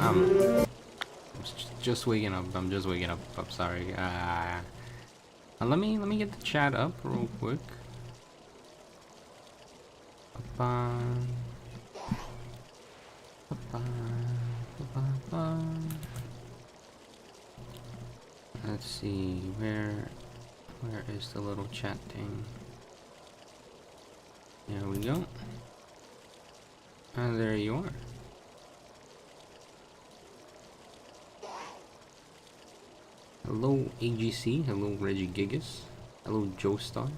I'm just waking up. I'm just waking up. I'm sorry. Let me get the chat up real quick. Let's see, where is the little chat thing? There we go. And there you are. Hello AGC, hello Reggie Gigas, hello Joestar.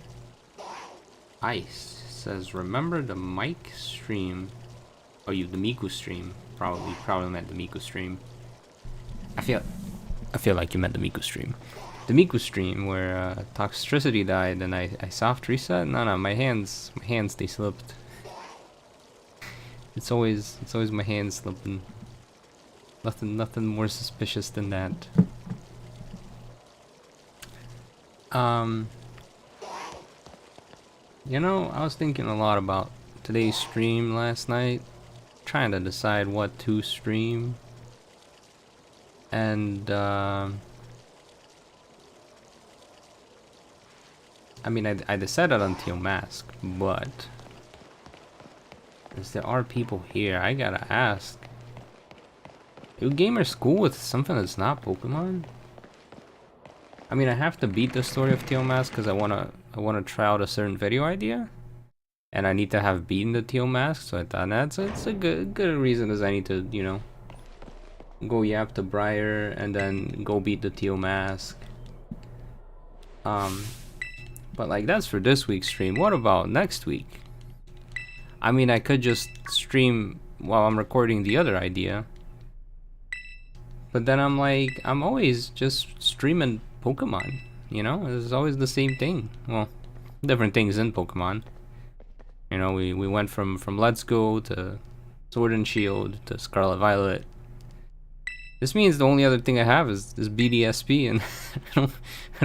Ice says, remember the Mike stream? Oh, the Miku stream. Probably meant the Miku stream. I feel like you meant the Miku stream. The Miku stream where Toxicity died and I soft reset? No, my hands they slipped. It's always my hands slipping. Nothing more suspicious than that. You know, I was thinking a lot about today's stream last night, trying to decide what to stream. And I mean, I decided on Teal Mask, but as there are people here, I gotta ask, do gamers cool with something that's not Pokemon? I mean, I have to beat the story of Teal Mask because I wanna try out a certain video idea, and I need to have beaten the Teal Mask. So I thought it's a good reason, because I need to, you know, go yap to Briar and then go beat the Teal Mask. But like, that's for this week's stream. What about next week? I mean, I could just stream while I'm recording the other idea, but then I'm like, I'm always just streaming Pokemon, you know? It's always the same thing. Well, different things in Pokemon. You know, we went from Let's Go to Sword and Shield to Scarlet Violet. This means the only other thing I have is BDSP, and I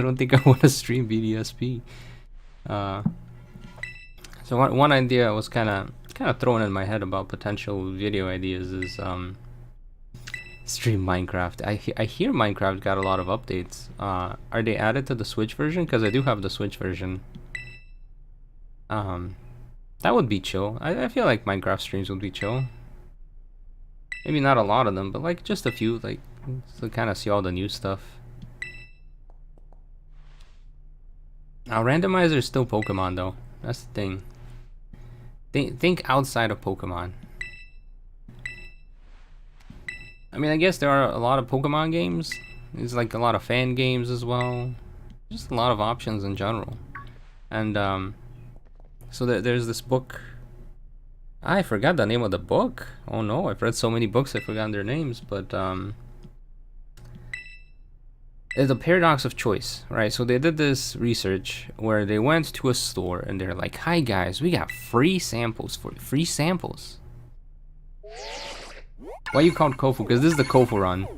don't think I want to stream BDSP. So one idea I was kind of throwing in my head about potential video ideas is stream Minecraft. I hear Minecraft got a lot of updates. Are they added to the Switch version? Because I do have the Switch version. That would be chill. I feel like Minecraft streams would be chill. Maybe not a lot of them, but like just a few, like to kind of see all the new stuff. Now, randomizer is still Pokemon though. That's the thing. Think outside of Pokemon. I mean, I guess there are a lot of Pokemon games. There's like a lot of fan games as well. Just a lot of options in general. And so there's this book. I forgot the name of the book. Oh no, I've read so many books I've forgotten their names. But it's a paradox of choice, right? So they did this research where they went to a store and they're like, "Hi guys, we got free samples for you. Free samples." Why you called Kofu? Because this is the Kofu run.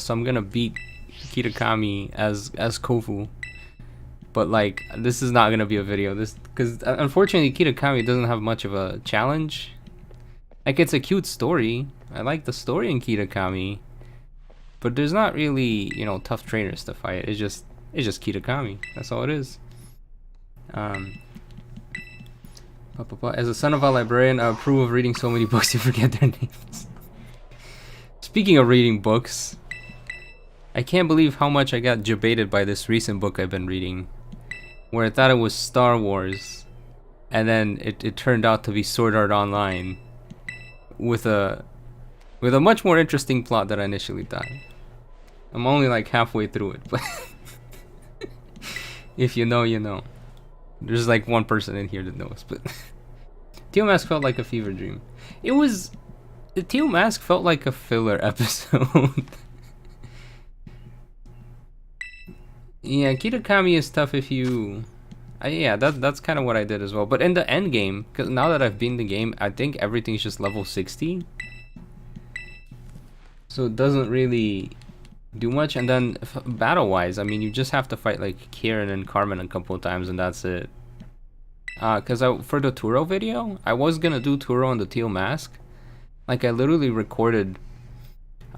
So I'm gonna beat Kitakami as Kofu. But like, this is not gonna be a video. Because unfortunately Kitakami doesn't have much of a challenge. Like, it's a cute story. I like the story in Kitakami. But there's not really, you know, tough trainers to fight. It's just Kitakami. That's all it is. As a son of a librarian, I approve of reading so many books you forget their names. Speaking of reading books, I can't believe how much I got debated by this recent book I've been reading, where I thought it was Star Wars, and then it turned out to be Sword Art Online, with a much more interesting plot than I initially thought. I'm only like halfway through it, but if you know, you know. There's like one person in here that knows, but Teal Mask felt like a fever dream. The Teal Mask felt like a filler episode. Yeah, Kitakami is tough if you... yeah, that's kind of what I did as well. But in the end game, because now that I've beaten the game, I think everything's just level 60. So it doesn't really do much. And then battle-wise, I mean, you just have to fight like Kieran and Carmen a couple of times and that's it. Because for the Turo video, I was gonna do Turo on the Teal Mask. Like, I literally recorded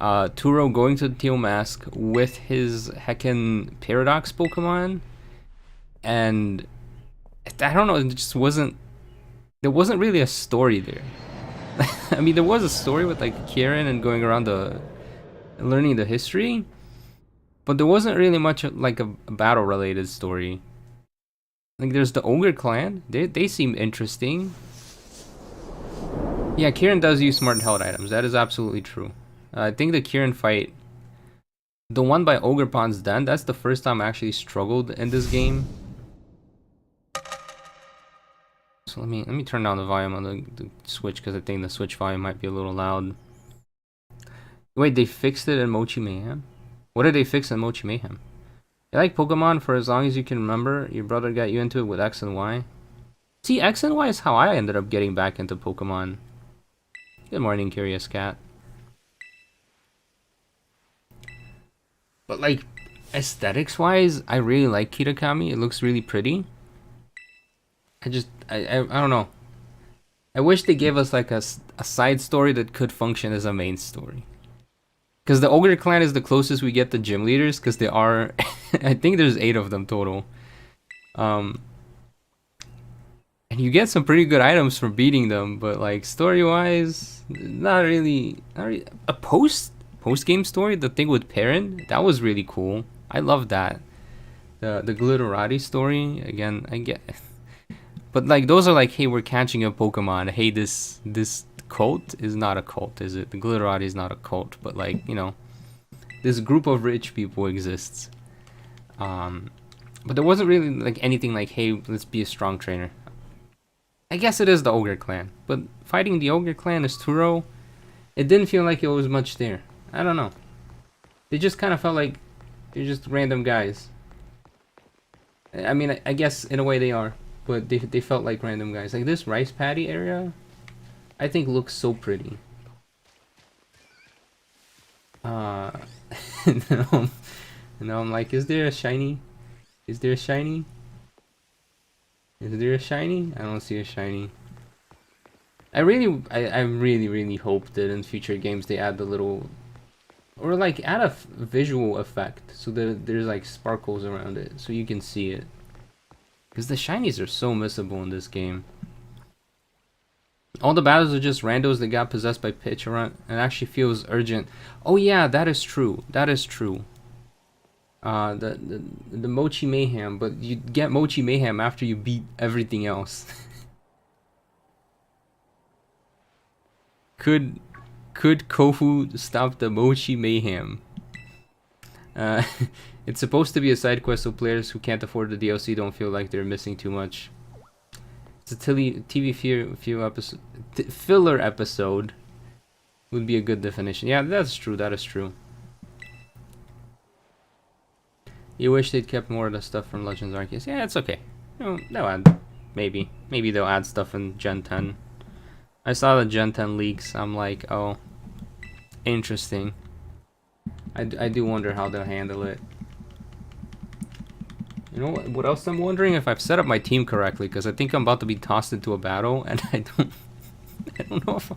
Turo going to the Teal Mask with his heckin' Paradox Pokemon, and I don't know, it just wasn't. There wasn't really a story there. I mean, there was a story with like Kieran and going around learning the history, but there wasn't really much like a battle-related story. Like, there's the Ogre Clan. They seem interesting. Yeah, Kieran does use smart held items. That is absolutely true. I think the Kieran fight, the one by Ogrepon's Den, that's the first time I actually struggled in this game. So let me turn down the volume on the Switch, because I think the Switch volume might be a little loud. Wait, they fixed it in Mochi Mayhem? What did they fix in Mochi Mayhem? You like Pokemon for as long as you can remember? Your brother got you into it with X and Y? See, X and Y is how I ended up getting back into Pokemon. Good morning, Curious Cat. But like, aesthetics-wise, I really like Kitakami. It looks really pretty. I don't know. I wish they gave us like a side story that could function as a main story. Because the Ogre Clan is the closest we get to gym leaders, because there are, I think there's 8 of them total. And you get some pretty good items for beating them, but like story-wise, not really. A post-game story, the thing with Perrin, that was really cool. I love that. The Glitterati story, again, I get. But like, those are like, hey, we're catching a Pokemon. Hey, this cult is not a cult, is it? The Glitterati is not a cult, but like, you know, this group of rich people exists. But there wasn't really like anything like, hey, let's be a strong trainer. I guess it is the Ogre Clan, but fighting the Ogre Clan as Turo, it didn't feel like it was much there. I don't know. They just kind of felt like they're just random guys. I mean, I guess in a way they are, but they felt like random guys. Like this rice paddy area, I think looks so pretty. No, I'm like, is there a shiny? Is there a shiny? Is there a shiny? I don't see a shiny. I really hope that in future games they add the little, or like add a visual effect so that there's like sparkles around it so you can see it. Because the shinies are so missable in this game. All the battles are just randos that got possessed by Pitcharunt, and actually feels urgent. Oh yeah, that is true. That is true. The Mochi Mayhem, but you get Mochi Mayhem after you beat everything else. Could Kofu stop the Mochi Mayhem? It's supposed to be a side quest so players who can't afford the DLC don't feel like they're missing too much. It's a TV filler episode would be a good definition. Yeah, that's true. That is true. You wish they'd kept more of the stuff from Legends Arceus. Yeah, it's okay. You know, they'll add, maybe they'll add stuff in Gen 10. I saw the Gen 10 leaks. I'm like, oh, interesting. I do wonder how they'll handle it. You know what else I'm wondering? If I've set up my team correctly, because I think I'm about to be tossed into a battle, and I don't know if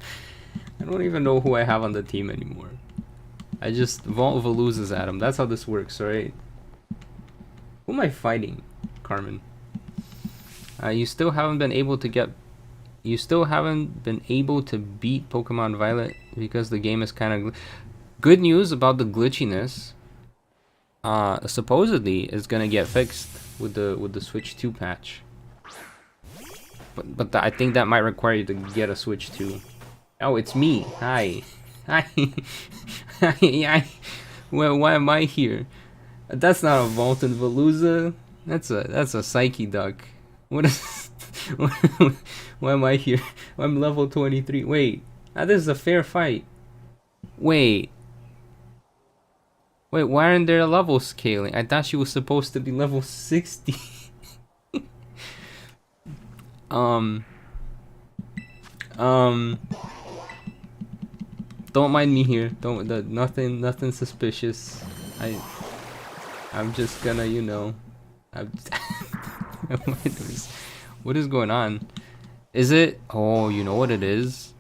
I don't even know who I have on the team anymore. I just vault Veluzas at him. That's how this works, right? Who am I fighting, Carmen? You still haven't been able to beat Pokemon Violet because the game is kind of good news about the glitchiness. Supposedly is gonna get fixed with the Switch 2 patch. But I think that might require you to get a Switch 2. Oh, it's me. Hi. Well, why am I here? That's not a Vaulted Veluza. That's a Psyche Duck. What is? Why am I here? I'm level 23. Wait, this is a fair fight. Wait, why aren't there level scaling? I thought she was supposed to be level 60. Don't mind me here. Nothing suspicious. I'm just gonna, you know, what is going on? Is it? Oh, you know what it is?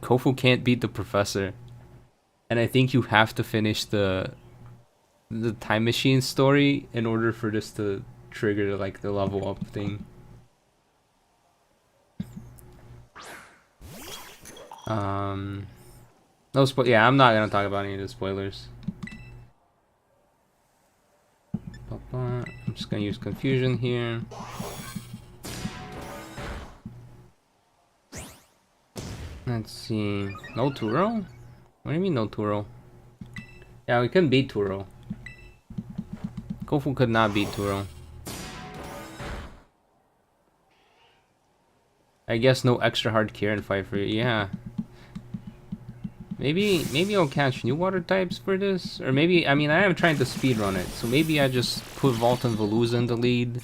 Kofu can't beat the professor. And I think you have to finish the time machine story in order for this to trigger like the level up thing. No yeah, I'm not gonna talk about any of the spoilers. I'm just gonna use confusion here. Let's see. No Turo? What do you mean no Turo? Yeah, we couldn't beat Turo. Kofu could not beat Turo. I guess no extra hard Kieran fight for you. Yeah. Maybe I'll catch new water types for this, or maybe I mean I am trying to speedrun it, so maybe I just put Vault and Veluza in the lead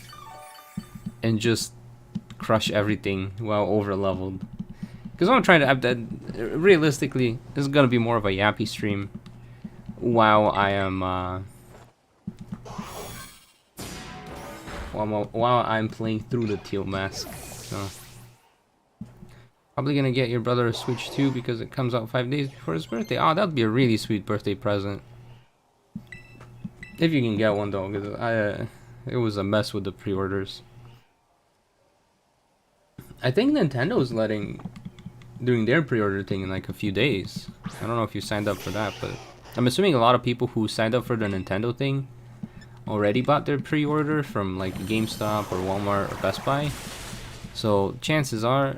and just crush everything while over leveled. Because I'm trying to realistically, this is gonna be more of a yappy stream while I am while I'm playing through the Teal Mask. So. Probably gonna get your brother a Switch too because it comes out 5 days before his birthday. Oh, that'd be a really sweet birthday present. If you can get one though, because it was a mess with the pre-orders. I think Nintendo's doing their pre-order thing in like a few days. I don't know if you signed up for that, but I'm assuming a lot of people who signed up for the Nintendo thing already bought their pre-order from like GameStop or Walmart or Best Buy. So chances are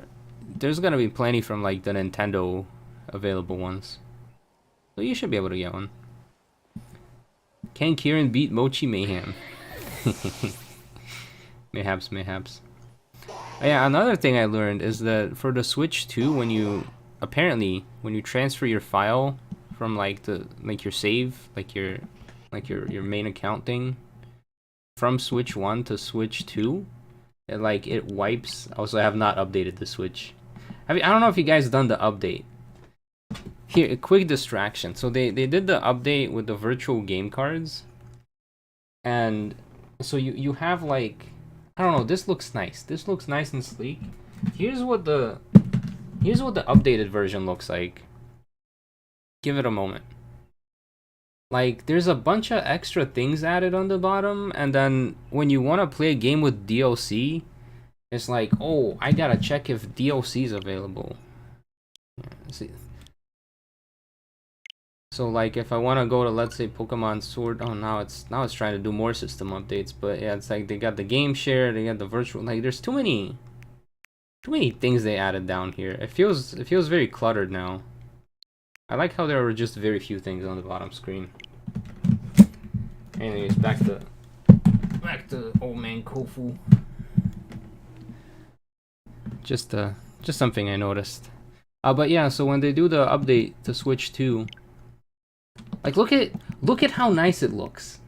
there's gonna be plenty from like the Nintendo available ones. So you should be able to get one. Can Kieran beat Mochi Mayhem? Mayhaps. Oh, yeah, another thing I learned is that for the Switch 2, when you transfer your file from like your save, like your main account thing from Switch 1 to Switch 2, it wipes. Also, I have not updated the Switch. I don't know if you guys done the update. Here, a quick distraction. So they did the update with the virtual game cards, and so you have like, I don't know. This looks nice. This looks nice and sleek. Here's what the updated version looks like. Give it a moment. Like, there's a bunch of extra things added on the bottom, and then when you want to play a game with DLC, it's like, oh, I gotta check if DLC is available. Yeah, see. So like, if I want to go to, let's say, Pokemon Sword, oh, now it's trying to do more system updates, but yeah, it's like they got the game share, they got the virtual, like there's too many things they added down here. It feels very cluttered now. I like how there were just very few things on the bottom screen. Anyways, back to old man Kofu. Just something I noticed. But yeah, so when they do the update to Switch 2, like look at how nice it looks.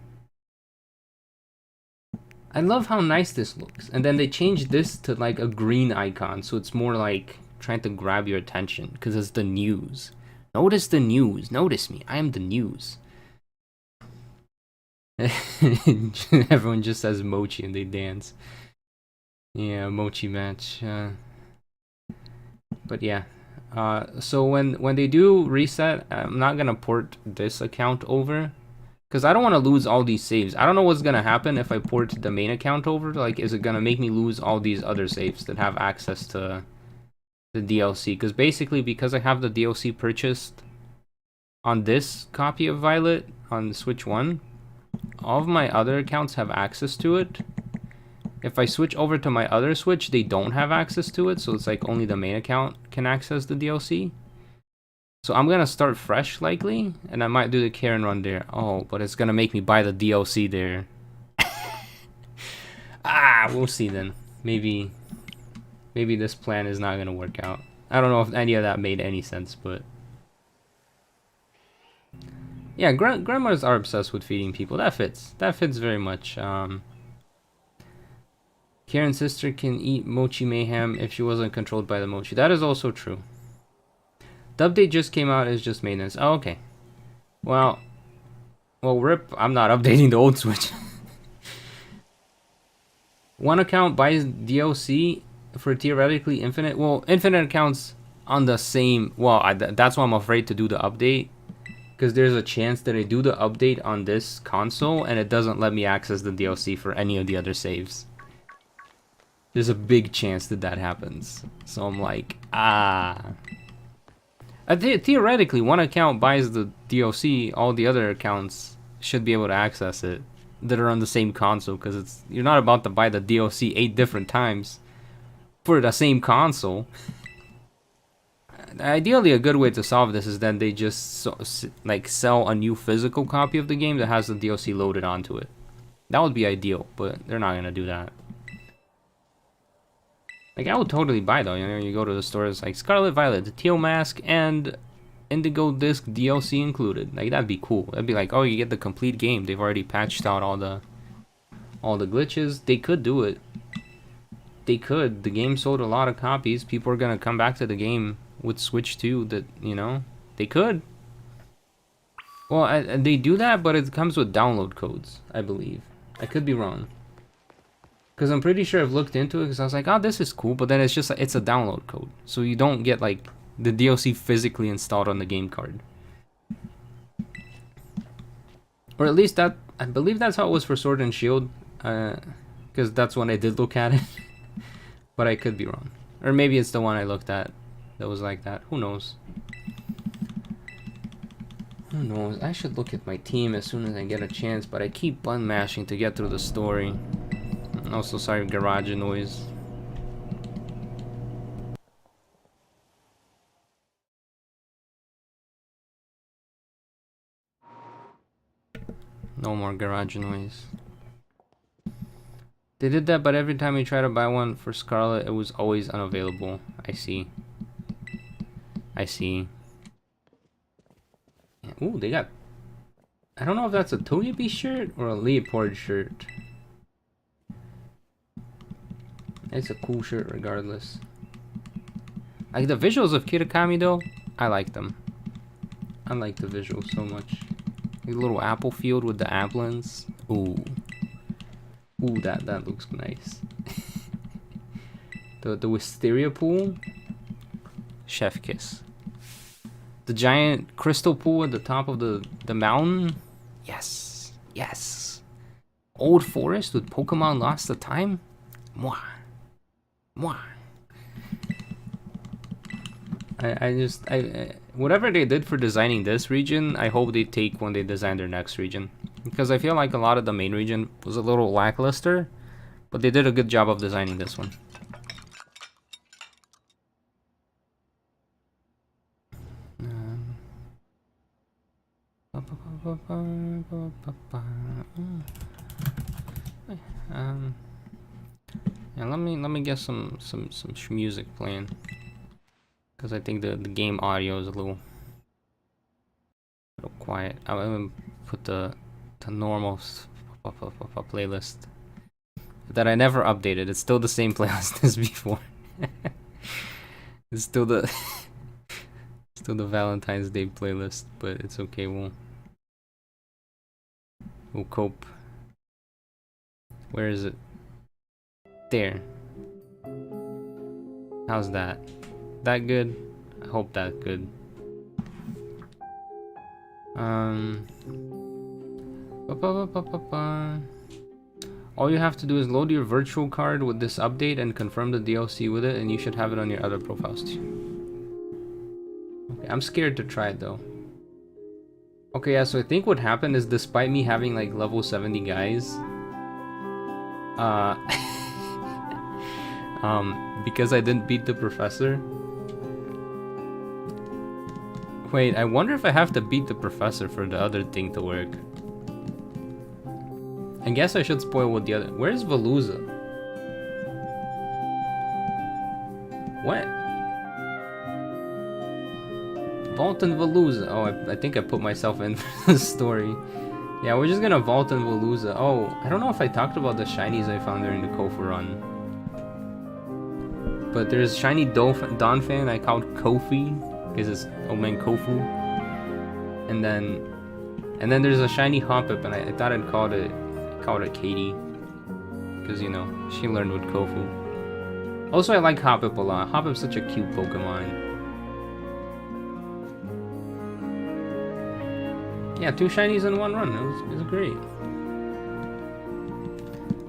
I love how nice this looks. And then they changed this to like a green icon, so it's more like trying to grab your attention because it's the news. Notice the news. Notice me. I am the news. Everyone just says Mochi and they dance. Yeah, Mochi match. But yeah. So when they do reset, I'm not gonna port this account over because I don't want to lose all these saves. I don't know what's gonna happen if I port the main account over. Like, is it gonna make me lose all these other saves that have access to the DLC? Because basically, because I have the DLC purchased on this copy of Violet on Switch 1, all of my other accounts have access to it. If I switch over to my other Switch, they don't have access to it, so it's like only the main account can access the DLC. So I'm gonna start fresh likely, and I might do the Kieran run there. Oh, but it's gonna make me buy the DLC there. We'll see then. Maybe this plan is not gonna work out. I don't know if any of that made any sense, but yeah, grandmas are obsessed with feeding people. That fits very much. Kieran's sister can eat Mochi Mayhem if she wasn't controlled by the Mochi. That is also true. The update just came out, it's just maintenance. Oh, okay. Well, rip, I'm not updating the old Switch. One account buys DLC for theoretically infinite. Well, infinite accounts on the same. Well, that's why I'm afraid to do the update. Because there's a chance that I do the update on this console and it doesn't let me access the DLC for any of the other saves. There's a big chance that that happens. So I'm like, theoretically, one account buys the DLC, all the other accounts should be able to access it that are on the same console, because you're not about to buy the DLC 8 different times for the same console. Ideally, a good way to solve this is that they just like sell a new physical copy of the game that has the DLC loaded onto it. That would be ideal, but they're not gonna do that. Like, I would totally buy though. You know, you go to the stores like Scarlet Violet, the Teal Mask, and Indigo Disc DLC included. Like, that'd be cool. That'd be like, oh, you get the complete game. They've already patched out all the glitches. They could do it. They could. The game sold a lot of copies. People are gonna come back to the game with Switch 2. That, you know, they could. Well, they do that, but it comes with download codes, I believe. I could be wrong. Because I'm pretty sure I've looked into it, because I was like, oh, this is cool, but then it's just, it's a download code. So you don't get, like, the DLC physically installed on the game card. Or at least that, I believe that's how it was for Sword and Shield, because that's when I did look at it. But I could be wrong. Or maybe it's the one I looked at that was like that. Who knows? Who knows? I should look at my team as soon as I get a chance, but I keep button mashing to get through the story. Also, sorry, garage noise. No more garage noise. They did that, but every time you try to buy one for Scarlet, it was always unavailable. I see. I see. Ooh, they got... I don't know if that's a Togepi shirt or a Leopard shirt. It's a cool shirt regardless. Like, the visuals of Kirakami though, I like them. I like the visuals so much. The little apple field with the applins. Ooh. Ooh, that looks nice. the wisteria pool. Chef kiss. The giant crystal pool at the top of the mountain. Yes. Yes. Old forest with Pokemon Lost to Time. Mwah. Mwah. I whatever they did for designing this region, I hope they take when they design their next region. Because I feel like a lot of the main region was a little lackluster, but they did a good job of designing this one. Yeah, let me get some music playing, because I think the game audio is a little quiet. I'm gonna put the normal playlist that I never updated. It's still the same playlist as before. It's still the Valentine's Day playlist, but it's okay. We'll cope. Where is it? There. How's that? That good? I hope that's good. All you have to do is load your virtual card with this update and confirm the DLC with it, and you should have it on your other profiles too. Okay, I'm scared to try it though. Okay, yeah, so I think what happened is, despite me having like level 70 guys, because I didn't beat the professor. Wait, I wonder if I have to beat the professor for the other thing to work. I guess I should spoil what the other... Where's Veluza? What? Vault and Veluza. Oh, I think I put myself in for the story. Yeah, we're just gonna vault and Veluza. Oh, I don't know if I talked about the shinies I found during the Kofu run. But there's shiny Donphan I called Kofi, because it's Omen Kofu. And then there's a shiny Hoppip, and I thought I'd call it Katie, because, you know, she learned with Kofu. Also, I like Hoppip a lot. Hoppip's such a cute Pokemon. Yeah, 2 shinies in 1 run. It was great.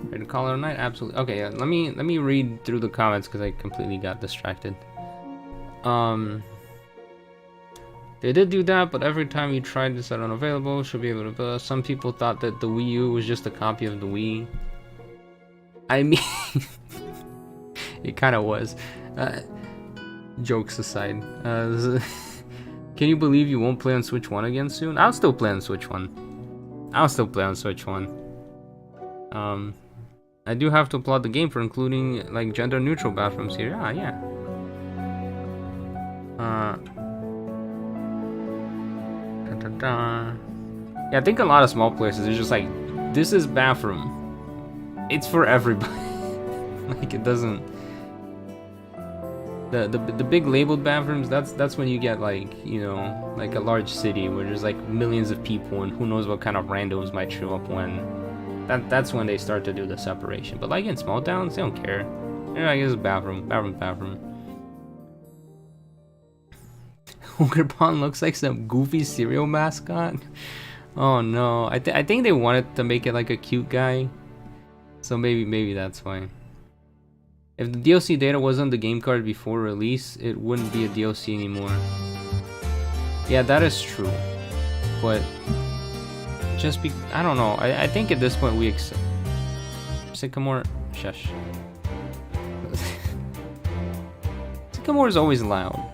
Ready to call it a night? Absolutely. Okay, yeah, let me read through the comments because I completely got distracted. They did do that, but every time you tried to set unavailable, should be able to. Some people thought that the Wii U was just a copy of the Wii. I mean, it kind of was. Jokes aside, can you believe you won't play on Switch 1 again soon? I'll still play on Switch 1. I'll still play on Switch 1. I do have to applaud the game for including like gender-neutral bathrooms here. Ah, yeah. Yeah, I think a lot of small places are just like, this is bathroom. It's for everybody. Like it doesn't. The big labeled bathrooms, that's when you get like, you know, like a large city where there's like millions of people and who knows what kind of randos might show up when. That's when they start to do the separation. But like in small towns, they don't care. Yeah, I guess bathroom. Ogrepon looks like some goofy cereal mascot. Oh no, I think they wanted to make it like a cute guy, so maybe that's why. If the DLC data was on the game card before release, it wouldn't be a DLC anymore. Yeah, that is true, but I don't know. I think at this point we accept. Sycamore, shush. Sycamore is always loud.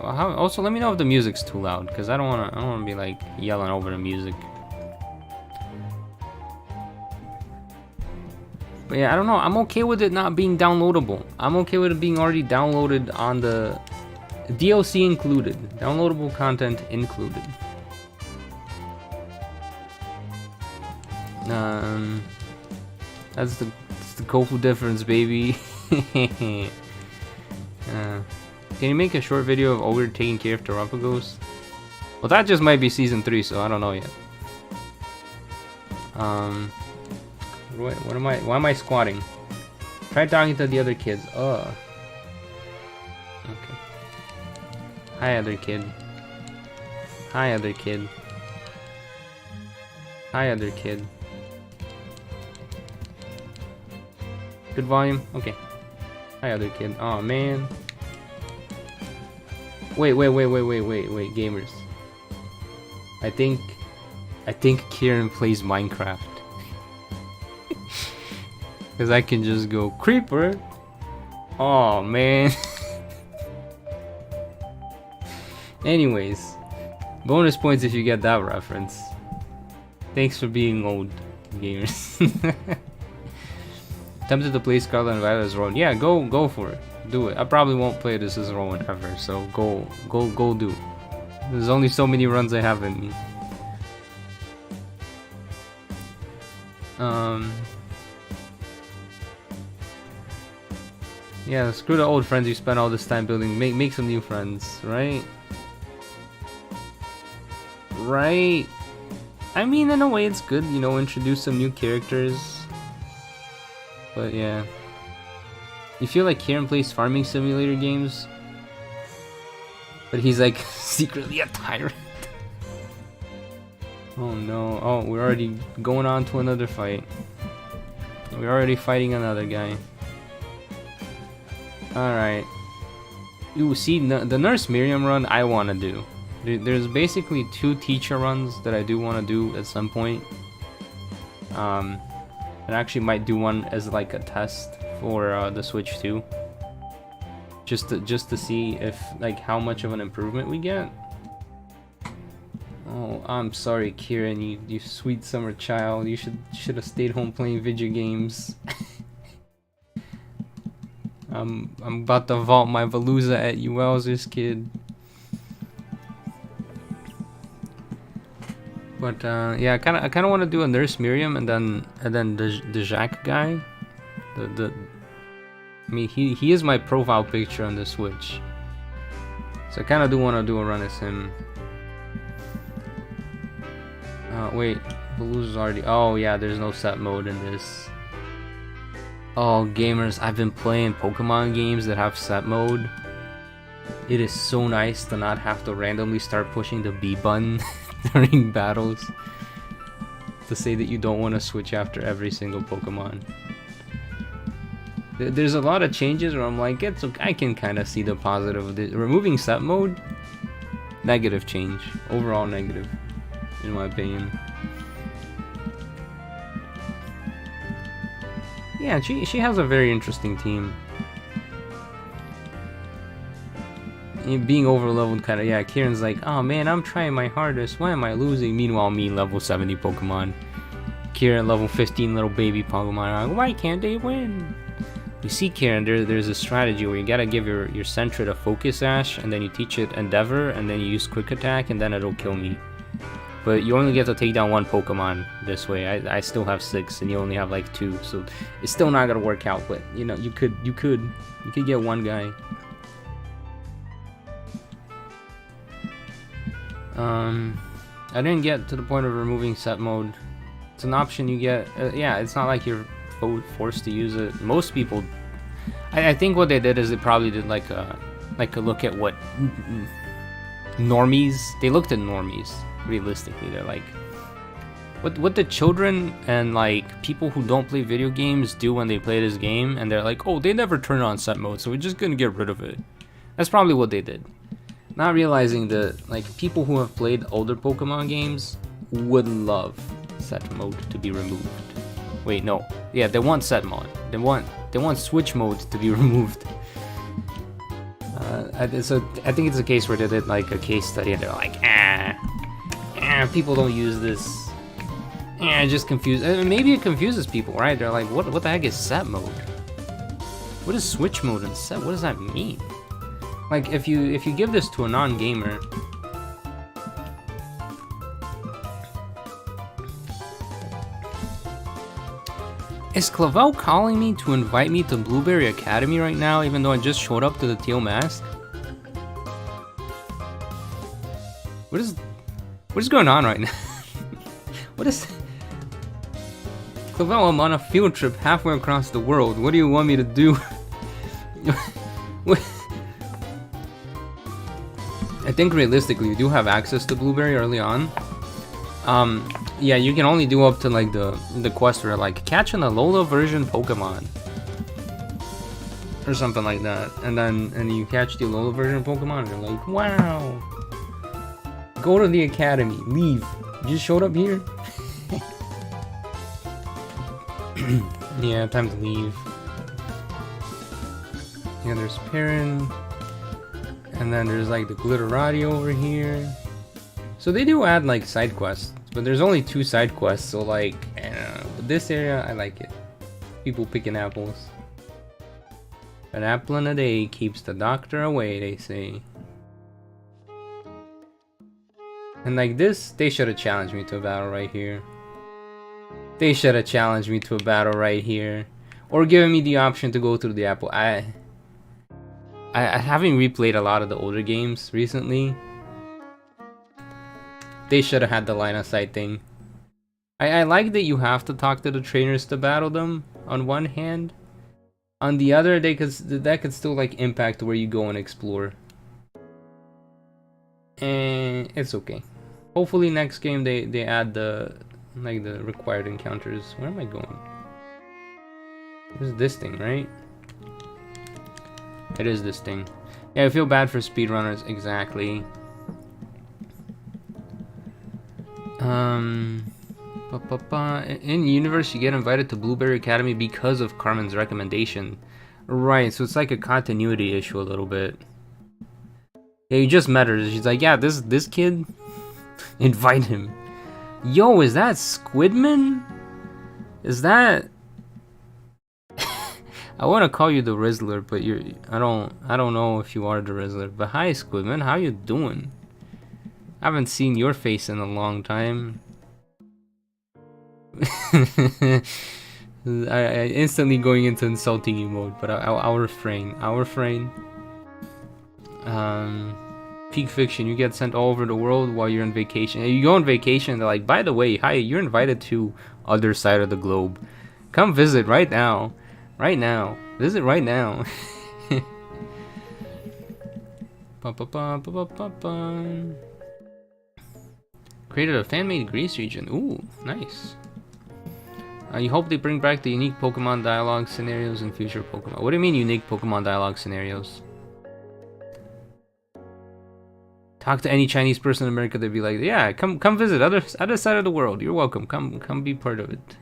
Also, let me know if the music's too loud, because I don't wanna be like yelling over the music. But yeah, I don't know. I'm okay with it not being downloadable. I'm okay with it being already downloaded on the DLC included, downloadable content included. That's the Kofu difference, baby. Can you make a short video of Ogre taking care of Terapagos? Well, that just might be season 3, so I don't know yet. Why am I squatting? Try talking to the other kids. Okay. Hi, other kid. Hi, other kid. Hi, other kid. Good volume? Okay. Hi, other kid. Oh man. Wait, gamers. I think Kieran plays Minecraft. Cause I can just go creeper. Oh man. Anyways, bonus points if you get that reference. Thanks for being old, gamers. Tempted to play Scarlet and Violet as Rowan. Yeah, go for it. Do it. I probably won't play this as Rowan ever, so go do it. There's only so many runs I have in me. Yeah, screw the old friends you spent all this time building. Make some new friends, right? Right? I mean, in a way it's good, you know, introduce some new characters. But yeah. You feel like Kieran plays farming simulator games? But he's like secretly a tyrant. Oh no. Oh, we're already going on to another fight. We're already fighting another guy. Alright. You see, the Nurse Miriam run I want to do. There's basically 2 teacher runs that I do want to do at some point. I actually might do one as like a test for the Switch 2. Just to see if like how much of an improvement we get. Oh, I'm sorry, Kieran, you sweet summer child. You should have stayed home playing video games. I'm about to vault my Veluza at you, Wowzers, kid. But yeah, I kind of want to do a Nurse Miriam and then the Jacques guy. I mean, he is my profile picture on the Switch, so I kind of do want to do a run as him. Wait, Veluza's already. Oh yeah, there's no set mode in this. Oh, gamers, I've been playing Pokemon games that have set mode. It is so nice to not have to randomly start pushing the B button during battles to say that you don't want to switch after every single Pokemon. There's a lot of changes where I'm like, it's okay. I can kind of see the positive of this. Removing set mode, negative change. Overall negative, in my opinion. Yeah, she has a very interesting team. Being overleveled kind of, yeah, Kieran's like, oh man, I'm trying my hardest, why am I losing? Meanwhile, me, level 70 Pokemon. Kieran, level 15 little baby Pokemon, like, why can't they win? You see, Kieran, there's a strategy where you gotta give your Sentret a Focus Ash, and then you teach it Endeavor, and then you use Quick Attack, and then it'll kill me. But you only get to take down one Pokemon this way. I still have 6, and you only have like 2, so it's still not gonna work out. But you know, you could get one guy. I didn't get to the point of removing set mode. It's an option you get. Yeah, it's not like you're forced to use it. Most people, I think what they did is they probably did like a look at what normies. They looked at normies realistically. They're like, what the children and like people who don't play video games do when they play this game, and they're like, oh, they never turn on set mode, so we're just gonna get rid of it. That's probably what they did. Not realizing that like people who have played older Pokemon games would love set mode to be removed. Wait, no. Yeah, they want set mode. They want switch mode to be removed. So I think it's a case where they did like a case study and they're like, people don't use this. It just confuses. Maybe it confuses people, right? They're like, what the heck is set mode? What is switch mode and set? What does that mean? Like if you give this to a non-gamer, is Clavel calling me to invite me to Blueberry Academy right now, even though I just showed up to the Teal Mask? What is going on right now? What is Clavel? I'm on a field trip halfway across the world. What do you want me to do? What? I think realistically, you do have access to Blueberry early on. Yeah, you can only do up to like the quest where like catch an Alola version Pokemon or something like that, and you catch the Alola version Pokemon, and you're like, wow. Go to the academy. Leave. You just showed up here. Yeah, time to leave. Yeah, there's Perrin. And then there's like the Glitterati over here. So they do add like side quests, but there's only 2 side quests, so like, but this area, I like it. People picking apples. An apple in a day keeps the doctor away, they say. And like this, they should have challenged me to a battle right here. They should have challenged me to a battle right here. Or given me the option to go through the apple. I having replayed a lot of the older games recently, they should have had the line of sight thing. I like that you have to talk to the trainers to battle them on one hand. On the other, that could still like impact where you go and explore. And it's okay. Hopefully next game they add the required encounters. Where am I going? This is this thing, right? It is this thing. Yeah, I feel bad for speedrunners, exactly. In universe, you get invited to Blueberry Academy because of Carmen's recommendation. Right, so it's like a continuity issue a little bit. Yeah, you just met her. She's like, yeah, this kid, invite him. Yo, is that Squidman? Is that? I want to call you the Rizzler, but I don't know if you are the Rizzler. But hi, Squidman, how you doing? I haven't seen your face in a long time. I instantly going into insulting you mode, but I'll refrain. I'll refrain. Peak Fiction, you get sent all over the world while you're on vacation. You go on vacation, they're like, by the way, hi, you're invited to other side of the globe. Come visit right now. Right now. Visit right now. Created a fan-made Greece region. Ooh, nice. You hope they bring back the unique Pokemon dialogue scenarios in future Pokemon. What do you mean unique Pokemon dialogue scenarios? Talk to any Chinese person in America, they'd be like, yeah, come visit other side of the world. You're welcome. Come be part of it.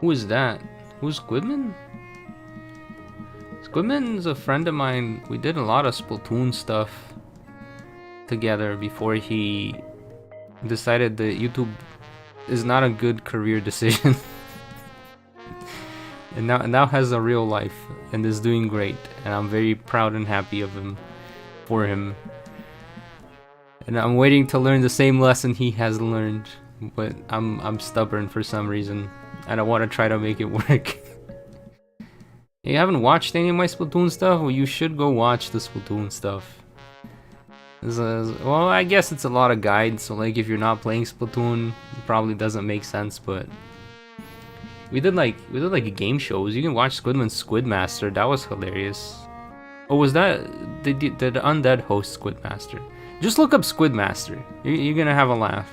Who is that? Who's Squidman? Squidman's a friend of mine. We did a lot of Splatoon stuff together before he decided that YouTube is not a good career decision. and now has a real life and is doing great, and I'm very proud and happy of him for him. And I'm waiting to learn the same lesson he has learned, but I'm stubborn for some reason and I want to try to make it work. You haven't watched any of my Splatoon stuff? Well, you should go watch the Splatoon stuff. Well, I guess it's a lot of guides, so like if you're not playing Splatoon, it probably doesn't make sense, but we did like game shows. You can watch Squidman's Squid Master. That was hilarious. Oh, was that the undead host Squid Master? Just look up Squid Master. You're gonna have a laugh.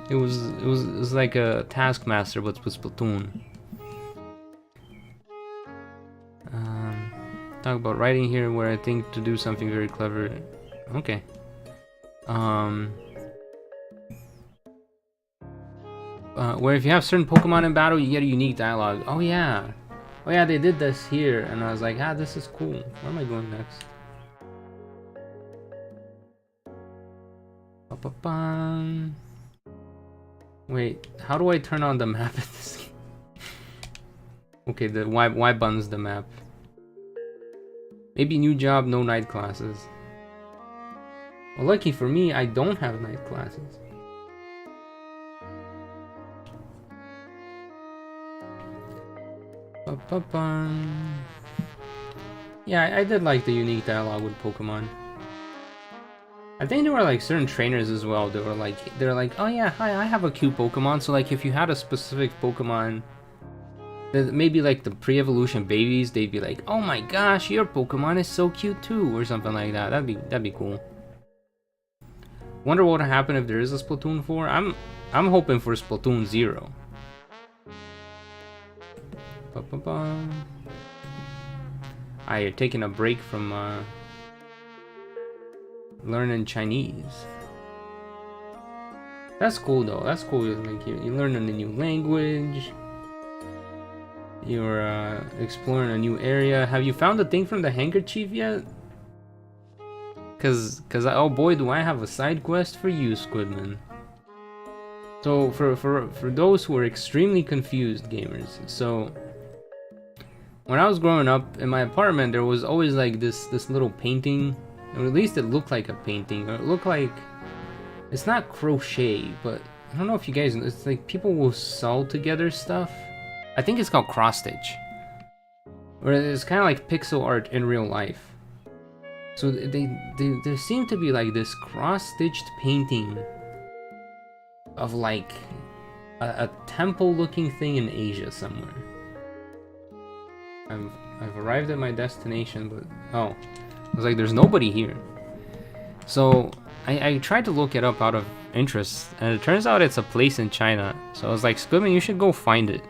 It was like a Taskmaster but with Splatoon. Talk about writing here where I think to do something very clever. Okay. Where if you have certain Pokemon in battle, you get a unique dialogue. Oh yeah. Oh yeah, they did this here, and I was like, ah, this is cool. Where am I going next? Wait, how do I turn on the map at this game? Okay, the Y button's the map. Maybe new job, no night classes. Well, lucky for me, I don't have night classes. Yeah, I did like the unique dialogue with Pokemon. I think there were like certain trainers as well. They're like, oh yeah, hi, I have a cute Pokemon. So like, if you had a specific Pokemon, that maybe like the pre-evolution babies, they'd be like, oh my gosh, your Pokemon is so cute too, or something like that. That'd be cool. Wonder what would happen if there is a Splatoon 4. I'm hoping for Splatoon 0. You're taking a break from learning Chinese. That's cool though. That's cool. Like you're learning a new language. You're exploring a new area. Have you found the thing from the handkerchief yet? Cause oh boy, do I have a side quest for you, Squidman. So for those who are extremely confused gamers, so when I was growing up in my apartment, there was always like this little painting, or at least it looked like a painting, or it looked like, it's not crochet, but I don't know if you guys know, it's like people will sew together stuff. I think it's called cross stitch, or it's kind of like pixel art in real life. So there seemed to be like this cross-stitched painting of like a temple-looking thing in Asia somewhere. I've arrived at my destination, but oh, I was like, there's nobody here. So I tried to look it up out of interest, and it turns out it's a place in China. So I was like, Squidman, you should go find it.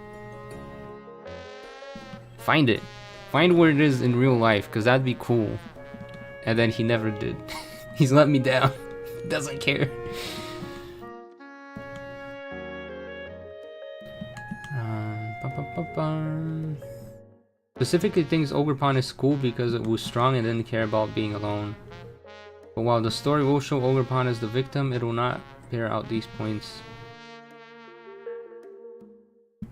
Find it. Find where it is in real life, because that'd be cool. And then he never did. He's let me down. Doesn't care. Specifically thinks Ogrepon is cool because it was strong and didn't care about being alone. But while the story will show Ogrepon as the victim, it will not bear out these points.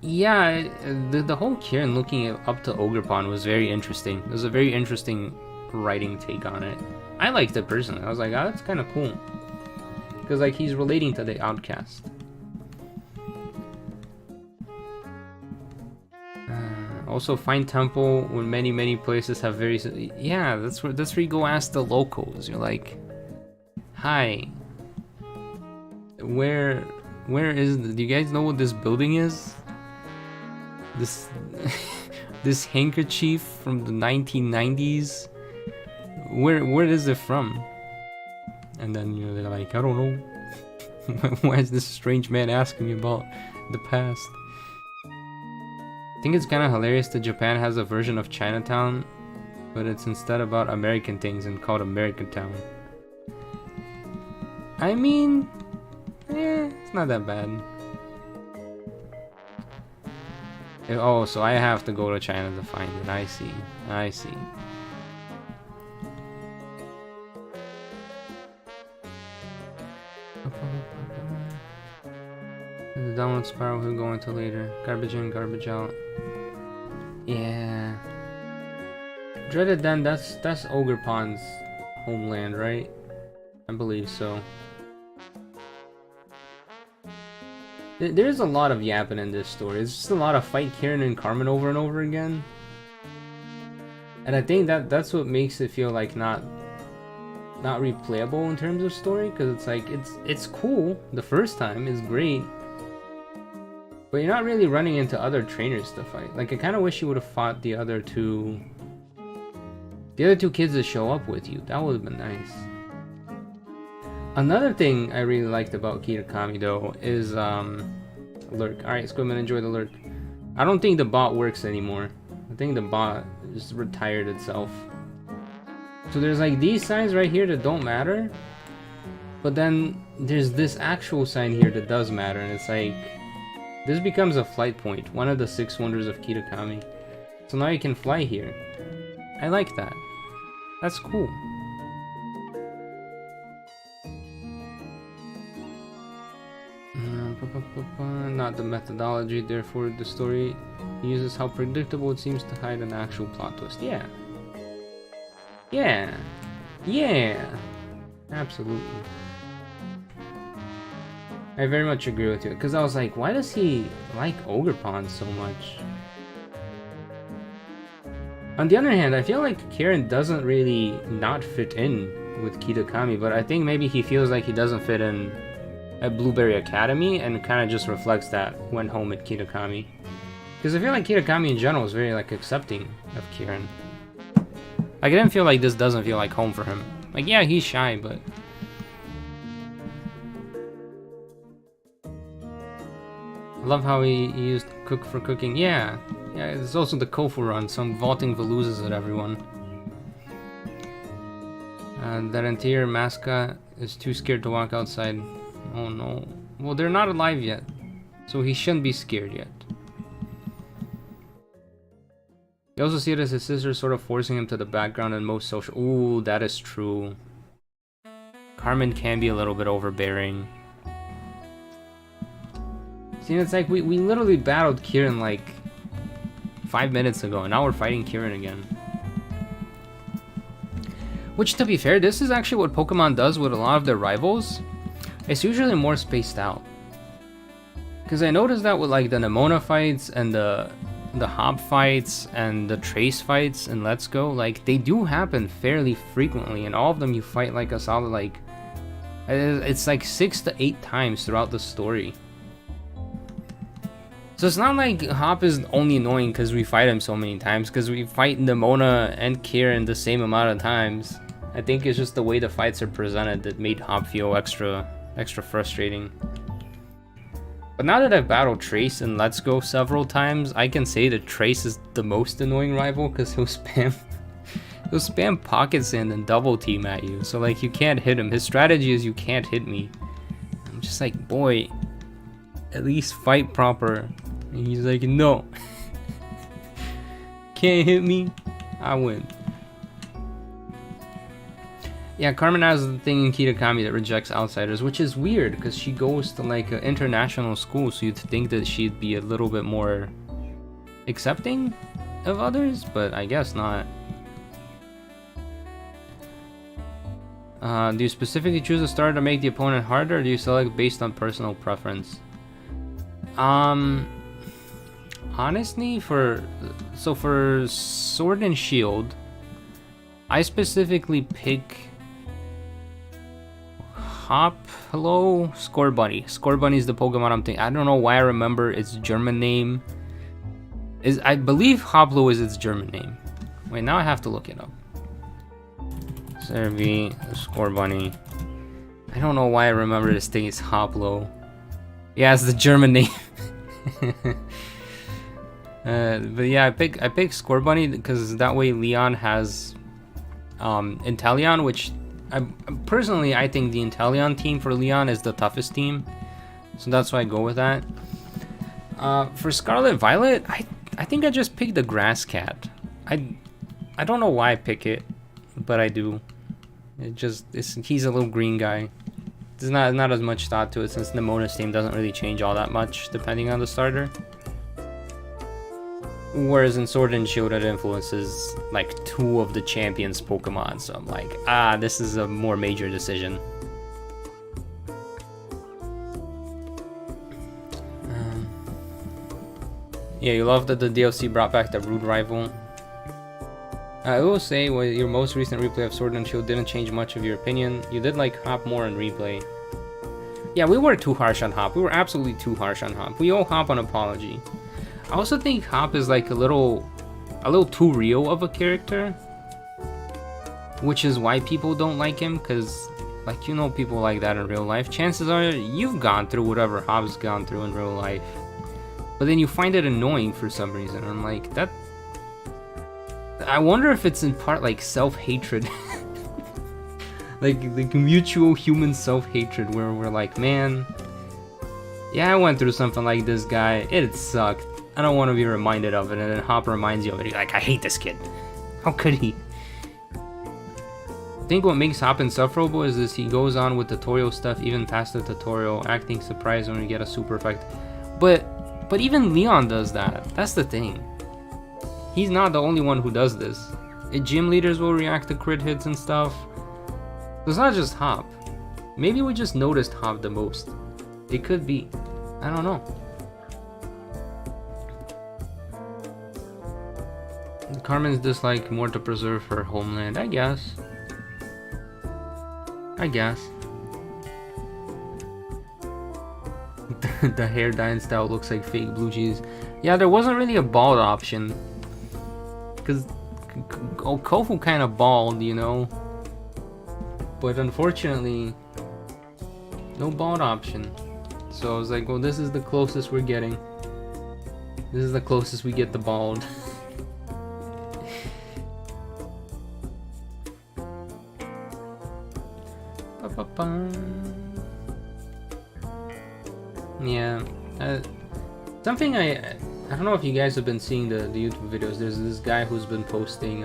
Yeah, the whole Kieran looking up to Ogrepon was very interesting. It was a very interesting writing take on it. I liked it personally. I was like, oh, that's kind of cool. Because like he's relating to the outcast. Also, find temple when many places have very... Yeah, that's where you go ask the locals. You're like, hi, where is... Do you guys know what this building is? This... This handkerchief from the 1990s. Where is it from? And then they're like, I don't know. Why is this strange man asking me about the past? I think it's kind of hilarious that Japan has a version of Chinatown, but it's instead about American things and called American Town. I mean, it's not that bad. Oh, so I have to go to China to find it. I see. I see. The downward spiral we'll go into later. Garbage in, garbage out. Yeah. Dreaded Den, that's Ogrepon's homeland, right? I believe so. There's a lot of yapping in this story. It's just a lot of fight Kieran and Carmen over and over again. And I think that's what makes it feel like not replayable in terms of story, because it's like it's cool the first time, it's great, but you're not really running into other trainers to fight. Like, I kind of wish you would have fought the other two kids that show up with you. That would have been nice. Another thing I really liked about Kitakami though is lurk. Alright, Squidman, enjoy the lurk. I don't think the bot works anymore. I think the bot just retired itself. So there's like these signs right here that don't matter, but then there's this actual sign here that does matter, and it's like this becomes a flight point, one of the 6 wonders of Kitakami. So now you can fly here. I like that. That's cool. Not the methodology, therefore the story uses how predictable it seems to hide an actual plot twist. Yeah. Yeah. Yeah. Absolutely. I very much agree with you, because I was like, why does he like Ogrepon so much? On the other hand, I feel like Kieran doesn't really not fit in with Kitakami, but I think maybe he feels like he doesn't fit in at Blueberry Academy, and kind of just reflects that when home at Kitakami. Because I feel like Kitakami in general is very like accepting of Kieran. Like, I didn't feel like this doesn't feel like home for him. Like, yeah, he's shy, but I love how he used cook for cooking. Yeah, it's also the Kofu run, so I'm vaulting Veluzas at everyone. That interior mascot is too scared to walk outside. Oh no. Well, they're not alive yet, so he shouldn't be scared yet. You also see it as his sister sort of forcing him to the background in most social... Ooh, that is true. Carmen can be a little bit overbearing. See, it's like we literally battled Kieran like 5 minutes ago, and now we're fighting Kieran again. Which, to be fair, this is actually what Pokemon does with a lot of their rivals. It's usually more spaced out. Because I noticed that with like the Nemona fights and the Hop fights and the Trace fights in Let's Go, like they do happen fairly frequently, and all of them you fight like a solid like... It's like 6 to 8 times throughout the story. So it's not like Hop is only annoying because we fight him so many times, because we fight Nemona and Kieran the same amount of times. I think it's just the way the fights are presented that made Hop feel extra frustrating. But now that I've battled Trace in Let's Go several times, I can say that Trace is the most annoying rival, because he'll spam Pocket Sand and double team at you. So like you can't hit him. His strategy is you can't hit me. I'm just like, boy, at least fight proper. And he's like, no. Can't hit me, I win. Yeah, Carmen has the thing in Kitakami that rejects outsiders, which is weird because she goes to like an international school, so you'd think that she'd be a little bit more accepting of others, but I guess not. Do you specifically choose a starter to make the opponent harder, or do you select based on personal preference? Honestly, for Sword and Shield, I specifically pick Hello, Score Bunny. Score Bunny is the Pokemon I'm thinking. I don't know why I remember its German name. I believe Hoplo is its German name. Wait, now I have to look it up. Servi, Score Bunny. I don't know why I remember this thing is Hoplo. Yeah, it's the German name. But yeah, I pick Score Bunny because that way Leon has Inteleon, which personally I think the Inteleon team for Leon is the toughest team, so that's why I go with that. For Scarlet Violet, I think I just picked the Grass Cat. I don't know why I pick it, but I do. He's a little green guy. There's not as much thought to it since the Mona's team doesn't really change all that much depending on the starter. Whereas in Sword and Shield it influences like 2 of the champions Pokemon, so I'm like, this is a more major decision. Yeah, you love that the DLC brought back the Rude Rival. I will say, with your most recent replay of Sword and Shield didn't change much of your opinion. You did like Hop more in replay. Yeah, we were too harsh on Hop. We were absolutely too harsh on Hop. We owe Hop an apology. I also think Hop is like a little too real of a character, which is why people don't like him, because like, you know, people like that in real life. Chances are you've gone through whatever Hop's gone through in real life, but then you find it annoying for some reason. I'm like, that, I wonder if it's in part like self-hatred. like mutual human self-hatred where we're like, man, yeah, I went through something like this, guy, it sucked, I don't want to be reminded of it, and then Hop reminds you of it. You're like, I hate this kid. How could he? I think what makes Hop insufferable is this: he goes on with tutorial stuff even past the tutorial, acting surprised when we get a super effect. But even Leon does that. That's the thing. He's not the only one who does this. Gym leaders will react to crit hits and stuff. It's not just Hop. Maybe we just noticed Hop the most. It could be. I don't know. Carmen's dislike more to preserve her homeland. I guess. The hair dyeing style looks like fake blue cheese. Yeah, there wasn't really a bald option. Because Kofu kind of bald, you know. But unfortunately, no bald option. So I was like, well, this is the closest we're getting. This is the closest we get to bald. Yeah, something I don't know if you guys have been seeing the YouTube videos. There's this guy who's been posting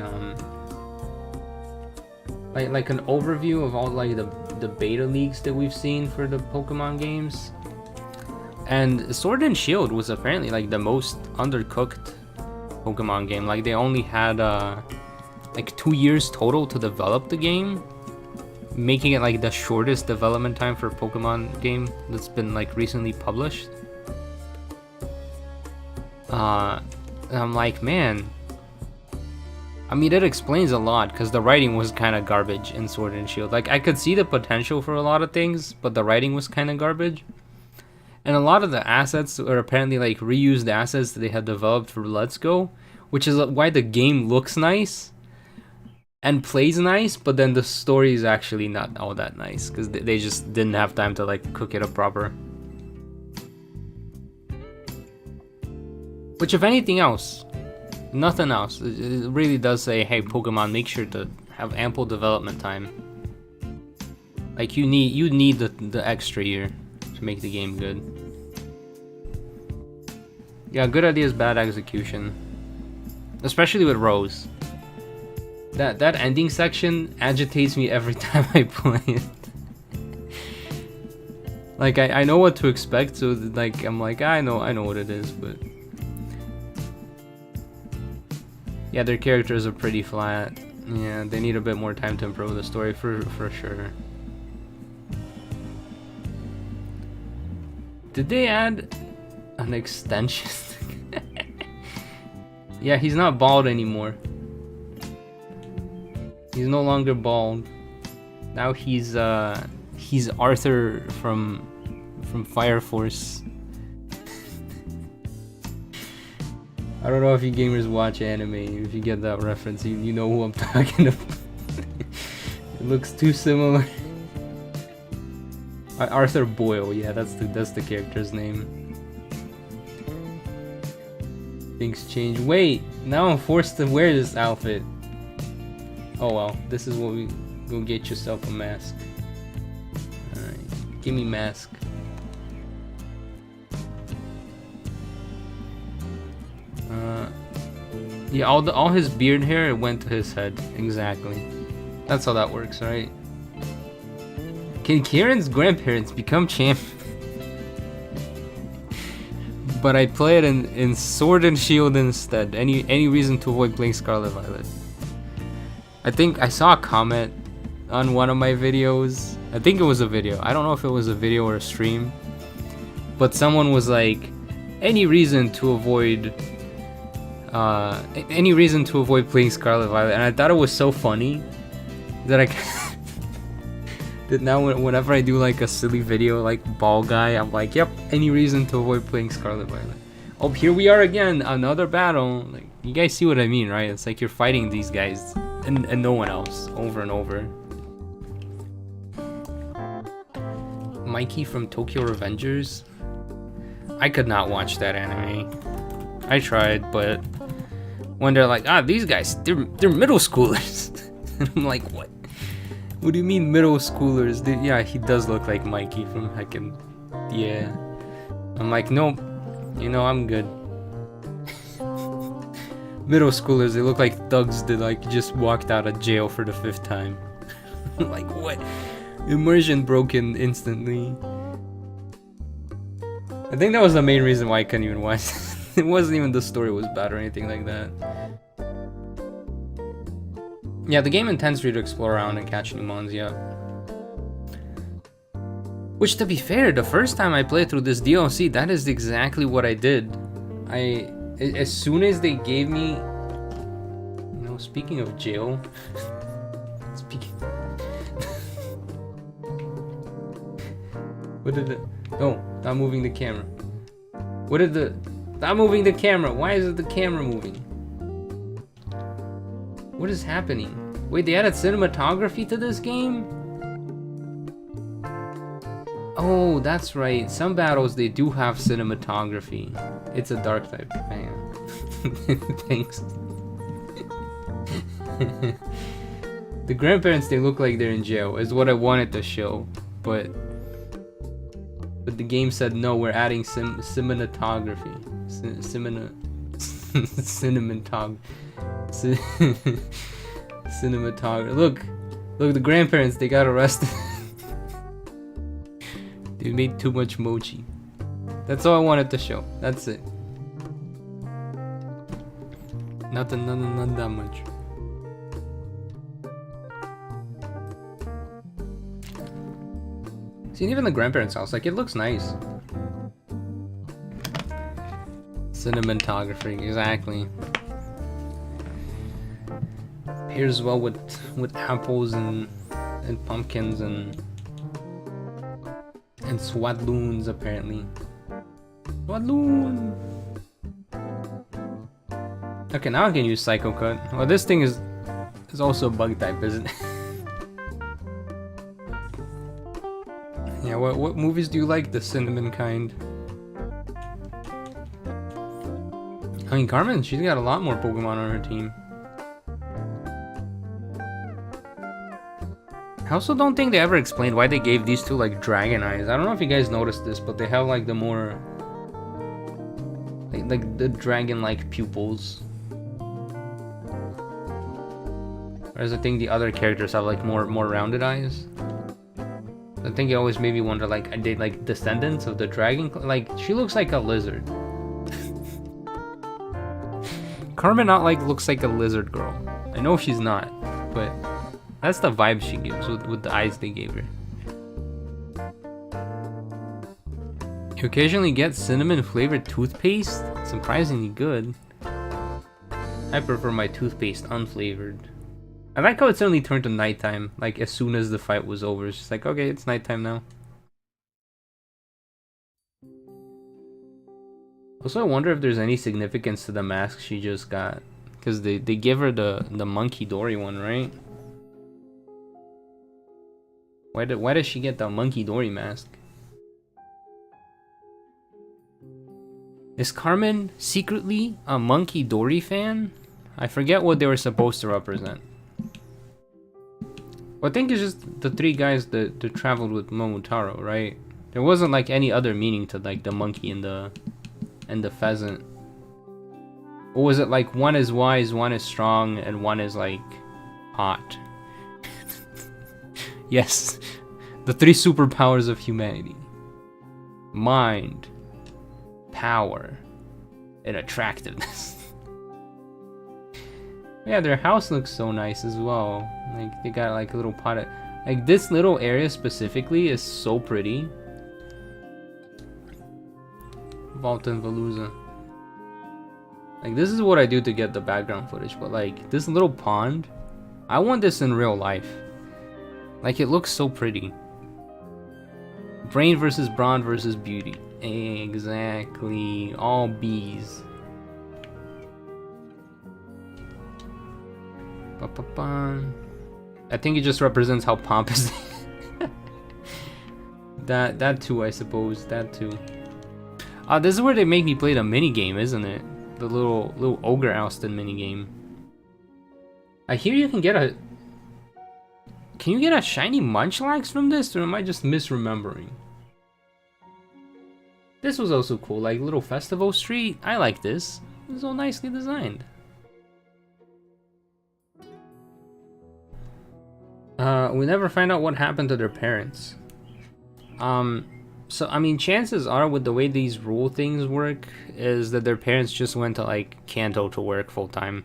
like an overview of all like the beta leaks that we've seen for the Pokemon games. And Sword and Shield was apparently like the most undercooked Pokemon game. Like they only had like 2 years total to develop the game, making it like the shortest development time for a Pokemon game that's been like recently published. And I'm like, man, I mean, it explains a lot because the writing was kind of garbage in Sword and Shield. Like I could see the potential for a lot of things, but the writing was kind of garbage. And a lot of the assets are apparently like reused assets that they had developed for Let's Go, which is why the game looks nice and plays nice, but then the story is actually not all that nice because they just didn't have time to like cook it up proper. Which, if anything else, nothing else, it really does say, hey, Pokemon, make sure to have ample development time. Like you need the extra year to make the game good. Yeah, good ideas, bad execution, especially with Rose. That ending section agitates me every time I play it. Like I know what to expect, so like I'm like, I know what it is, but yeah, their characters are pretty flat. Yeah, they need a bit more time to improve the story for sure. Did they add an extension? Yeah, he's not bald anymore. He's no longer bald. Now he's Arthur from Fire Force. I don't know if you gamers watch anime. If you get that reference, you know who I'm talking about. It looks too similar. Arthur Boyle, yeah, that's the character's name. Things change. Wait, now I'm forced to wear this outfit. Oh well, this is what we go get yourself a mask. Alright, give me mask. Yeah, all his beard hair, it went to his head. Exactly. That's how that works, right? Can Kieran's grandparents become champ? But I play it in Sword and Shield instead. Any reason to avoid playing Scarlet Violet? I think I saw a comment on one of my videos. I think it was a video. I don't know if it was a video or a stream. But someone was like, any reason to avoid playing Scarlet Violet, and I thought it was so funny that that now whenever I do like a silly video like Ball Guy, I'm like, yep, any reason to avoid playing Scarlet Violet. Oh, here we are again, another battle. Like, you guys see what I mean, right? It's like you're fighting these guys and no one else over and over. Mikey from Tokyo Revengers. I could not watch that anime. I tried, but when they're like, these guys, they're middle schoolers. And I'm like, what? What do you mean middle schoolers? Yeah, he does look like Mikey from heckin'. Yeah. I'm like, nope. You know, I'm good. Middle schoolers, they look like thugs that like just walked out of jail for the 5th time. I'm like, what? Immersion broken instantly. I think that was the main reason why I couldn't even watch. It wasn't even the story was bad or anything like that. Yeah, the game intends for you to explore around and catch new mons, yeah. Which, to be fair, the first time I played through this DLC, that is exactly what I did. As soon as they gave me... You know, speaking of jail... What did the... Oh, not moving the camera. What did the... Stop moving the camera! Why is it the camera moving? What is happening? Wait, they added cinematography to this game? Oh, that's right. Some battles, they do have cinematography. It's a dark type. Man. Thanks. The grandparents, they look like they're in jail, is what I wanted to show. But the game said, no, we're adding cinematography. Cinematography. Look, the grandparents, they got arrested. They made too much mochi. That's all I wanted to show. That's it. Not that much. See, even the grandparents' house, like, it looks nice. Cinematography, exactly. Pairs well with apples and pumpkins and swadloons, apparently. Swadloon! Okay, now I can use Psycho Cut. Well, this thing is also a bug type, isn't it? Yeah, what movies do you like? The cinnamon kind. I mean, Carmen, she's got a lot more Pokemon on her team. I also don't think they ever explained why they gave these two like dragon eyes. I don't know if you guys noticed this, but they have like the more like the dragon-like pupils. Whereas I think the other characters have like more rounded eyes. I think it always made me wonder, like, are they like descendants of the dragon? Like, she looks like a lizard. Carmen not like looks like a lizard girl. I know she's not, but that's the vibe she gives with the eyes they gave her. You occasionally get cinnamon flavored toothpaste? Surprisingly good. I prefer my toothpaste unflavored. I like how it suddenly turned to nighttime, like as soon as the fight was over. It's just like, okay, it's nighttime now. Also, I wonder if there's any significance to the mask she just got. Because they give her the Monkey Dory one, right? Why does she get the Monkey Dory mask? Is Carmen secretly a Monkey Dory fan? I forget what they were supposed to represent. Well, I think it's just the three guys that traveled with Momotaro, right? There wasn't like any other meaning to like the monkey and the pheasant. Or was it like one is wise, one is strong, and one is like hot? Yes, the three superpowers of humanity: mind, power, and attractiveness. Yeah, their house looks so nice as well. Like they got like a little pot of, like this little area specifically is so pretty. Vault and Veluza. Like this is what I do to get the background footage, but like this little pond, I want this in real life. Like it looks so pretty. Brain versus brawn versus beauty. Exactly. All bees. I think it just represents how pompous. that too, I suppose. That too. This is where they make me play the mini game, isn't it? The little ogre ousted mini game. I hear you can get a. Can you get a shiny Munchlax from this, or am I just misremembering? This was also cool, like little festival street. I like this. It's all nicely designed. We never find out what happened to their parents. So I mean, chances are with the way these rule things work is that their parents just went to like Kanto to work full time,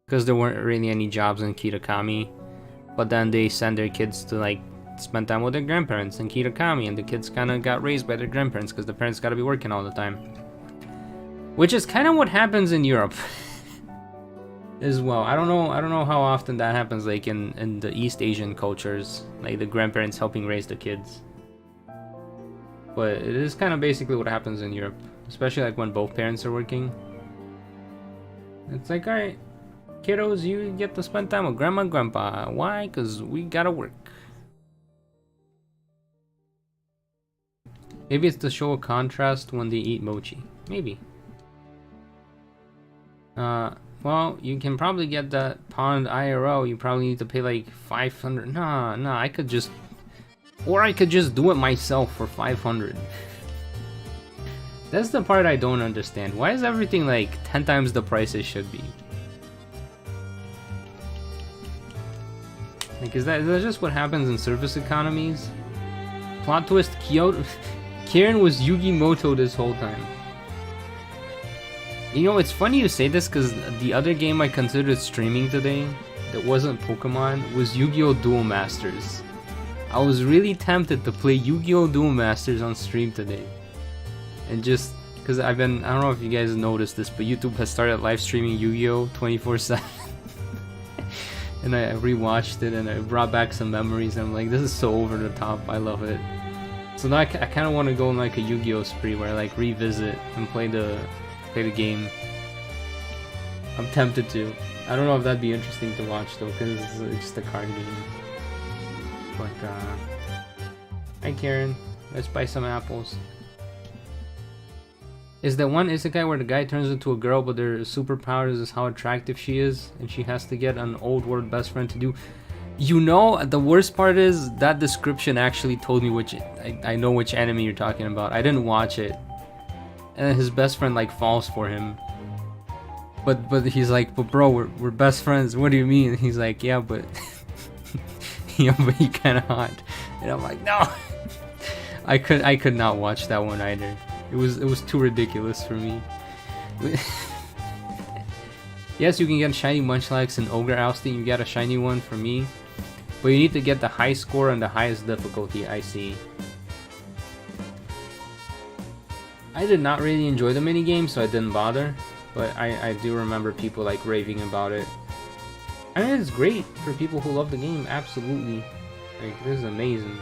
because there weren't really any jobs in Kitakami. But then they send their kids to like spend time with their grandparents in Kitakami, and the kids kind of got raised by their grandparents because the parents got to be working all the time. Which is kind of what happens in Europe as well. I don't know how often that happens, like in the East Asian cultures, like the grandparents helping raise the kids. But it is kind of basically what happens in Europe, especially like when both parents are working. It's like, alright, kiddos, you get to spend time with grandma and grandpa. Why? Because we gotta work. Maybe it's to show a contrast when they eat mochi. Maybe. Well, you can probably get that pond IRL. You probably need to pay like 500. Nah, I could just... Or I could just do it myself for 500. That's the part I don't understand. Why is everything like 10 times the price it should be? Like, is that just what happens in service economies? Plot twist, Kieran was Yugi Moto this whole time. You know, it's funny you say this because the other game I considered streaming today that wasn't Pokemon was Yu-Gi-Oh! Duel Masters. I was really tempted to play Yu-Gi-Oh! Duel Masters on stream today. And just because I don't know if you guys noticed this, but YouTube has started live streaming Yu-Gi-Oh! 24/7. And I rewatched it and it brought back some memories, and I'm like, this is so over the top, I love it. So now I kind of want to go on like a Yu-Gi-Oh! Spree where I like revisit and play the game. I'm tempted to. I don't know if that'd be interesting to watch though, because it's just a card game. But hi Kieran, let's buy some apples. Is that one isekai where the guy turns into a girl but their superpowers is how attractive she is and she has to get an old world best friend to do? You know, the worst part is that description actually told me which... I know which anime you're talking about. I didn't watch it. And his best friend like falls for him. But he's like, but bro, we're best friends. What do you mean? And he's like, yeah, but... yeah, but he kinda hot. And I'm like, no! I could not watch that one either. It was too ridiculous for me. Yes, you can get shiny Munchlax and Ogre Ousting. You got a shiny one for me. But you need to get the high score and the highest difficulty, I see. I did not really enjoy the minigame, so I didn't bother. But I do remember people like raving about it. I mean, it's great for people who love the game, absolutely. Like, this is amazing.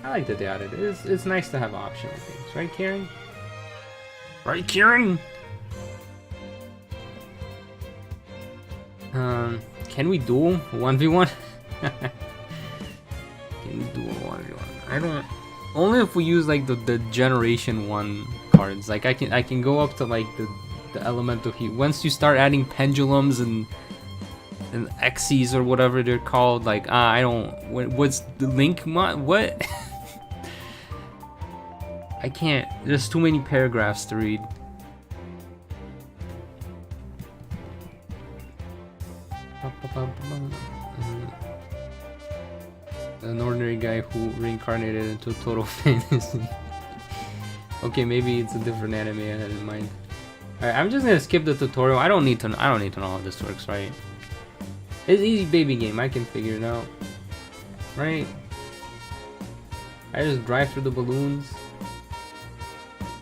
I like that they added it. It's nice to have optional things, right, Kieran? Right, Kieran? Can we duel 1v1? Can we duel 1v1? I don't. Only if we use like the generation 1 cards. Like I can go up to like the elemental heat. Once you start adding pendulums and Xyz or whatever they're called, like I don't. What's the link mod? What? I can't. There's too many paragraphs to read. An ordinary guy who reincarnated into total fantasy. Okay, maybe it's a different anime I had in mind. Alright, I'm just gonna skip the tutorial. I don't need to know how this works, right? It's an easy baby game. I can figure it out, right? I just drive through the balloons,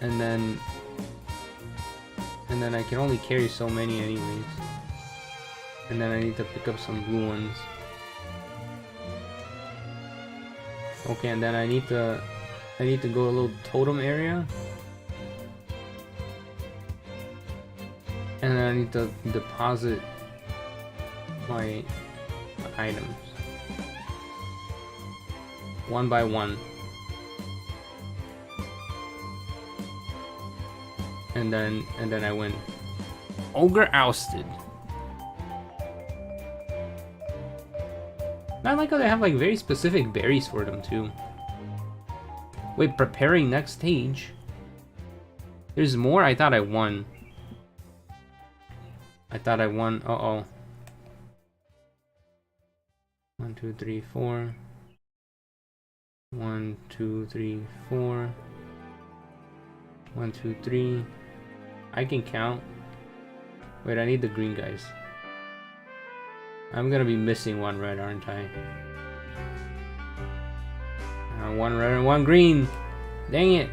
and then I can only carry so many anyways. And then I need to pick up some blue ones. Okay, and then I need to go to a little totem area. And then I need to deposit my items. One by one. And then I win. Ogre ousted. I like how they have like very specific berries for them too. Wait, preparing next stage. There's more? I thought I won. Uh-oh. 1, 2, 3, 4. 1, 2, 3, 4. 1, 2, 3. I can count. Wait, I need the green guys. I'm gonna be missing one red, aren't I? One red and one green. Dang it.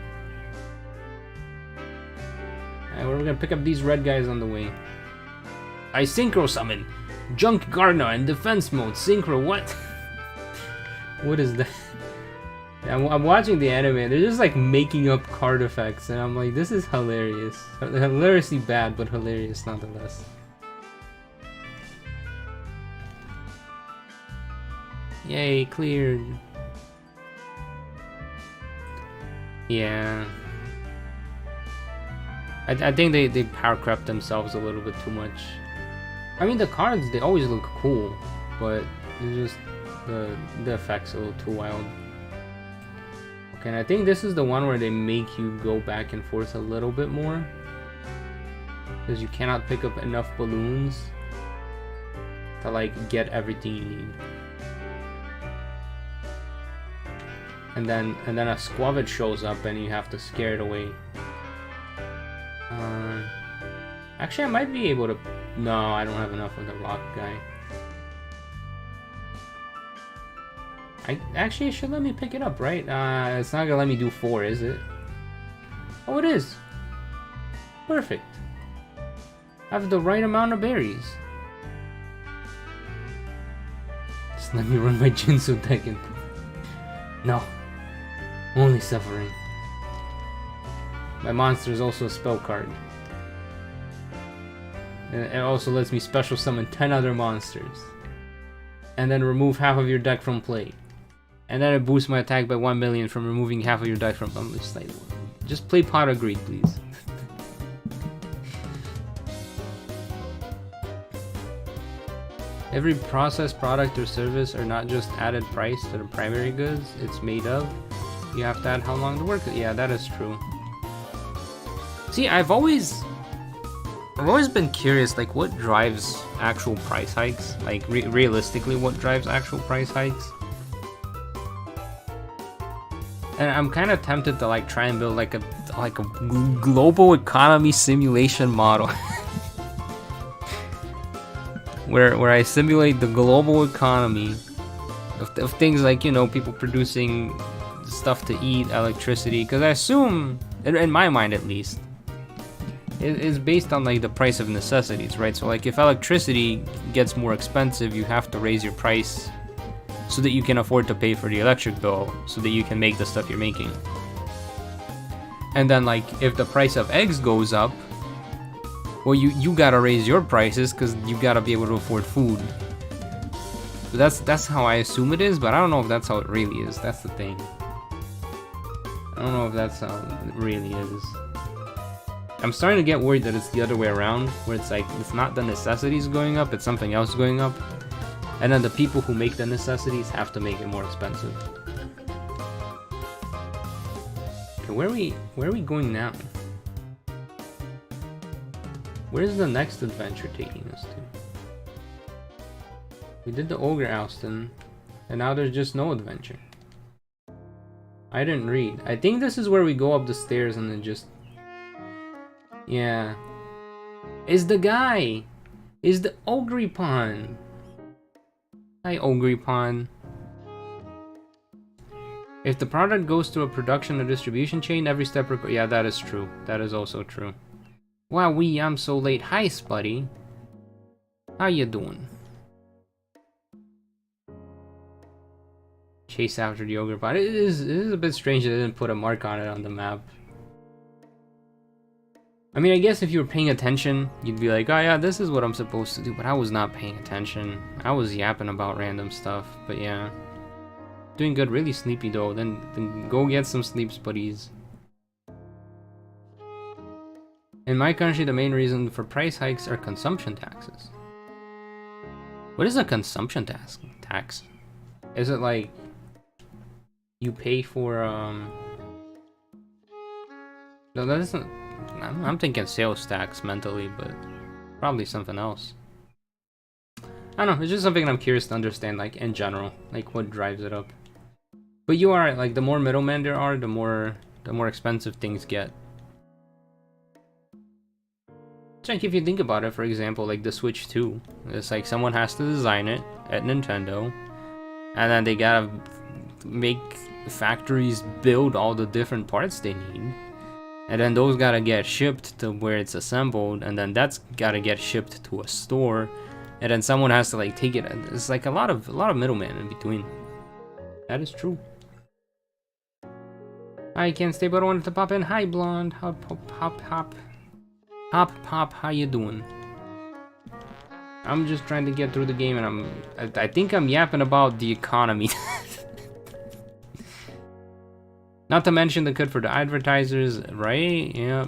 Alright, we're gonna pick up these red guys on the way. I synchro summon Junk Gardener in defense mode. Synchro, what? What is that? I'm watching the anime. They're just like making up card effects, and I'm like, this is hilarious. Hilariously bad, but hilarious nonetheless. Yay, cleared. Yeah. I think they power crept themselves a little bit too much. I mean, the cards, they always look cool, but it's just the effects a little too wild. Okay, and I think this is the one where they make you go back and forth a little bit more, because you cannot pick up enough balloons to like get everything you need. And then a squavage shows up and you have to scare it away. Actually, I might be able to. No, I don't have enough with the rock guy. Actually, it should let me pick it up, right? It's not gonna let me do 4, is it? Oh, it is. Perfect. I have the right amount of berries. Just let me run my Jinsu deck and. No. Only suffering. My monster is also a spell card. And it also lets me special summon 10 other monsters. And then remove half of your deck from play. And then it boosts my attack by 1 million from removing half of your deck from play. Just play Pot of Greed, please. Every processed product or service are not just added price to the primary goods it's made of. You have to add how long to work. Yeah, that is true. See, I've always been curious, like, what drives actual price hikes? Like, realistically, what drives actual price hikes? And I'm kind of tempted to like try and build like a global economy simulation model. where I simulate the global economy of things like, you know, people producing stuff to eat, electricity, because I assume, in my mind at least, it is based on like the price of necessities, right? So like if electricity gets more expensive, you have to raise your price so that you can afford to pay for the electric bill, so that you can make the stuff you're making. And then like if the price of eggs goes up, well, you gotta raise your prices because you gotta be able to afford food. So that's how I assume it is, but I don't know if that's how it really is. That's the thing. I don't know if that's how it really is. I'm starting to get worried that it's the other way around, where it's like it's not the necessities going up, it's something else going up, and then the people who make the necessities have to make it more expensive. Okay, where are we going now? Where's the next adventure taking us to? We did the Ogre ousting, and now there's just no adventure. I didn't read. I think this is where we go up the stairs and then just... Yeah. Is the guy! Is the Ogrepon! Hi, Ogrepon. If the product goes through a production or distribution chain, every step... Yeah, that is true. That is also true. Wow, I'm so late. Hi, Spuddy. How you doing? Chase after the Ogrepon. It is a bit strange that they didn't put a mark on it on the map. I mean, I guess if you were paying attention, you'd be like, oh yeah, this is what I'm supposed to do, but I was not paying attention. I was yapping about random stuff, but yeah. Doing good, really sleepy though. Then go get some sleep, Spuddies. In my country, the main reason for price hikes are consumption taxes. What is a consumption tax? Is it like you pay for no, that isn't. I'm thinking sales tax mentally, but probably something else. I don't know. It's just something I'm curious to understand, like in general, like what drives it up. But you are right. Like the more middlemen there are, the more expensive things get. Like if you think about it, for example, like the Switch 2, it's like someone has to design it at Nintendo, and then they gotta make factories build all the different parts they need, and then those gotta get shipped to where it's assembled, and then that's gotta get shipped to a store, and then someone has to like take it. It's like a lot of middlemen in between. That is true. I can't stay, but I wanted to pop in. Hi, Blonde. Hop, hop, hop, hop. Hop, pop, how you doing? I'm just trying to get through the game, and I think I'm yapping about the economy. Not to mention the cut for the advertisers, right? Yeah.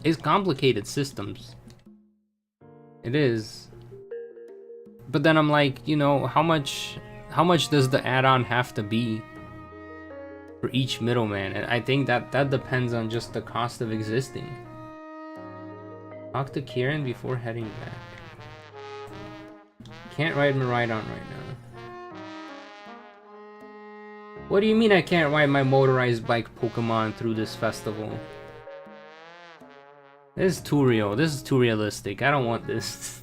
It's complicated systems. It is. But then I'm like, you know, how much does the add-on have to be for each middleman? And I think that depends on just the cost of existing. Talk to Kieran before heading back. Can't ride Miraidon right now. What do you mean I can't ride my motorized bike Pokemon through this festival? This is too real. This is too realistic. I don't want this.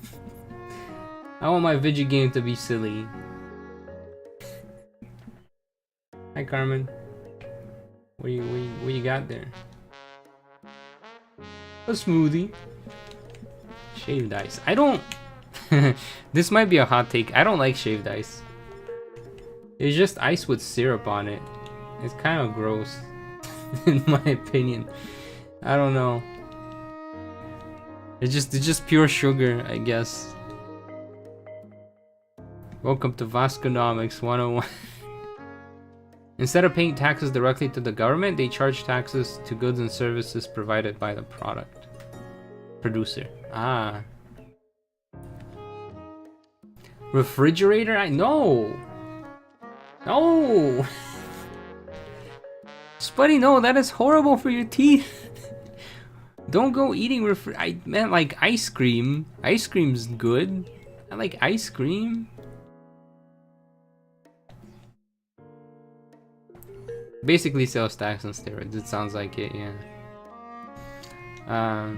I want my video game to be silly. Hi, Carmen. What you got there? A smoothie. Shaved ice. I don't... This might be a hot take. I don't like shaved ice. It's just ice with syrup on it. It's kind of gross. In my opinion. I don't know. It's just pure sugar, I guess. Welcome to Vaskonomics 101. Instead of paying taxes directly to the government, they charge taxes to goods and services provided by the product producer. Ah. Refrigerator? No! No! Spuddy, no, that is horrible for your teeth. Don't go eating I meant like ice cream. Ice cream's good. I like ice cream. Basically sales tax on steroids, it sounds like it, yeah. I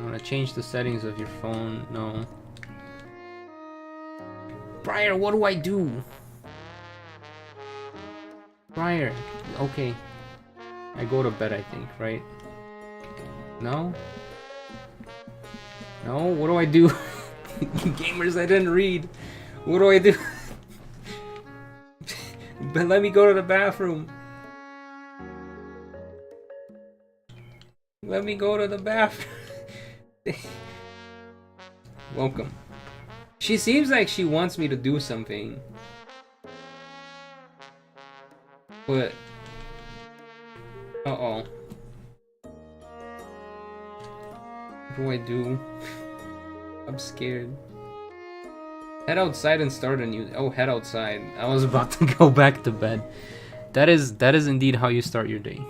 wanna change the settings of your phone, no. Briar, what do I do? Briar, okay. I go to bed, I think, right? No? No, what do I do? Gamers, I didn't read. What do I do? But let me go to the bathroom. Let me go to the bathroom. Welcome. She seems like she wants me to do something. But... Uh-oh. What do I do? I'm scared. Head outside and start a new... Oh, head outside. I was about to go back to bed. That is indeed how you start your day.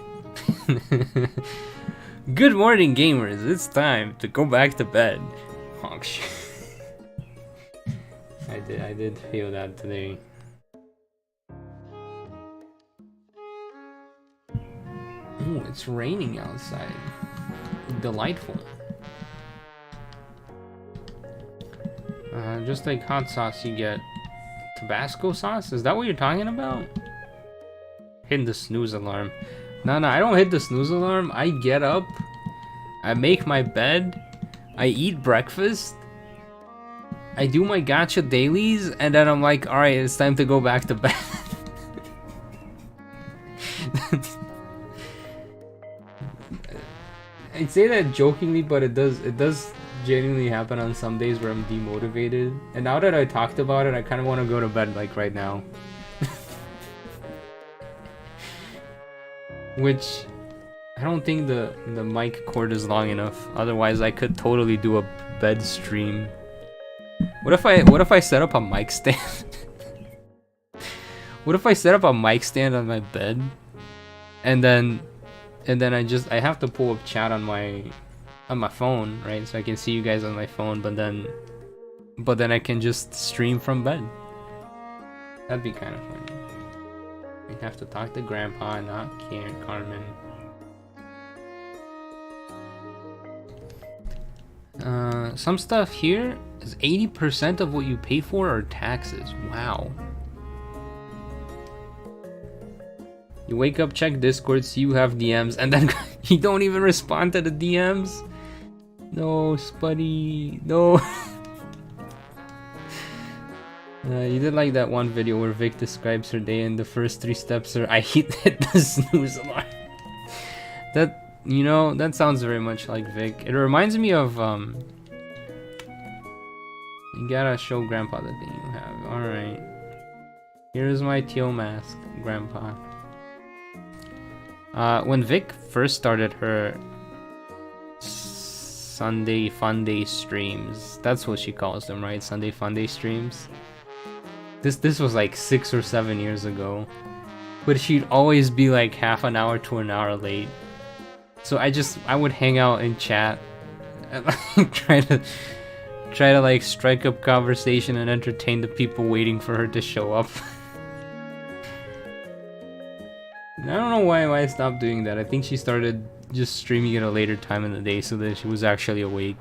Good morning, gamers. It's time to go back to bed. Honk shit. I did feel that today. Oh, it's raining outside. Delightful. Just like hot sauce, you get Tabasco sauce? Is that what you're talking about? Hitting the snooze alarm. No, I don't hit the snooze alarm. I get up, I make my bed, I eat breakfast, I do my gacha dailies, and then I'm like, alright, it's time to go back to bed. I say that jokingly, but it does genuinely happen on some days where I'm demotivated. And now that I talked about it, I kind of want to go to bed like right now. Which I don't think the mic cord is long enough. Otherwise, I could totally do a bed stream. What if I set up a mic stand? What if I set up a mic stand on my bed, and then I have to pull up chat on my phone, right? So I can see you guys on my phone, but then I can just stream from bed. That'd be kind of funny. We have to talk to Grandpa, not Kieran, Carmen. Some stuff here is 80% of what you pay for are taxes. Wow. You wake up, check Discord, see you have DMs, and then you don't even respond to the DMs? No, Spuddy, no. You did like that one video where Vic describes her day, and the first 3 steps are I hit the snooze alarm. That, you know, that sounds very much like Vic. It reminds me of, you gotta show Grandpa the thing you have. Alright. Here's my Teal Mask, Grandpa. When Vic first started her Sunday Funday streams, that's what she calls them, right? Sunday Funday streams. This was like 6 or 7 years ago, but she'd always be like half an hour to an hour late. So I would hang out and chat, and like, try to like strike up conversation and entertain the people waiting for her to show up. I don't know why I stopped doing that. I think she started just streaming at a later time in the day so that she was actually awake.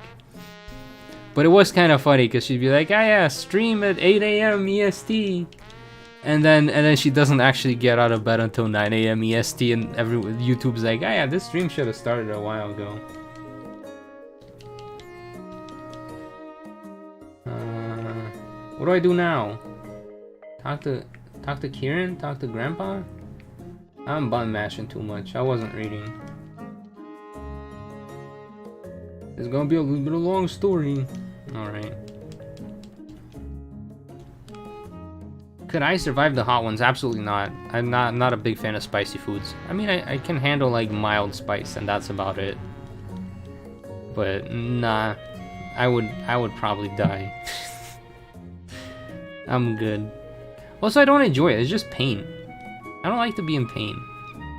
But it was kind of funny because she'd be like, ah yeah, stream at 8 AM EST. And then she doesn't actually get out of bed until 9 AM EST, and YouTube's like, ah yeah, this stream should have started a while ago. What do I do now? Talk to Kieran? Talk to Grandpa? I'm button mashing too much. I wasn't reading. It's gonna be a little bit of a long story. Alright. Could I survive the hot ones? Absolutely not. I'm not a big fan of spicy foods. I mean, I can handle like mild spice, and that's about it. But nah, I would probably die. I'm good. Also, I don't enjoy it. It's just pain. I don't like to be in pain.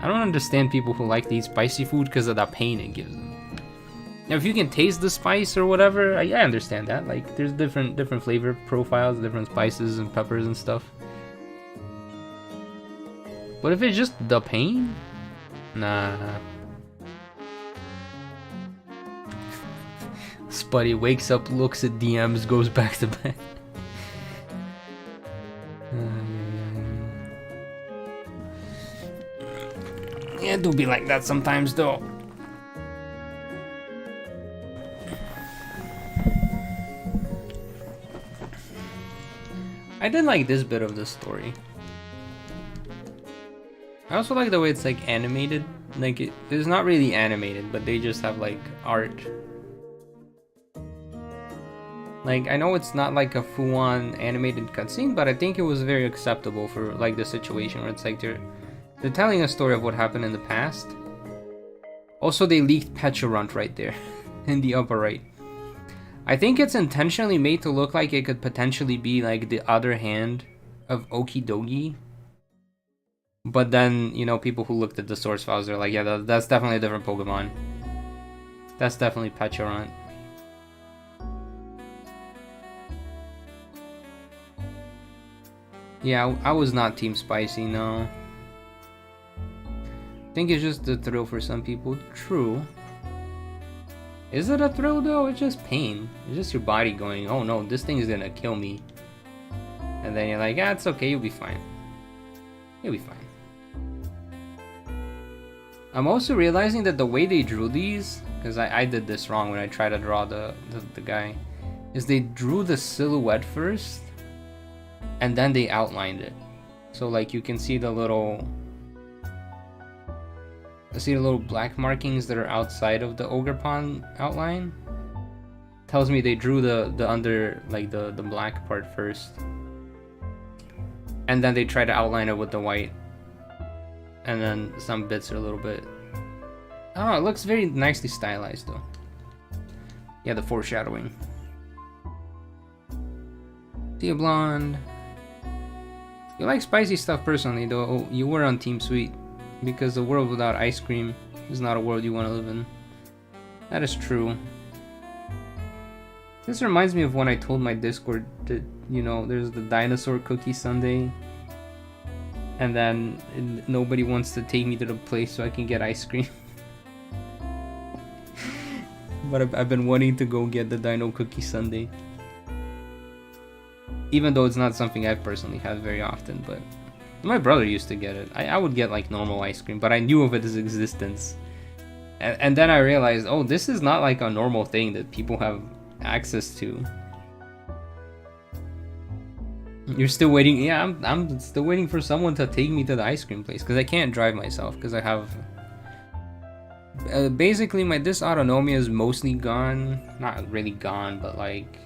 I don't understand people who like to eat spicy food because of the pain it gives them. Now, if you can taste the spice or whatever, I understand that. Like, there's different flavor profiles, different spices and peppers and stuff. But if it's just the pain, nah. Spuddy wakes up, looks at DMs, goes back to bed. Yeah, it do be like that sometimes, though. I did like this bit of the story. I also like the way it's like animated. Like it's not really animated, but they just have like art. Like I know it's not like a full-on animated cutscene, but I think it was very acceptable for like the situation where it's like they're telling a story of what happened in the past. Also, they leaked Petulant right there in the upper right. I think it's intentionally made to look like it could potentially be like the other hand of Okidogi. But then, you know, people who looked at the source files, they're like, yeah, that's definitely a different Pokemon. That's definitely Petulant. Yeah, I was not Team Spicy, no. I think it's just a thrill for some people. True. Is it a thrill though? It's just pain. It's just your body going, oh no, this thing is gonna kill me. And then you're like, ah, it's okay, you'll be fine. You'll be fine. I'm also realizing that the way they drew these, because I did this wrong when I tried to draw the guy, is they drew the silhouette first, and then they outlined it. So like you can see the little black markings that are outside of the Ogrepon outline. Tells me they drew the under, like the black part first. And then they try to outline it with the white. And then some bits are a little bit... I don't know, it looks very nicely stylized though. Yeah, the foreshadowing. Tia Blonde. You like spicy stuff personally though. You were on Team Sweet. Because a world without ice cream is not a world you want to live in. That is true. This reminds me of when I told my Discord that, you know, there's the dinosaur cookie sundae. And then nobody wants to take me to the place so I can get ice cream. But I've been wanting to go get the dino cookie sundae. Even though it's not something I've personally had very often, but... My brother used to get it. I would get like normal ice cream, but I knew of its existence. And then I realized, oh, this is not like a normal thing that people have access to. You're still waiting? Yeah, I'm still waiting for someone to take me to the ice cream place because I can't drive myself because I have... basically, my dysautonomia is mostly gone. Not really gone, but like...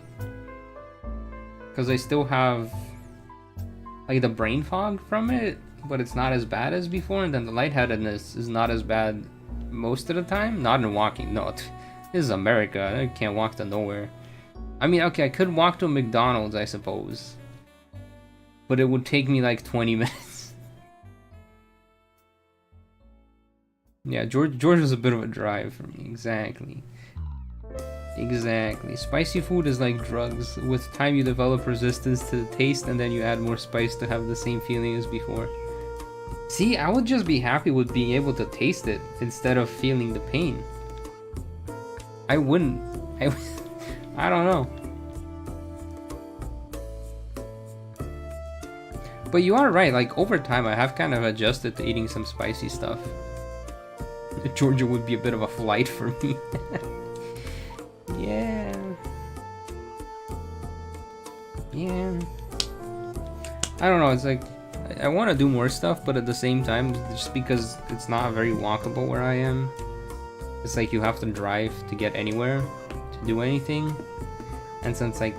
Because I still have... like the brain fog from it, but it's not as bad as before, and then the lightheadedness is not as bad most of the time. Not in walking, no. This is America, I can't walk to nowhere. I mean, okay, I could walk to a McDonald's, I suppose. But it would take me like 20 minutes. Yeah, George was a bit of a drive for me, exactly. Exactly. Spicy food is like drugs. With time you develop resistance to the taste and then you add more spice to have the same feeling as before. See, I would just be happy with being able to taste it instead of feeling the pain. I wouldn't. I don't know. But you are right, like over time I have kind of adjusted to eating some spicy stuff. Georgia would be a bit of a flight for me. Yeah. Yeah. I don't know, it's like, I want to do more stuff, but at the same time, just because it's not very walkable where I am, it's like you have to drive to get anywhere, to do anything. And since like,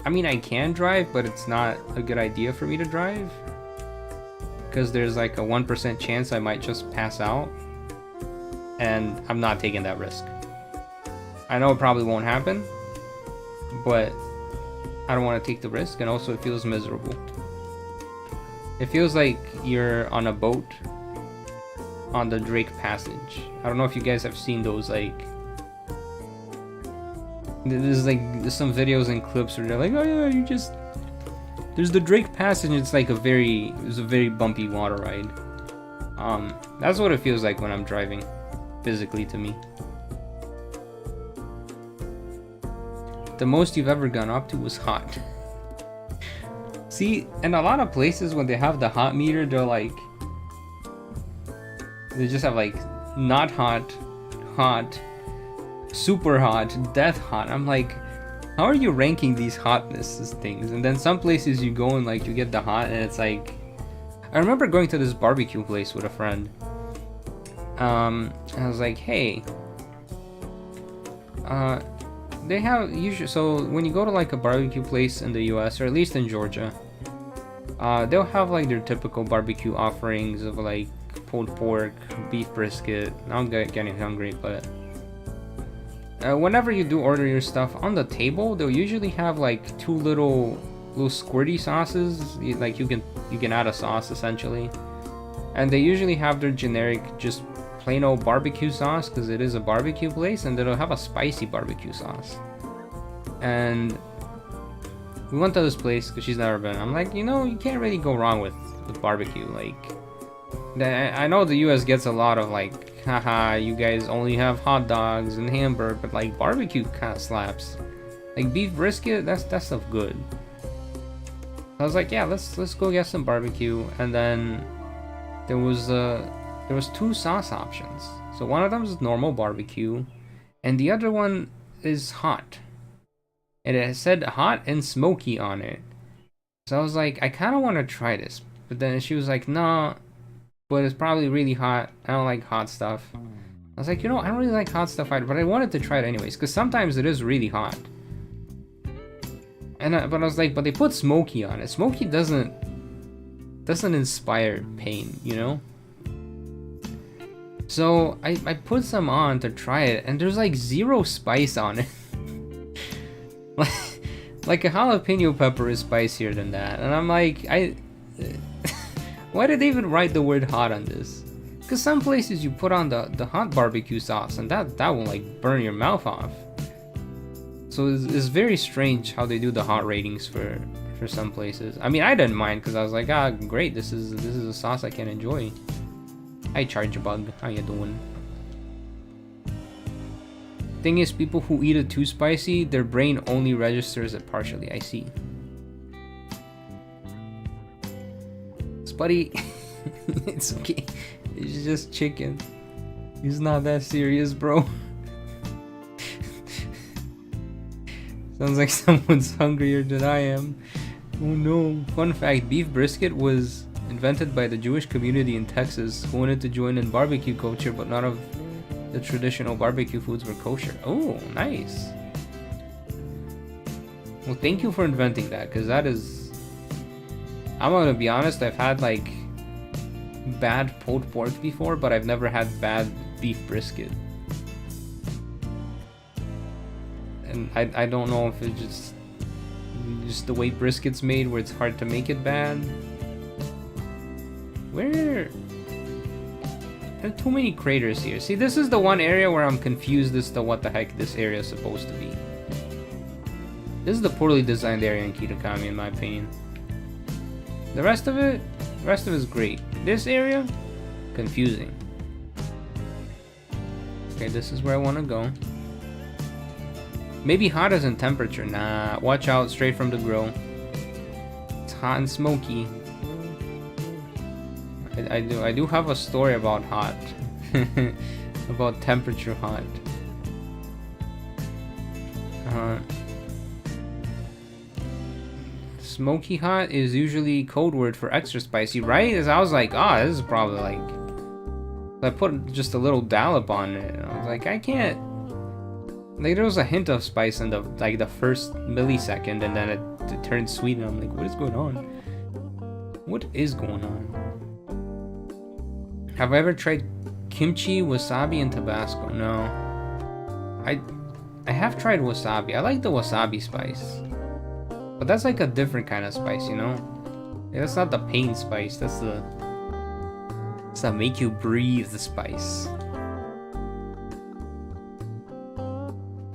I mean I can drive, but it's not a good idea for me to drive. Because there's like a 1% chance I might just pass out. And I'm not taking that risk. I know it probably won't happen, but I don't want to take the risk, and also it feels miserable. It feels like you're on a boat on the Drake Passage. I don't know if you guys have seen those, like... There's some videos and clips where they're like, oh yeah, you just... There's the Drake Passage, it's like it's a very bumpy water ride. That's what it feels like when I'm driving, physically to me. The most you've ever gone up to was hot. See, in a lot of places when they have the hot meter, they're like... They just have like, not hot, hot, super hot, death hot. I'm like, how are you ranking these hotnesses things? And then some places you go and like, you get the hot and it's like... I remember going to this barbecue place with a friend. I was like, hey, they have usually, so when you go to like a barbecue place in the US, or at least in Georgia, they'll have like their typical barbecue offerings of like pulled pork, beef brisket. Now I'm getting hungry, but whenever you do order your stuff on the table, they'll usually have like two little squirty sauces. Like you can add a sauce essentially, and they usually have their generic just plain old barbecue sauce because it is a barbecue place, and they'll have a spicy barbecue sauce. And we went to this place because she's never been. I'm like, you know, you can't really go wrong with barbecue. Like, I know the US gets a lot of like, haha, you guys only have hot dogs and hamburger, but like barbecue kind of slaps. Like beef brisket, that stuff good. I was like, yeah, let's go get some barbecue. And then there was two sauce options. So one of them is normal barbecue, and the other one is hot. And it said hot and smoky on it. So I was like, I kind of want to try this. But then she was like, nah, but it's probably really hot. I don't like hot stuff. I was like, you know, I don't really like hot stuff either, but I wanted to try it anyways, because sometimes it is really hot. And but I was like, but they put smoky on it. Smoky doesn't inspire pain, you know? So I put some on to try it, and there's like 0 spice on it. Like a jalapeno pepper is spicier than that. And I'm like, why did they even write the word hot on this? Because some places you put on the hot barbecue sauce, and that will like burn your mouth off. So it's very strange how they do the hot ratings for some places. I mean, I didn't mind because I was like, ah, great, this is a sauce I can enjoy. Hi, Charge Bug, how you doing? Thing is, people who eat it too spicy, their brain only registers it partially. I see. Spuddy, it's okay. It's just chicken. He's not that serious, bro. Sounds like someone's hungrier than I am. Oh no. Fun fact, beef brisket was invented by the Jewish community in Texas who wanted to join in barbecue culture, but none of the traditional barbecue foods were kosher. Oh, nice. Well, thank you for inventing that, because that is... I'm gonna be honest, I've had like bad pulled pork before, but I've never had bad beef brisket. And I don't know if it's just the way brisket's made where it's hard to make it bad. There are too many craters here. See, this is the one area where I'm confused as to what the heck this area is supposed to be. This is the poorly designed area in Kitakami, in my opinion. The rest of it is great. This area, confusing. Okay, this is where I want to go. Maybe hot as in temperature. Nah, watch out, straight from the grill. It's hot and smoky. I do have a story about hot. About temperature hot. Smoky hot is usually code word for extra spicy, right? As I was like, this is probably like... I put just a little dollop on it. I was like, I can't... Like, there was a hint of spice in the first millisecond, and then it turned sweet, and I'm like, what is going on? What is going on? Have I ever tried kimchi, wasabi, and Tabasco? No. I have tried wasabi. I like the wasabi spice. But that's like a different kind of spice, you know? Yeah, that's not the pain spice. That's the make you breathe the spice.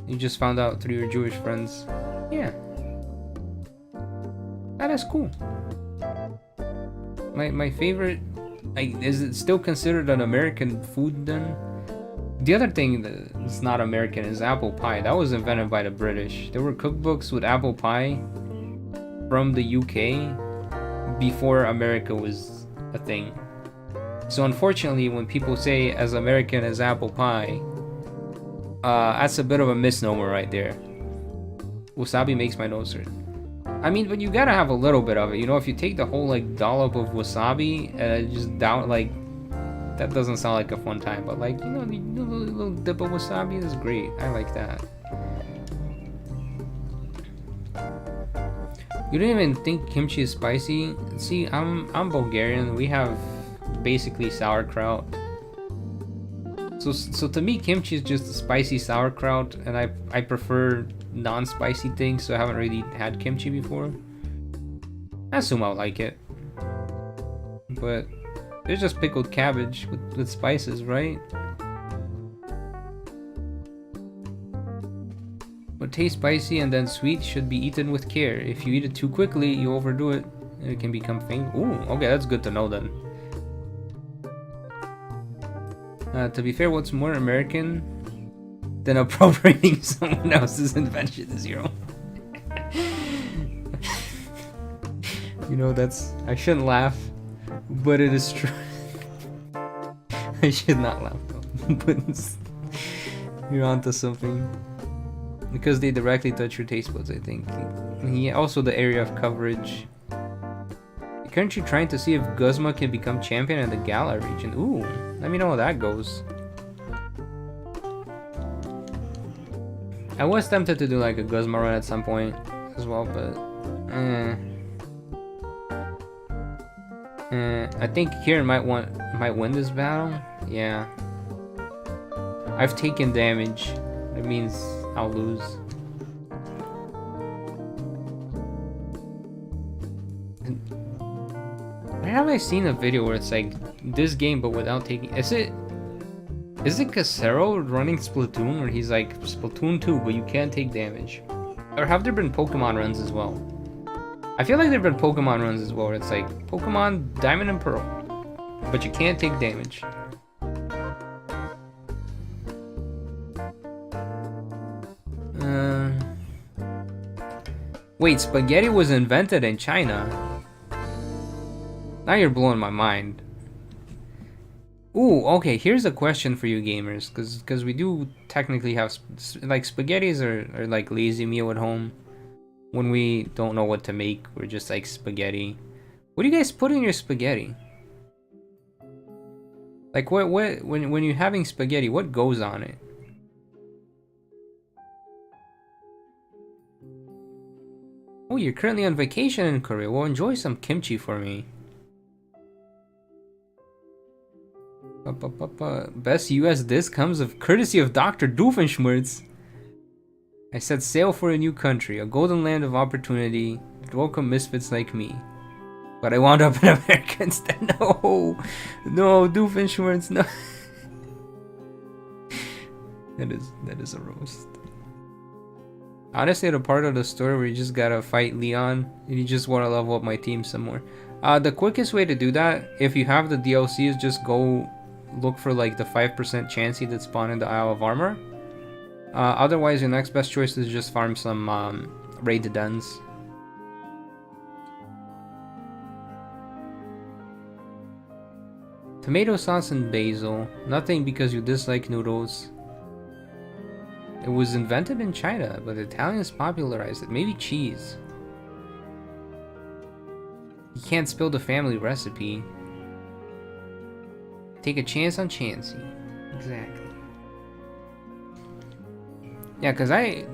You just found out through your Jewish friends. Yeah. That is cool. My favorite... is it still considered an American food then? The other thing that's not American is apple pie. That was invented by the British. There were cookbooks with apple pie from the UK before America was a thing. So unfortunately, when people say as American as apple pie, that's a bit of a misnomer right there. Wasabi makes my nose hurt. I mean, but you gotta have a little bit of it, you know? If you take the whole like dollop of wasabi and just down, like That doesn't sound like a fun time, but like, you know, the little dip of wasabi is great. I like that. You don't even think kimchi is spicy? See, I'm Bulgarian. We have basically sauerkraut. So to me, kimchi is just a spicy sauerkraut, and I prefer non-spicy things. So I haven't really had kimchi before. I assume I'll like it, but it's just pickled cabbage with spices, right? What tastes spicy and then sweet should be eaten with care. If you eat it too quickly, you overdo it, and it can become faint. Ooh, okay, that's good to know then. To be fair, what's more American than appropriating someone else's invention is your own? You know, that's... I shouldn't laugh, but it is true. I should not laugh though, but you're onto something. Because they directly touch your taste buds, I think. Yeah, also the area of coverage. You're currently trying to see if Guzma can become champion in the Gala region. Ooh, let me know how that goes. I was tempted to do like a Guzma run at some point as well, but I think Kieran might win this battle. Yeah. I've taken damage. That means I'll lose. Where have I seen a video where it's like this game but without taking... Is it Casero running Splatoon where he's like Splatoon 2 but you can't take damage? Or have there been Pokemon runs as well? I feel like there have been Pokemon runs as well where it's like Pokemon Diamond and Pearl but you can't take damage. Wait, spaghetti was invented in China? Now you're blowing my mind. Ooh, okay, here's a question for you gamers, because we do technically have, like, spaghettis are like lazy meal at home. When we don't know what to make, we're just like spaghetti. What do you guys put in your spaghetti? Like, when you're having spaghetti, what goes on it? Oh, you're currently on vacation in Korea. Well, enjoy some kimchi for me. Best US disc comes of courtesy of Dr. Doofenshmirtz. I set sail for a new country, a golden land of opportunity to welcome misfits like me. But I wound up in America instead. No, Doofenshmirtz, no. That is a roast. Honestly, the part of the story where you just gotta fight Leon and you just want to level up my team some more. The quickest way to do that, if you have the DLC, is just go look for like the 5% chancey that spawn in the Isle of Armor. Otherwise, your next best choice is just farm some raid duns. Tomato sauce and basil. Nothing because you dislike noodles. It was invented in China, but Italians popularized it. Maybe cheese. You can't spill the family recipe. Take a chance on Chansey. Exactly. Yeah, because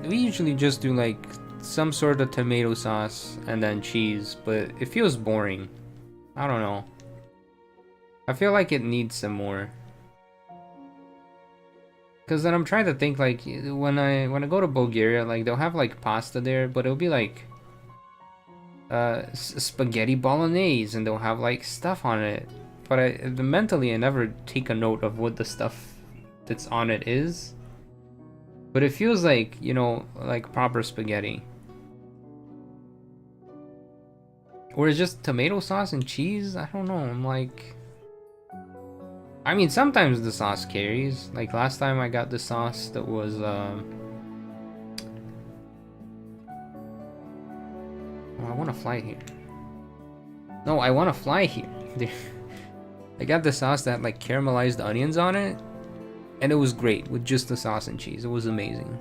we usually just do like some sort of tomato sauce and then cheese, but it feels boring. I don't know. I feel like it needs some more. Because then I'm trying to think, like, when I go to Bulgaria, like, they'll have, like, pasta there, but it'll be, like, spaghetti bolognese, and they'll have, like, stuff on it. But mentally, I never take a note of what the stuff that's on it is. But it feels like, you know, like proper spaghetti. Or it's just tomato sauce and cheese? I don't know, I'm like... I mean, sometimes the sauce carries. Like last time I got the sauce that was oh, I want to fly here. No, I want to fly here. I got the sauce that had like caramelized onions on it, and it was great with just the sauce and cheese. It was amazing.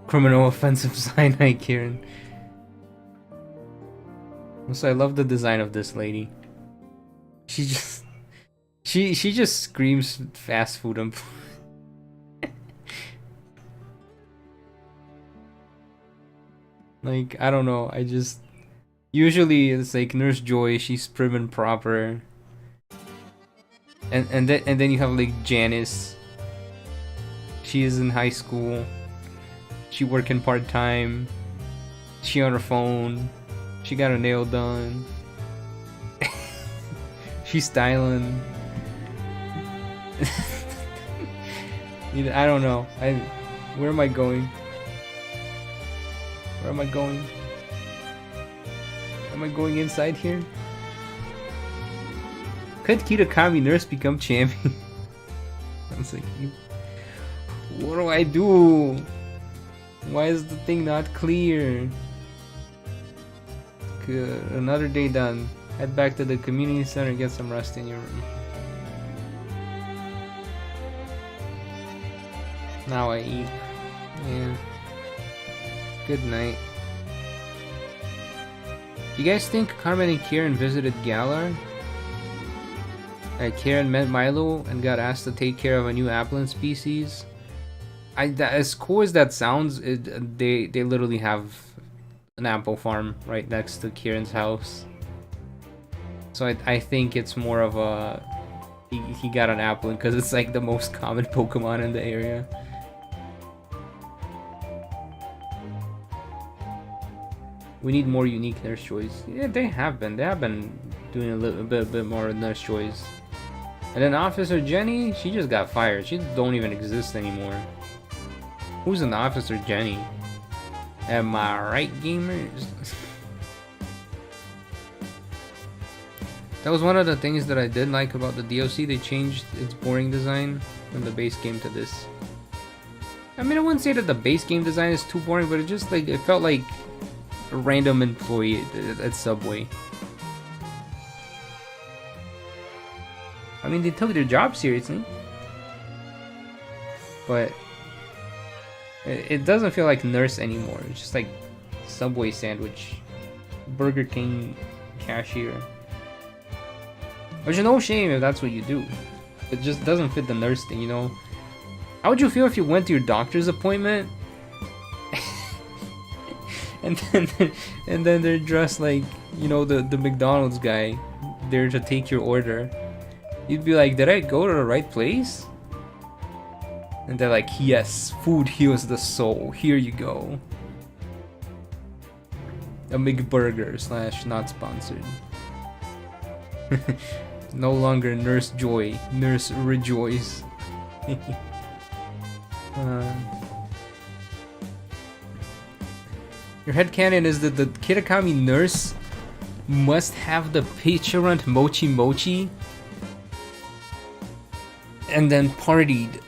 Criminal offensive cyanide, Kieran. Also, I love the design of this lady. She just she just screams fast food and like, I don't know, I just usually it's like Nurse Joy, she's prim and proper. And then you have like Janice. She is in high school. She working part-time. She on her phone. She got her nail done. She's styling. I don't know. Where am I going? Where am I going? Am I going inside here? Could Kitakami Nurse become champion? I was like, what do I do? Why is the thing not clear? Good. Another day done. Head back to the community center and get some rest in your room. Now I eat. Yeah. Good night. You guys think Carmen and Kieran visited Galar? Kieran met Milo and got asked to take care of a new Applin species. As cool as that sounds, they literally have an apple farm right next to Kieran's house. So I think it's more of a he got an Applin because it's like the most common Pokemon in the area. We need more unique Nurse Joys. Yeah, they have been. They have been doing a little bit more Nurse Joys. And then Officer Jenny, she just got fired. She don't even exist anymore. Who's an Officer Jenny? Am I right, gamers? That was one of the things that I did like about the DLC. They changed its boring design from the base game to this. I mean, I wouldn't say that the base game design is too boring, but it just like, it felt like a random employee at Subway. I mean, they took their job seriously, but it doesn't feel like Nurse anymore. It's just like Subway sandwich, Burger King cashier. Which is no shame if that's what you do. It just doesn't fit the nurse thing, you know? How would you feel if you went to your doctor's appointment and then they're dressed like, you know, the McDonald's guy there to take your order? You'd be like, did I go to the right place? And they're like, yes, food heals the soul. Here you go. A McBurger / not sponsored. No longer Nurse Joy, Nurse Rejoice. Your headcanon is that the Kitakami Nurse must have the Picharant Mochi Mochi and then partied.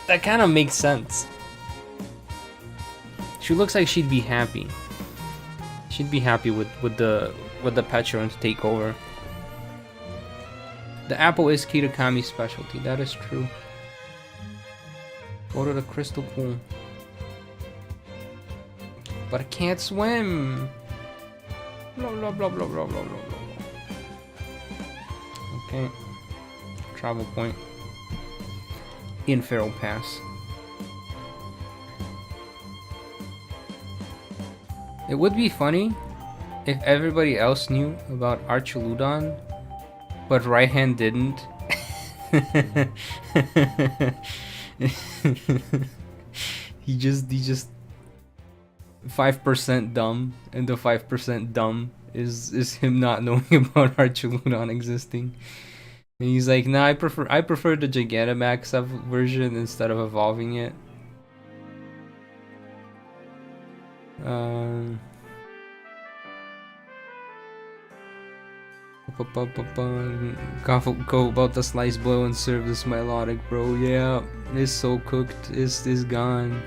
That kind of makes sense. She looks like she'd be happy. She'd be happy with the Picharant takeover. The apple is Kitakami's specialty. That is true. Go to the crystal pool. But I can't swim. Blah blah blah blah blah blah blah. Okay. Travel point. In Feral Pass. It would be funny if everybody else knew about Archaludon, but Right Hand didn't. he just 5% dumb, and the 5% dumb is him not knowing about Archaludon existing. And he's like, nah, I prefer the Gigantamax version instead of evolving it. Go about the slice blow and serve this melodic, bro. Yeah, it's so cooked. It's gone.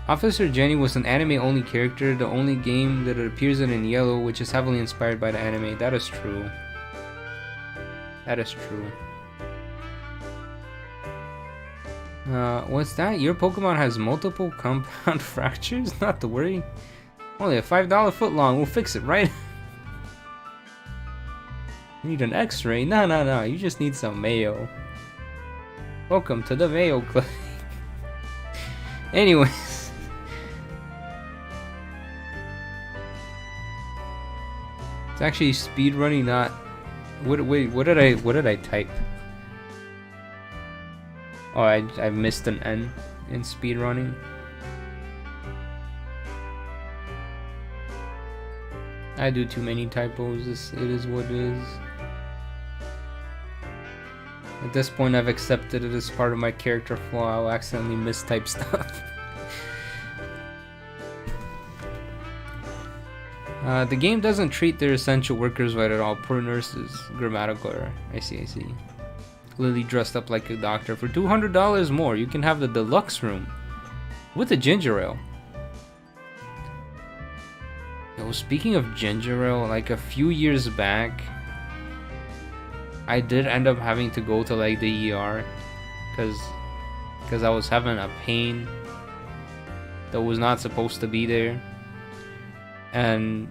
Officer Jenny was an anime-only character, the only game that it appears in yellow, which is heavily inspired by the anime. That is true. That is true. What's that? Your Pokemon has multiple compound fractures? Not to worry. Only a $5 footlong. We'll fix it, right? Need an X-ray? No. You just need some mayo. Welcome to the Mayo Clinic. Anyways. It's actually speedrunning, not... Wait, what did I type? Oh, I missed an N in speedrunning. I do too many typos. It is what it is. At this point, I've accepted it as part of my character flaw. I'll accidentally mistype stuff. The game doesn't treat their essential workers right at all. Poor nurses. Grammatical error. I see. Lily dressed up like a doctor. For $200 more, you can have the deluxe room with a ginger ale. Yo, speaking of ginger ale, like a few years back, I did end up having to go to like the ER because I was having a pain that was not supposed to be there, and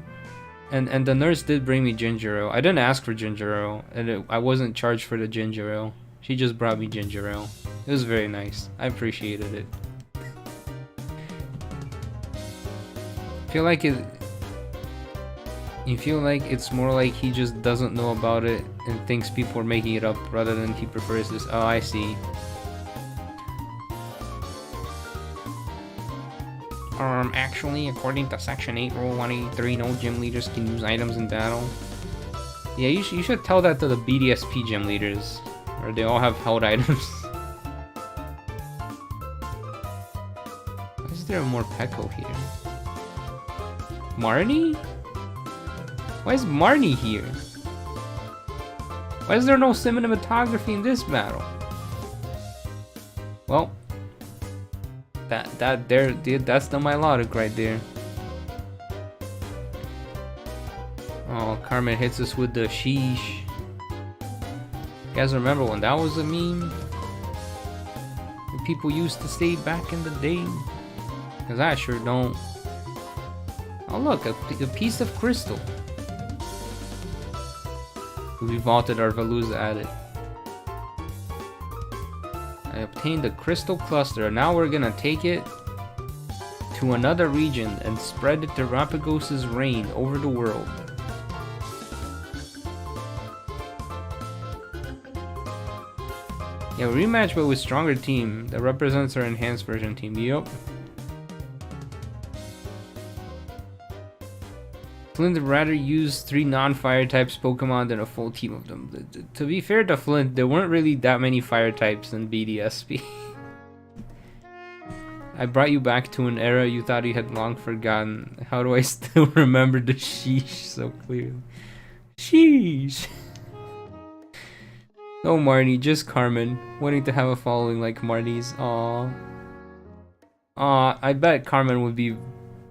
the nurse did bring me ginger ale. I didn't ask for ginger ale, and I wasn't charged for the ginger ale. She just brought me ginger ale. It was very nice. I appreciated it. You feel like it's more like he just doesn't know about it and thinks people are making it up rather than he prefers this. Oh, I see. Actually, according to Section 8, Rule 183, no gym leaders can use items in battle. Yeah, you should tell that to the BDSP gym leaders, or they all have held items. Why is there more Pecco here? Marnie? Why is Marnie here? Why is there no cinematography in this battle? Well, that's the melodic right there. Oh, Carmen hits us with the sheesh. You guys remember when that was a meme? When people used to say back in the day? Because I sure don't. Oh look, a piece of crystal. We vaulted our Veluza at it. I obtained the crystal cluster. Now we're gonna take it to another region and spread it to Rapagos's reign over the world. Yeah, rematch but with stronger team that represents our enhanced version team. Yup. Flint would rather use 3 non-fire types Pokemon than a full team of them. To be fair to Flint, there weren't really that many fire types in BDSP. I brought you back to an era you thought you had long forgotten. How do I still remember the sheesh so clearly? Sheesh! No Marnie, just Carmen. Wanting to have a following like Marnie's. Aww. Aw, I bet Carmen would be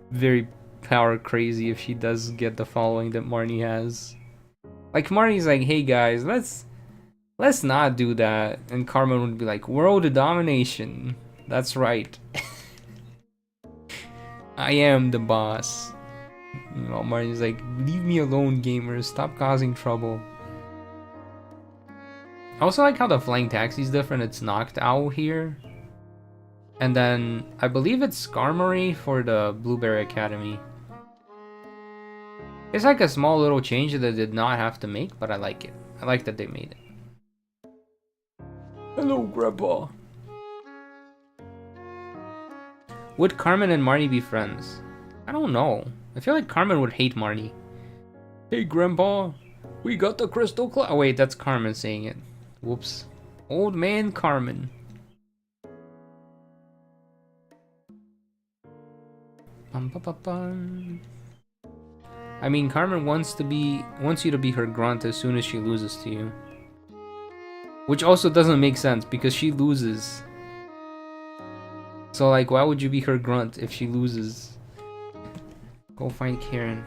very power crazy if she does get the following that Marnie has. Like Marnie's like, hey guys, let's not do that, and Carmen would be like, world domination. That's right. I am the boss. You know, Marnie's like, leave me alone, gamers. Stop causing trouble. I also like how the flying taxi's different. It's Knocked Owl here. And then I believe it's Skarmory for the Blueberry Academy. It's like a small little change that they did not have to make, but I like it. I like that they made it. Hello, Grandpa. Would Carmen and Marnie be friends? I don't know. I feel like Carmen would hate Marnie. Hey, Grandpa. We got the crystal Oh, wait, that's Carmen saying it. Whoops. Old man Carmen. Bum, bum, bum, bum. I mean, Carmen wants you to be her grunt as soon as she loses to you. Which also doesn't make sense because she loses. So like, why would you be her grunt if she loses? Go find Kieran.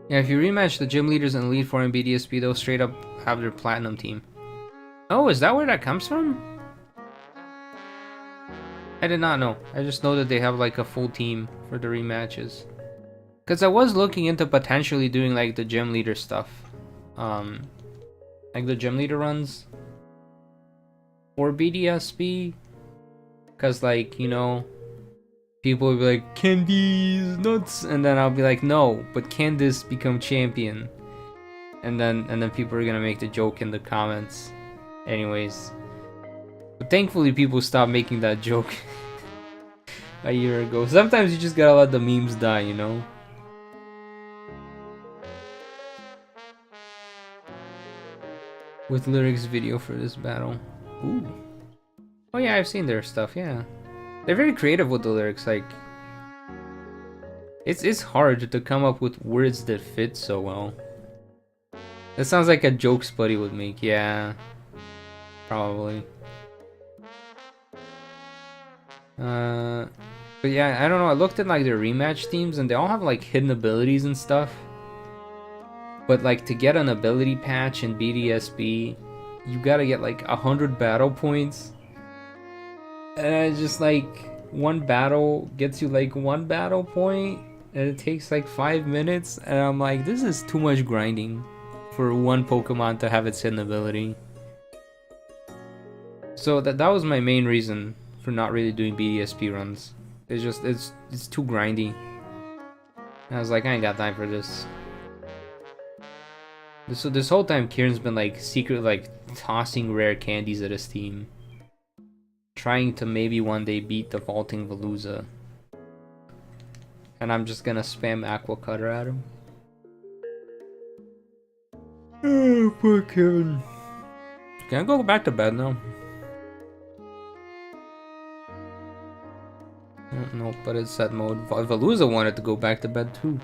Yeah, if you rematch the gym leaders in Elite Four and BDSP, they'll straight up have their platinum team. Oh, is that where that comes from? I did not know. I just know that they have like a full team for the rematches. Because I was looking into potentially doing like the gym leader stuff. Like the gym leader runs. Or BDSP. Because like, you know, people will be like, Candy's nuts. And then I'll be like, no, but Candace become champion. And then people are gonna make the joke in the comments. Anyways. But thankfully people stopped making that joke a year ago. Sometimes you just gotta let the memes die, you know? With lyrics video for this battle. Ooh. Oh yeah, I've seen their stuff, yeah. They're very creative with the lyrics, like... It's hard to come up with words that fit so well. That sounds like a joke Spuddy would make, yeah. Probably. But yeah, I don't know, I looked at like their rematch teams and they all have like hidden abilities and stuff. But like to get an ability patch in BDSB, you gotta get like 100 battle points. And it's just like, one battle gets you like 1 battle point, and it takes like 5 minutes. And I'm like, this is too much grinding for one Pokemon to have its hidden ability. So that was my main reason for not really doing BDSP runs. It's just, it's too grindy. And I was like, I ain't got time for this. So this whole time, Kieran's been like secretly like tossing rare candies at his team, trying to maybe one day beat the vaulting Veluza. And I'm just gonna spam Aqua Cutter at him. Oh, poor Kieran. Can I go back to bed now? Nope, but it's set mode. Veluza wanted to go back to bed too.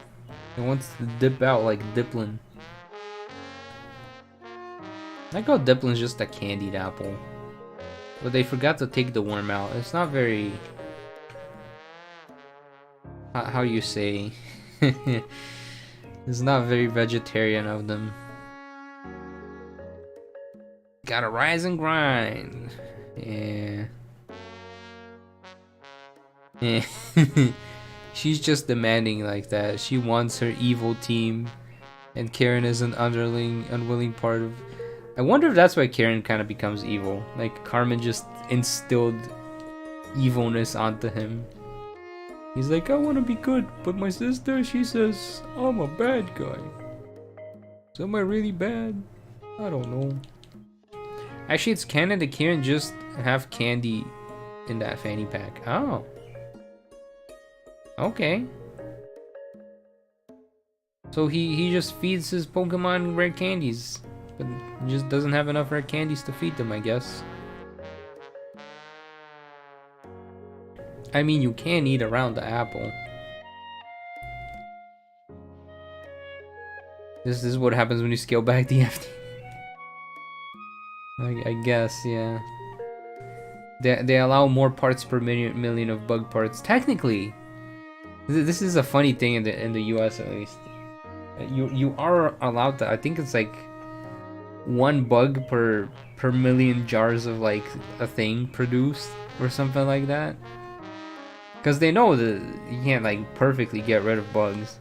He wants to dip out like Diplin. I like how Diplin's just a candied apple. But they forgot to take the worm out. It's not very... How you say... It's not very vegetarian of them. Gotta rise and grind. Yeah. Yeah. She's just demanding like that. She wants her evil team. And Kieran is an unwilling part of... I wonder if that's why Kieran kind of becomes evil. Like, Carmen just instilled evilness onto him. He's like, I want to be good, but my sister, she says, I'm a bad guy. So am I really bad? I don't know. Actually, it's canon that Kieran just have candy in that fanny pack. Oh. Okay. So he just feeds his Pokemon rare candies. But he just doesn't have enough rare candies to feed them, I guess. I mean, you can eat around the apple. This is what happens when you scale back the FD. I guess, yeah. They allow more parts per million of bug parts. Technically, this is a funny thing in the US at least. You are allowed to. I think it's like 1 bug per million jars of like a thing produced or something like that. Because they know that you can't like perfectly get rid of bugs.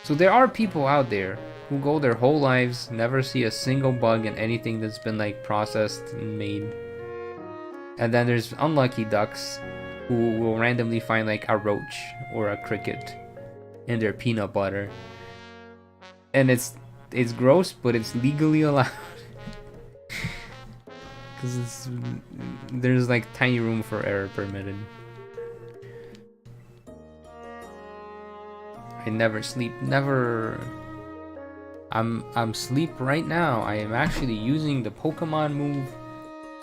So there are people out there who go their whole lives, never see a single bug in anything that's been like processed and made. And then there's unlucky ducks who will randomly find like a roach or a cricket in their peanut butter. And it's gross, but it's legally allowed. Because there's like tiny room for error permitted. I never sleep, never. I'm sleep right now. I am actually using the Pokemon move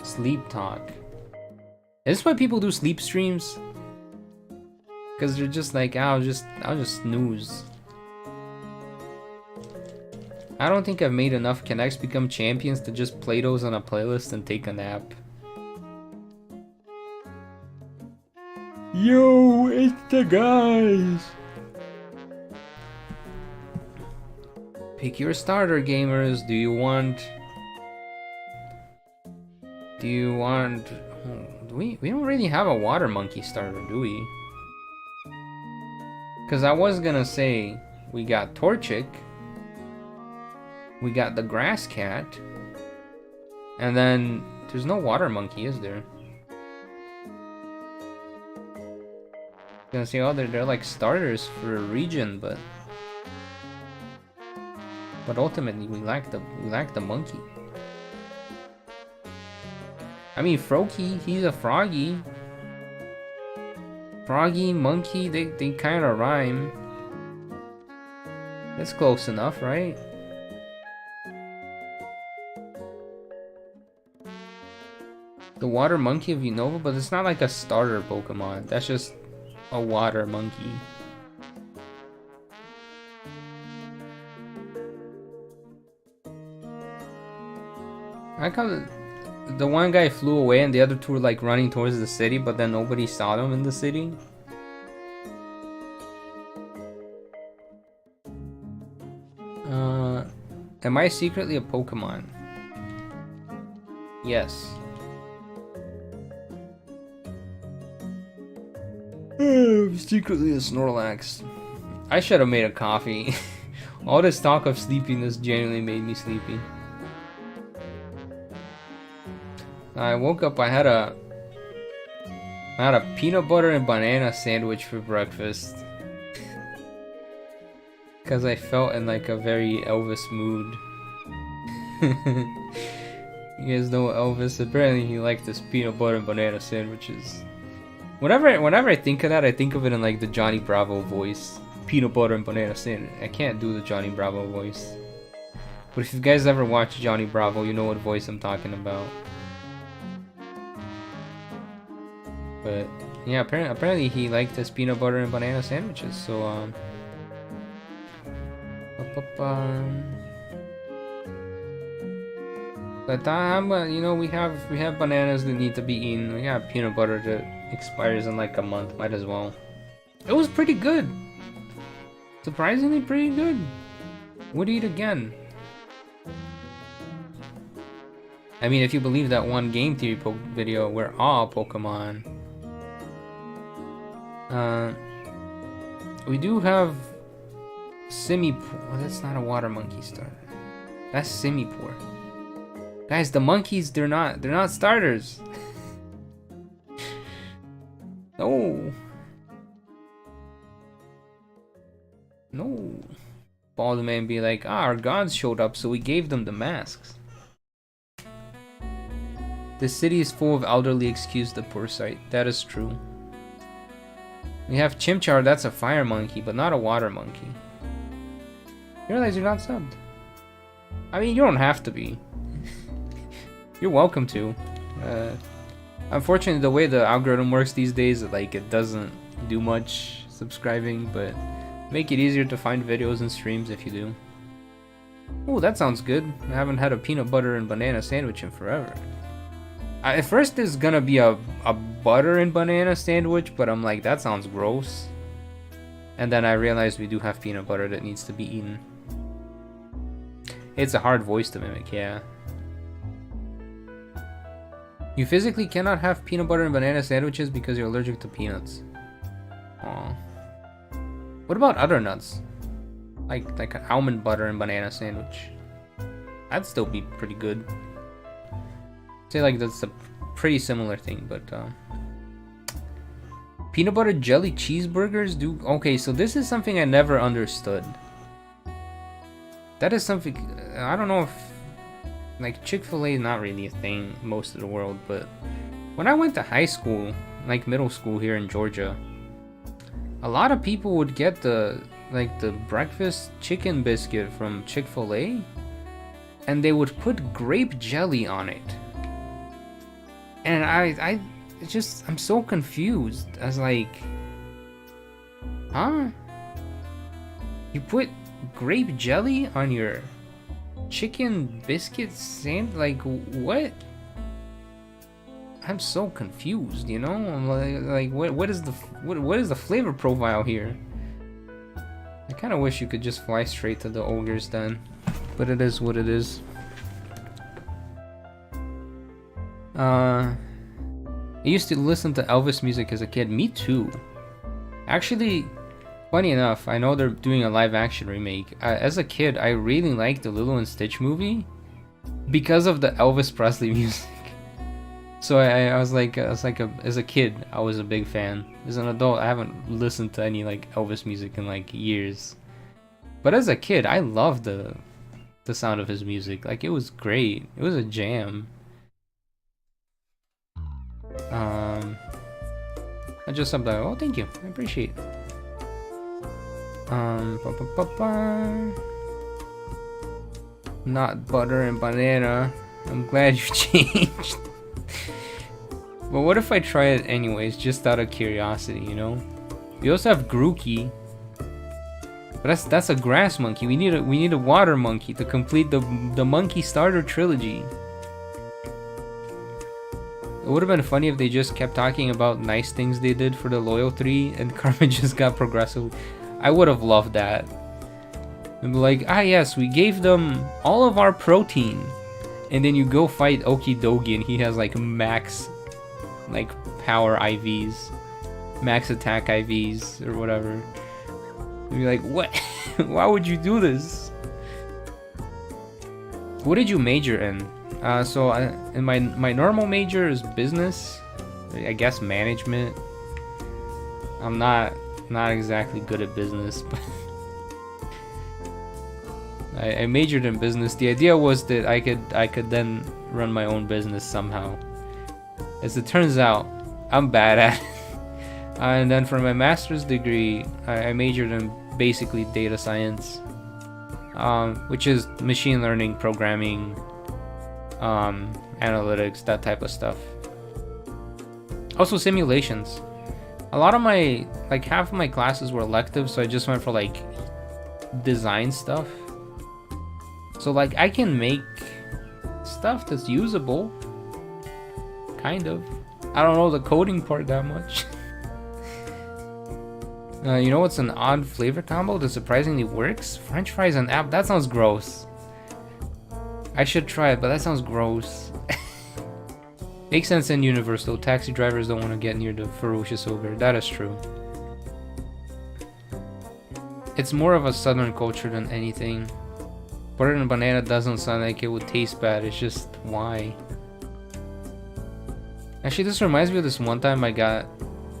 Sleep Talk. Is this why people do sleep streams? Because they're just like, I'll just snooze. I don't think I've made enough Connects become champions to just play those on a playlist and take a nap. Yo, it's the guys! Pick your starter, gamers. Do you want Do you want... We don't really have a water monkey starter, do we? Because I was gonna say, we got Torchic, we got the grass cat, and then there's no water monkey, is there? I was gonna say, oh, they're like starters for a region, but ultimately we lack the monkey. I mean, Froakie, he's a froggy. Froggy, monkey, they kind of rhyme. That's close enough, right? The water monkey of Unova, but it's not like a starter Pokemon. That's just a water monkey. I like how the one guy flew away and the other two were like running towards the city, but then nobody saw them in the city. Am I secretly a Pokemon? Yes. I'm secretly a Snorlax. I should have made a coffee. All this talk of sleepiness genuinely made me sleepy. I woke up, I had a peanut butter and banana sandwich for breakfast. Because I felt in like a very Elvis mood. You guys know Elvis, apparently he liked his peanut butter and banana sandwiches. Whenever I think of that, I think of it in like the Johnny Bravo voice. Peanut butter and banana sandwich. I can't do the Johnny Bravo voice. But if you guys ever watch Johnny Bravo, you know what voice I'm talking about. But yeah, apparently he liked his peanut butter and banana sandwiches. So but you know, we have bananas that need to be eaten. We got peanut butter that expires in like a month. Might as well. It was pretty good. Surprisingly pretty good. Would eat again. I mean, if you believe that one game theory video, we're all Pokemon. We do have Simipour. Oh, that's not a water monkey starter. That's Simipour. Guys, the monkeys, they're not starters. No. No. Baldman be like, our gods showed up, so we gave them the masks. The city is full of elderly, excuse the poor sight. That is true. We have Chimchar, that's a fire monkey, but not a water monkey. You realize you're not subbed? I mean, you don't have to be. You're welcome to. Unfortunately, the way the algorithm works these days, like, it doesn't do much subscribing, but make it easier to find videos and streams if you do. Oh, that sounds good. I haven't had a peanut butter and banana sandwich in forever. At first there's gonna be a butter and banana sandwich, but I'm like, that sounds gross. And then I realized we do have peanut butter that needs to be eaten. It's a hard voice to mimic, yeah. You physically cannot have peanut butter and banana sandwiches because you're allergic to peanuts. Aw. What about other nuts? Like an almond butter and banana sandwich. That'd still be pretty good. Say like that's a pretty similar thing, but peanut butter jelly cheeseburgers do. Okay, so this is something I never understood. That is something I don't know if like Chick-fil-A is not really a thing most of the world, but when I went to high school, like middle school here in Georgia, a lot of people would get the breakfast chicken biscuit from Chick-fil-A, and they would put grape jelly on it. And I'm so confused. I was like, huh? You put grape jelly on your chicken biscuit sand? Like, what? I'm so confused, you know? I'm like what is the flavor profile here? I kind of wish you could just fly straight to the ogres then, but it is what it is. I used to listen to Elvis music as a kid. Me too. Actually, funny enough, I know they're doing a live action remake. As a kid, I really liked the Lilo and Stitch movie because of the Elvis Presley music. So I was like, as a kid, I was a big fan. As an adult, I haven't listened to any like Elvis music in like years. But as a kid, I loved the sound of his music. Like, it was great. It was a jam. I just subbed that. Oh, thank you. I appreciate it. Not butter and banana. I'm glad you changed. But what if I try it anyways, just out of curiosity, you know? We also have Grookey. But that's a grass monkey. We need a water monkey to complete the monkey starter trilogy. It would have been funny if they just kept talking about nice things they did for the Loyal 3 and karma just got progressive. I would have loved that. And be like, ah yes, we gave them all of our protein. And then you go fight Okidogi and he has like max like power IVs. Max attack IVs or whatever. And you're like, what? Why would you do this? What did you major in? So in my normal major is business. I guess management. I'm not exactly good at business, but I majored in business. The idea was that I could then run my own business somehow. As it turns out, I'm bad at it. And then for my master's degree, I majored in basically data science, which is machine learning, programming, analytics, that type of stuff. Also simulations. A lot of my, like half of my classes were electives, so I just went for like design stuff. So like I can make stuff that's usable, kind of. I don't know the coding part that much. You know what's an odd flavor combo that surprisingly works? French fries and apple. That sounds gross. I should try it, but that sounds gross. Makes sense in universe though. Taxi drivers don't want to get near the ferocious ogre. That is true. It's more of a southern culture than anything. Butter and banana doesn't sound like it would taste bad. It's just why. Actually, this reminds me of this one time I got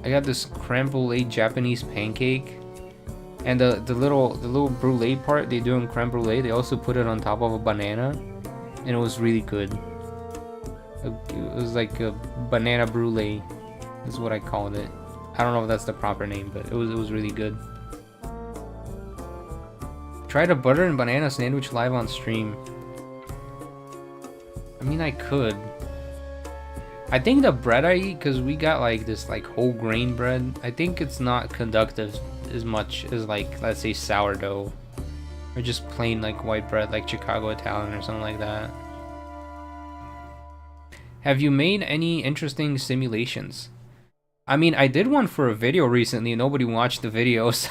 this creme brulee Japanese pancake, and the little brulee part they do in creme brulee, they also put it on top of a banana, and it was really good. It was like a banana brulee, is what I called it. I don't know if that's the proper name, but it was really good. Tried a butter and banana sandwich live on stream. I mean, I could. I think the bread I eat, because we got like this like whole grain bread, I think it's not conductive as much as like, let's say sourdough, or just plain like white bread like Chicago Italian or something like that. Have you made any interesting simulations? I mean, I did one for a video recently. Nobody watched the videos.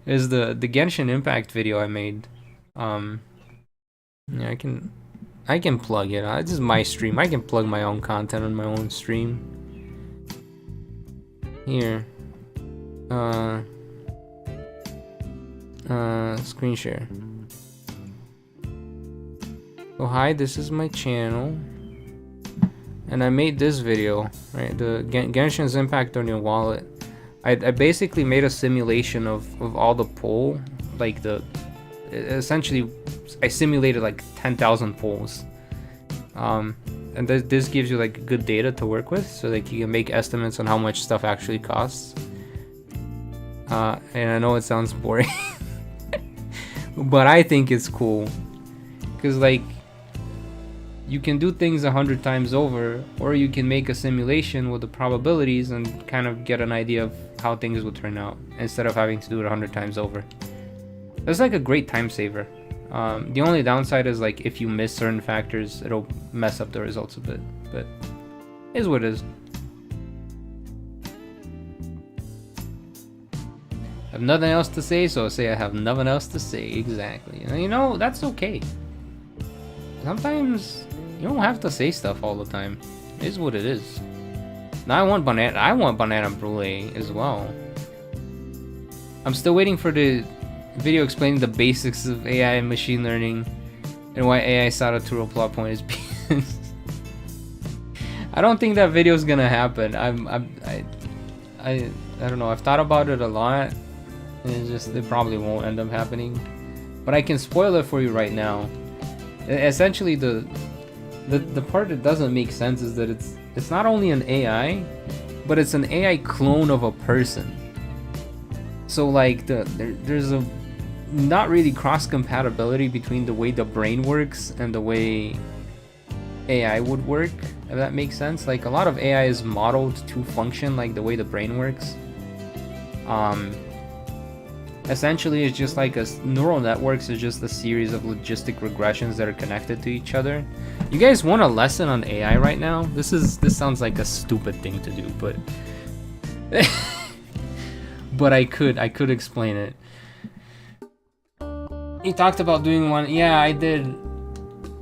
Is the Genshin Impact video I made. Yeah, I can plug it. This is my stream. I can plug my own content on my own stream. Here. Screen share. Oh hi, this is my channel. And I made this video, right? The Genshin's impact on your wallet. I basically made a simulation of all the pull, like essentially I simulated like 10,000 pulls. And this gives you like good data to work with, so like you can make estimates on how much stuff actually costs. And I know it sounds boring, but I think it's cool, because like you can do things 100 times over, or you can make a simulation with the probabilities and kind of get an idea of how things will turn out instead of having to do it 100 times over. That's like a great time saver. The only downside is like if you miss certain factors, it'll mess up the results a bit, but it is what it is. I have nothing else to say, so I'll say I have nothing else to say. Exactly. And you know, that's okay. Sometimes You don't have to say stuff all the time. It is what it is. Now I want banana brulee as well. I'm still waiting for the video explaining the basics of AI and machine learning and why AI Sadatura plot point is BS. I don't think that video is gonna happen. I don't know. I've thought about it a lot, and it probably won't end up happening. But I can spoil it for you right now. Essentially, the part that doesn't make sense is that it's not only an AI, but it's an AI clone of a person. So like there's a not really cross compatibility between the way the brain works and the way AI would work, if that makes sense. Like a lot of AI is modeled to function like the way the brain works. Essentially it's just like neural networks is just a series of logistic regressions that are connected to each other. You guys want a lesson on AI right now? This sounds like a stupid thing to do, but but I could explain it. He talked about doing one. Yeah, I did.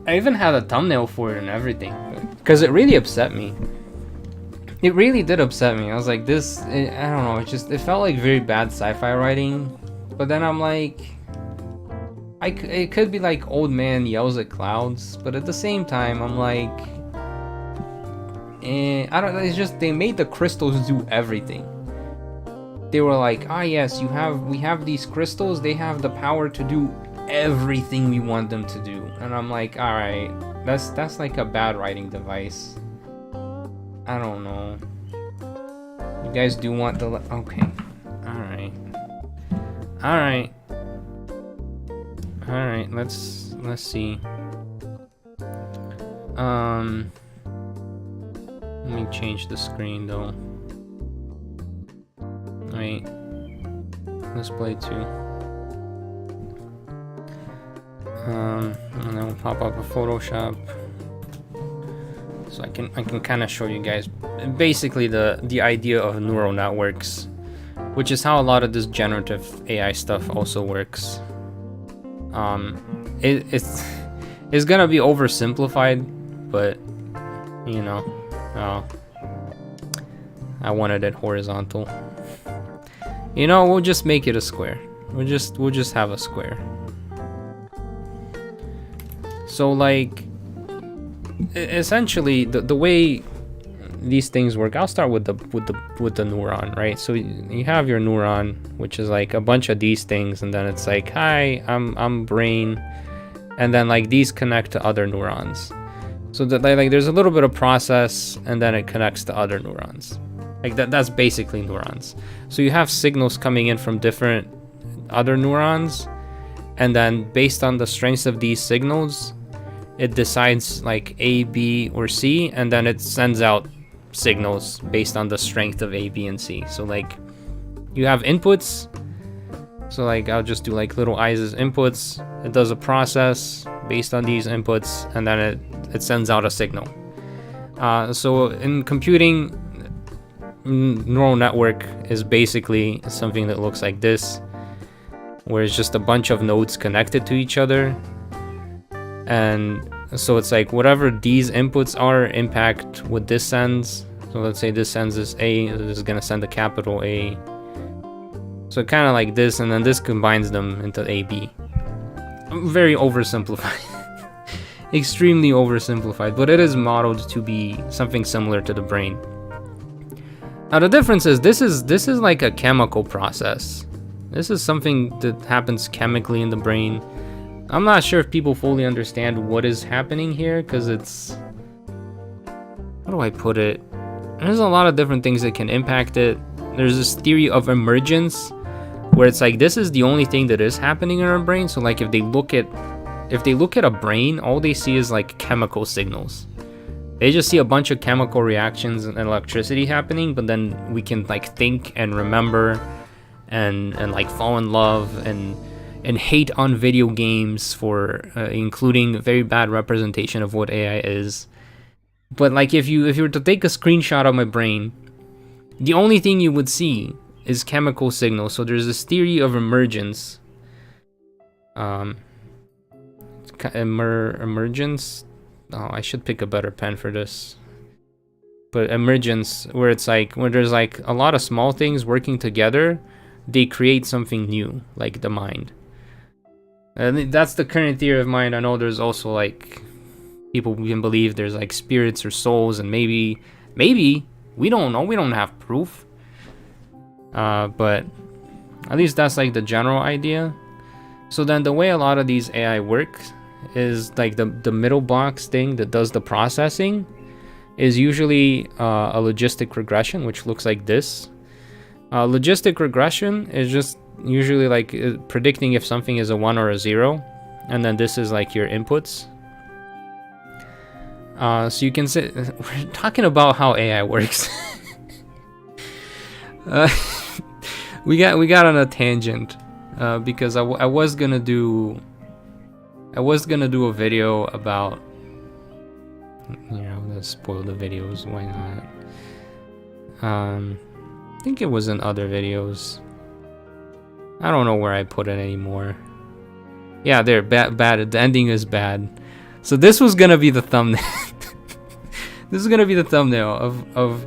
I even had a thumbnail for it and everything, because it really upset me. It really did upset me. I was like, I don't know, it felt like very bad sci-fi writing. But then I'm like, it could be like old man yells at clouds, but at the same time, I'm like, I don't know, it's just, they made the crystals do everything. They were like, yes, we have these crystals, they have the power to do everything we want them to do. And I'm like, alright, that's like a bad writing device. I don't know. You guys do want the okay. Alright, let's see. Let me change the screen though. Wait. Let's play 2. And then we'll pop up a Photoshop. So I can kind of show you guys basically the idea of neural networks, which is how a lot of this generative AI stuff also works. It's gonna be oversimplified, but you know, I wanted it horizontal. You know, we'll just make it a square. We'll just have a square. So like, essentially the way these things work, I'll start with the neuron, right? So you have your neuron, which is like a bunch of these things, and then it's like, hi, I'm brain, and then like these connect to other neurons. So that like there's a little bit of process, and then it connects to other neurons. Like that's basically neurons. So you have signals coming in from different other neurons, and then based on the strengths of these signals, it decides like A, B, or C, and then it sends out signals based on the strength of A, B, and C. So like you have inputs. So like I'll just do like little eyes as inputs. It does a process based on these inputs, and then it sends out a signal. So in computing, neural network is basically something that looks like this, where it's just a bunch of nodes connected to each other. And so it's like whatever these inputs are impact what this sends. So let's say this sends this A, this is gonna send a capital A. So kind of like this, and then this combines them into AB. Very oversimplified. Extremely oversimplified, but it is modeled to be something similar to the brain. Now the difference is this is like a chemical process. This is something that happens chemically in the brain. I'm not sure if people fully understand what is happening here, because it's, how do I put it? There's a lot of different things that can impact it. There's this theory of emergence, where it's like this is the only thing that is happening in our brain. So like if they look at a brain, all they see is like chemical signals. They just see a bunch of chemical reactions and electricity happening, but then we can like think and remember and like fall in love and hate on video games for including a very bad representation of what AI is. But like if you were to take a screenshot of my brain, the only thing you would see is chemical signals. So there's this theory of emergence. Emergence. Oh, I should pick a better pen for this. But emergence, where it's like, when there's like a lot of small things working together, they create something new, like the mind. And that's the current theory of mind. I know there's also like, people can believe there's like spirits or souls, and maybe, we don't know, we don't have proof. But at least that's like the general idea. So then the way a lot of these AI work is like the middle box thing that does the processing is usually a logistic regression, which looks like this. Logistic regression is just usually like predicting if something is a 1 or a 0, and then this is like your inputs. So you can say, we're talking about how AI works. We got on a tangent because I was gonna do a video about, you know, let's spoil the videos, why not? I think it was in other videos. I don't know where I put it anymore. Yeah, there, bad. The ending is bad. So this was gonna be the thumbnail. This is gonna be the thumbnail of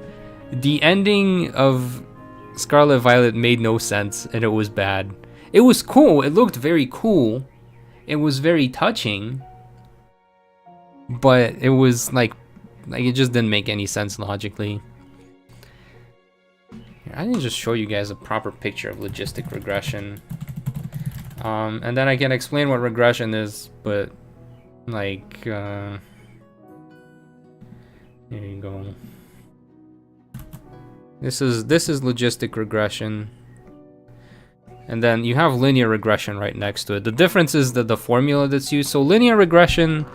the ending of Scarlet Violet made no sense, and it was bad. It was cool. It looked very cool. It was very touching. But it was like it just didn't make any sense logically. I didn't just show you guys a proper picture of logistic regression. And then I can explain what regression is, but like here you go. This is logistic regression. And then you have linear regression right next to it. The difference is that the formula that's used. So linear regression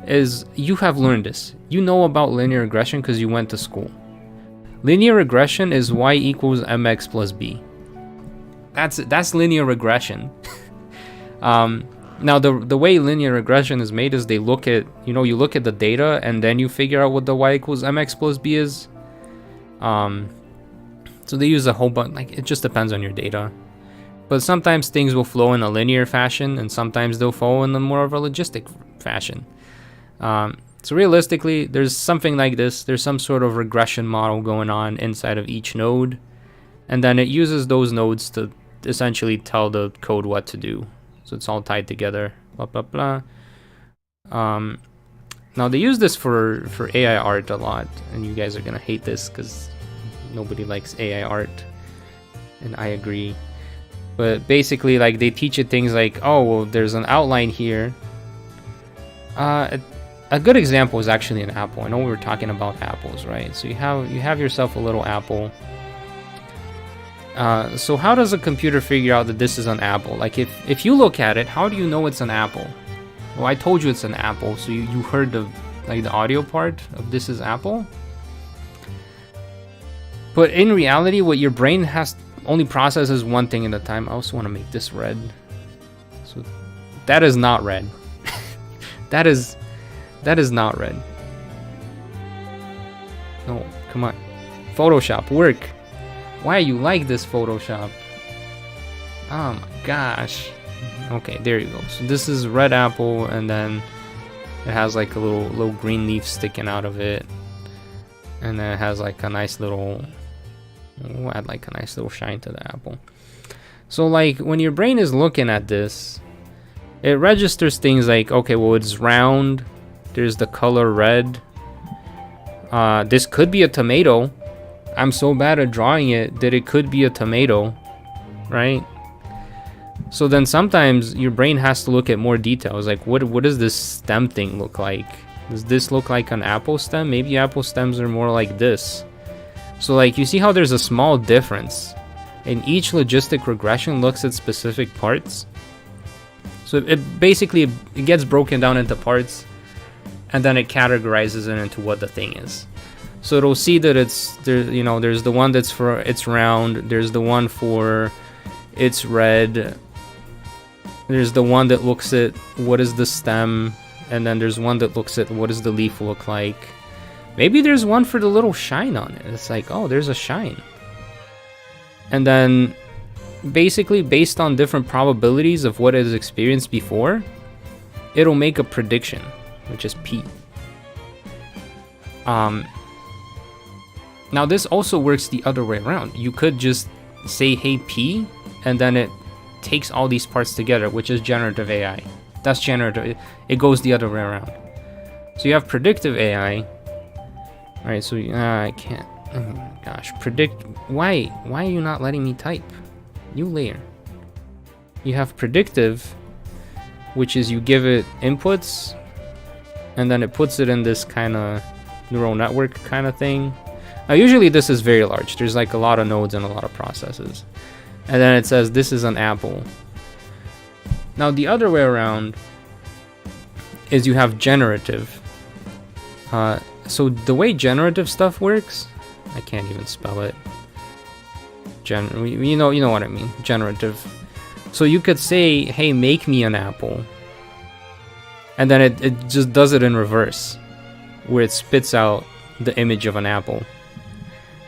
is, you have learned this. You know about linear regression because you went to school. Linear regression is y equals mx plus b. That's linear regression. Now the way linear regression is made is they look at, you know, you look at the data and then you figure out what the y equals mx plus b is. So they use a whole bunch, like, it just depends on your data. But sometimes things will flow in a linear fashion, and sometimes they'll flow in a more of a logistic fashion. So realistically, there's something like this. There's some sort of regression model going on inside of each node, and then it uses those nodes to essentially tell the code what to do. So it's all tied together. Blah blah blah. Now they use this for AI art a lot, and you guys are gonna hate this because nobody likes AI art, and I agree. But basically, like, they teach it things like, oh, well, there's an outline here. A good example is actually an apple. I know we were talking about apples, right? So you have yourself a little apple. So how does a computer figure out that this is an apple? Like, if you look at it, how do you know it's an apple? Well, I told you it's an apple, so you heard the audio part of this is apple. But in reality, what your brain only processes one thing at a time. I also want to make this red. So that is not red. That is not red. No, come on. Photoshop, work. Why are you like this, Photoshop? Oh my gosh. Okay, there you go. So this is red apple, and then it has like a little green leaf sticking out of it, and then it has like a nice little, add like a nice little shine to the apple. So like when your brain is looking at this, it registers things like, okay, well, it's round, there's the color red, this could be a tomato. I'm so bad at drawing it that it could be a tomato, right? So then sometimes your brain has to look at more details, like what does this stem thing look like? Does this look like an apple stem? Maybe apple stems are more like this. So like, you see how there's a small difference, and each logistic regression looks at specific parts. So it basically gets broken down into parts, and then it categorizes it into what the thing is. So it'll see that there's the one that's for it's round, there's the one for it's red, there's the one that looks at what is the stem, and then there's one that looks at what does the leaf look like. Maybe there's one for the little shine on it. It's like, oh, there's a shine. And then basically based on different probabilities of what it has experienced before, it'll make a prediction, which is P. Now this also works the other way around. You could just say hey P, and then it takes all these parts together, which is generative AI. That's generative. It goes the other way around. So you have predictive AI. Alright, so I can't. Oh my gosh, predict. Why are you not letting me type? New layer. You have predictive, which is you give it inputs, and then it puts it in this kind of neural network kind of thing. Now usually this is very large. There's like a lot of nodes and a lot of processes. And then it says this is an apple. Now the other way around is you have generative. So the way generative stuff works, I can't even spell it. You know what I mean. Generative. So you could say, hey, make me an apple. And then it just does it in reverse, where it spits out the image of an apple.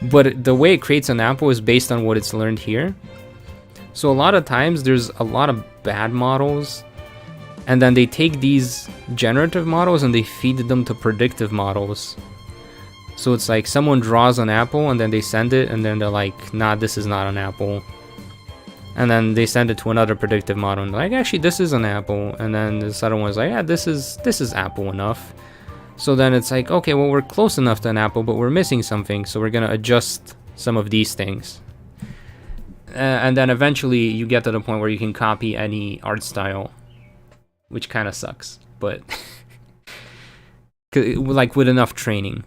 But the way it creates an apple is based on what it's learned here. So a lot of times there's a lot of bad models, and then they take these generative models and they feed them to predictive models. So it's like someone draws an apple and then they send it, and then they're like, nah, this is not an apple. And then they send it to another predictive model and they're like, actually this is an apple. And then this other one's like, yeah, this is apple enough. So then it's like, okay, well, we're close enough to an apple, but we're missing something, so we're gonna adjust some of these things. And then eventually you get to the point where you can copy any art style, which kind of sucks, but like with enough training.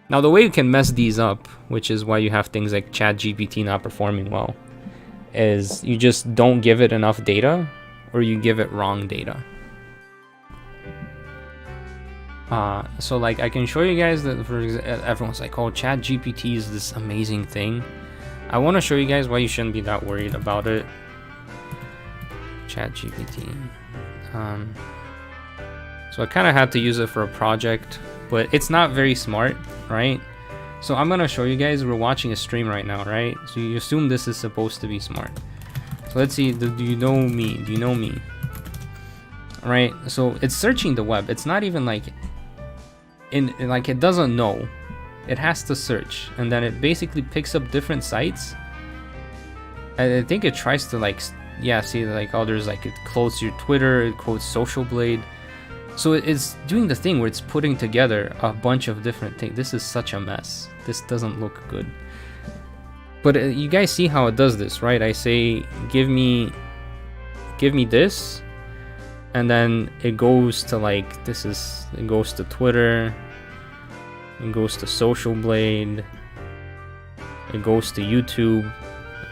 Now the way you can mess these up, which is why you have things like ChatGPT not performing well, is you just don't give it enough data, or you give it wrong data. So like I can show you guys that everyone's like, oh, ChatGPT is this amazing thing. I want to show you guys why you shouldn't be that worried about it. ChatGPT. So I kind of had to use it for a project, but it's not very smart, right? So I'm gonna show you guys. We're watching a stream right now, right? So you assume this is supposed to be smart. So let's see. Do you know me? Do you know me? Right. So it's searching the web. It's not even like like it doesn't know. It has to search, and then it basically picks up different sites. I think it tries to like, yeah, see, like, oh, there's like, it quotes your Twitter, it quotes Social Blade. So it's doing the thing where it's putting together a bunch of different things. This is such a mess. This doesn't look good. But you guys see how it does this, right? I say, give me this, and then it goes to like, it goes to Twitter, it goes to Social Blade, it goes to YouTube.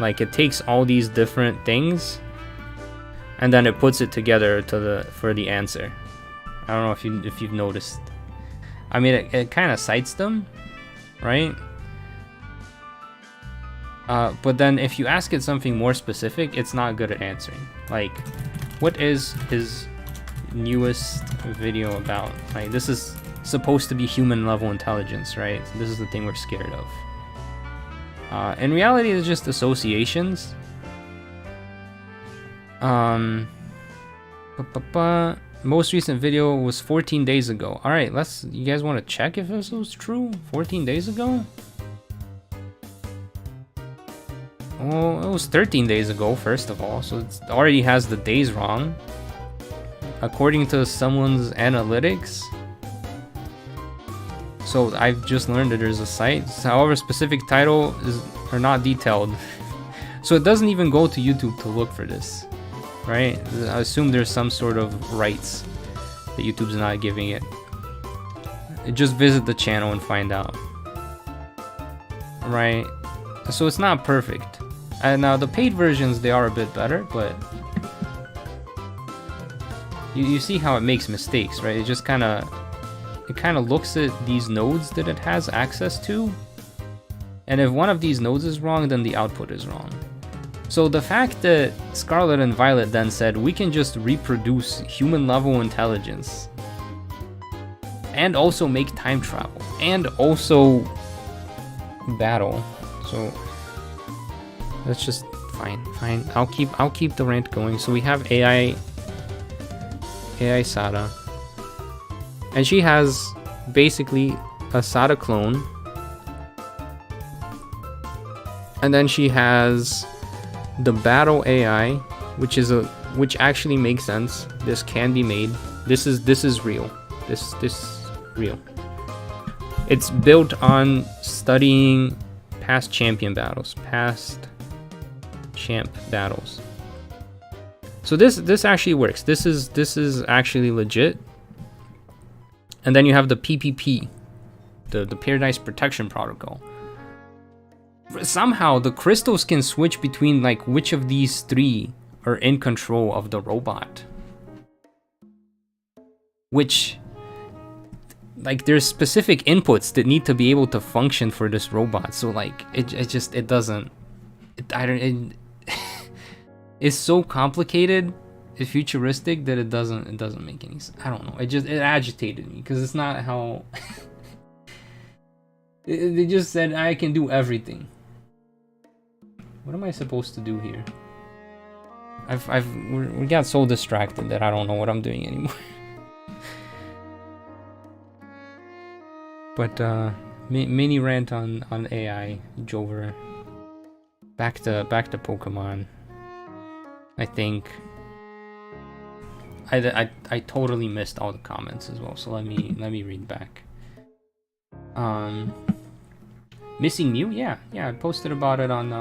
Like, it takes all these different things, and then it puts it together for the answer. I don't know if you've noticed. I mean, it kind of cites them, right? But then if you ask it something more specific, it's not good at answering. Like, what is his newest video about? Like, this is supposed to be human level intelligence, right? This is the thing we're scared of. In reality, it's just associations. Most recent video was 14 days ago. All right, you guys want to check if this was true? 14 days ago? Well, it was 13 days ago, first of all, so it already has the days wrong. According to someone's analytics. So I've just learned that there's a site. However, specific title are not detailed. So it doesn't even go to YouTube to look for this, right? I assume there's some sort of rights that YouTube's not giving it. Just visit the channel and find out, right? So it's not perfect. And now the paid versions, they are a bit better, but you see how it makes mistakes, right? It just kind of looks at these nodes that it has access to, and if one of these nodes is wrong, then the output is wrong. So the fact that Scarlet and Violet then said we can just reproduce human level intelligence and also make time travel and also battle, so that's just fine. I'll keep the rant going. So we have AI Sada, and she has basically a SATA clone. And then she has the battle AI, which actually makes sense. This can be made. This is real. This real. It's built on studying past champion battles, past champ battles. So this actually works. This is actually legit. And then you have the PPP, the Paradise Protection Protocol. Somehow the crystals can switch between like which of these three are in control of the robot. Which, like, there's specific inputs that need to be able to function for this robot. So like it doesn't. It's so complicated, it's futuristic that it doesn't make any sense. I don't know. It agitated me because it's not how. They just said I can do everything. What am I supposed to do here? We got so distracted that I don't know what I'm doing anymore. But mini rant on AI, Jover. Back to Pokemon. I think I totally missed all the comments as well. So let me read back. Missing Mew? Yeah, I posted about it on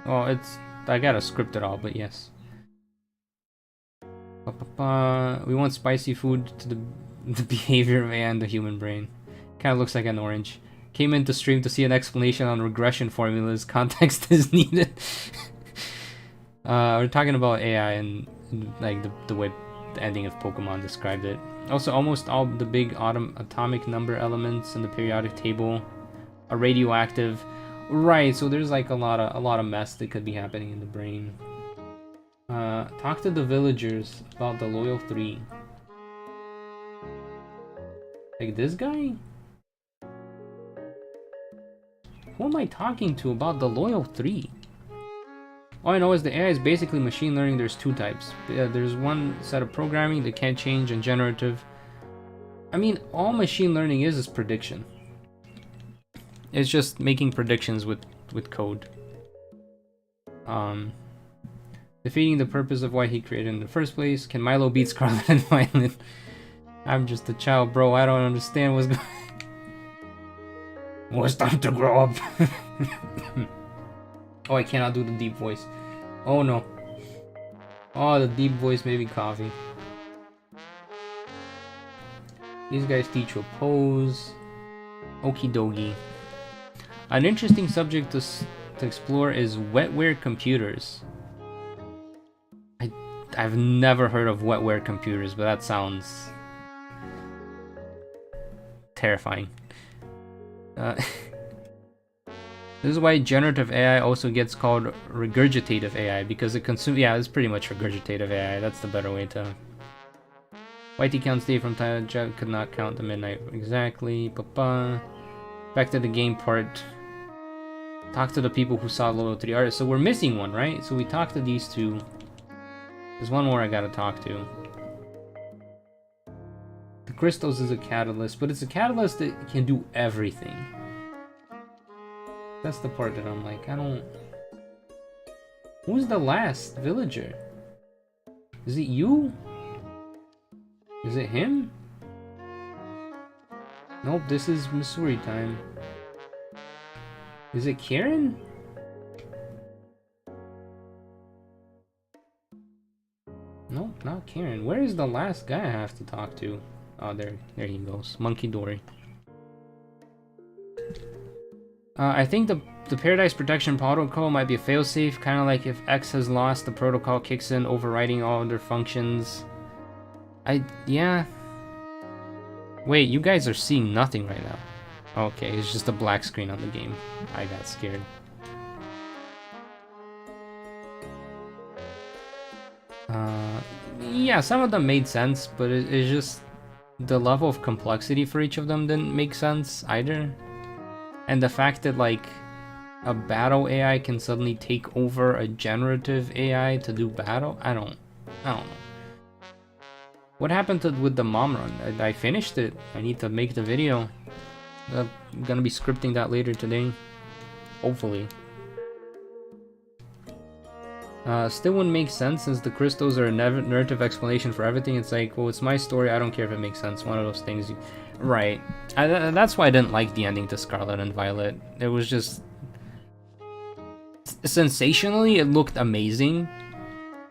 well, I gotta script it all, but yes. We want spicy food to the behavior of AI and the human brain. Kind of looks like an orange. Came into stream to see an explanation on regression formulas. Context is needed. We're talking about AI and like the way the ending of Pokemon described it. Also, almost all the big atomic number elements in the periodic table are radioactive. Right, so there's like a lot of mess that could be happening in the brain. Talk to the villagers about the Loyal 3. Like this guy? Who am I talking to about the Loyal 3? All I know is the AI is basically machine learning. There's two types. There's one set of programming that can't change and generative. I mean, all machine learning is prediction. It's just making predictions with code. Defeating the purpose of why he created in the first place. Can Milo beat Scarlet and Violet? I'm just a child, bro. I don't understand what's going on. Well, it's time to grow up. Oh, I cannot do the deep voice. Oh no. Oh, the deep voice made me coffee. These guys teach you a pose. Okie dokie. An interesting subject to explore is wetware computers. I've never heard of wetware computers, but that sounds terrifying. This is why generative AI also gets called regurgitative AI, because it consumes. Yeah, it's pretty much regurgitative AI. That's the better way to. Whitey counts day from time. Jack could not count the midnight exactly. Back to the game part. Talk to the people who saw Loyal 3 artists. So we're missing one, right? So we talked to these two. There's one more I gotta talk to. The crystals is a catalyst, but it's a catalyst that can do everything. That's the part that I'm like, I don't... Who's the last villager? Is it you? Is it him? Nope, this is Missouri time. Is it Kieran? Nope, not Kieran. Where is the last guy I have to talk to? Oh, there he goes. Monkey Dory. I think the Paradise Protection Protocol might be a failsafe, kind of like if X has lost, the protocol kicks in, overriding all other functions. Yeah. Wait, you guys are seeing nothing right now. Okay, it's just a black screen on the game. I got scared. Yeah, some of them made sense, but it's just the level of complexity for each of them didn't make sense either. And the fact that like a battle AI can suddenly take over a generative AI to do battle, I don't know. What happened with the mom run? I finished it. I need to make the video. I'm gonna be scripting that later today. Hopefully. Still wouldn't make sense since the crystals are a narrative explanation for everything. It's like, well, it's my story. I don't care if it makes sense. One of those things. Right. That's why I didn't like the ending to Scarlet and Violet. It was just... sensationally, it looked amazing.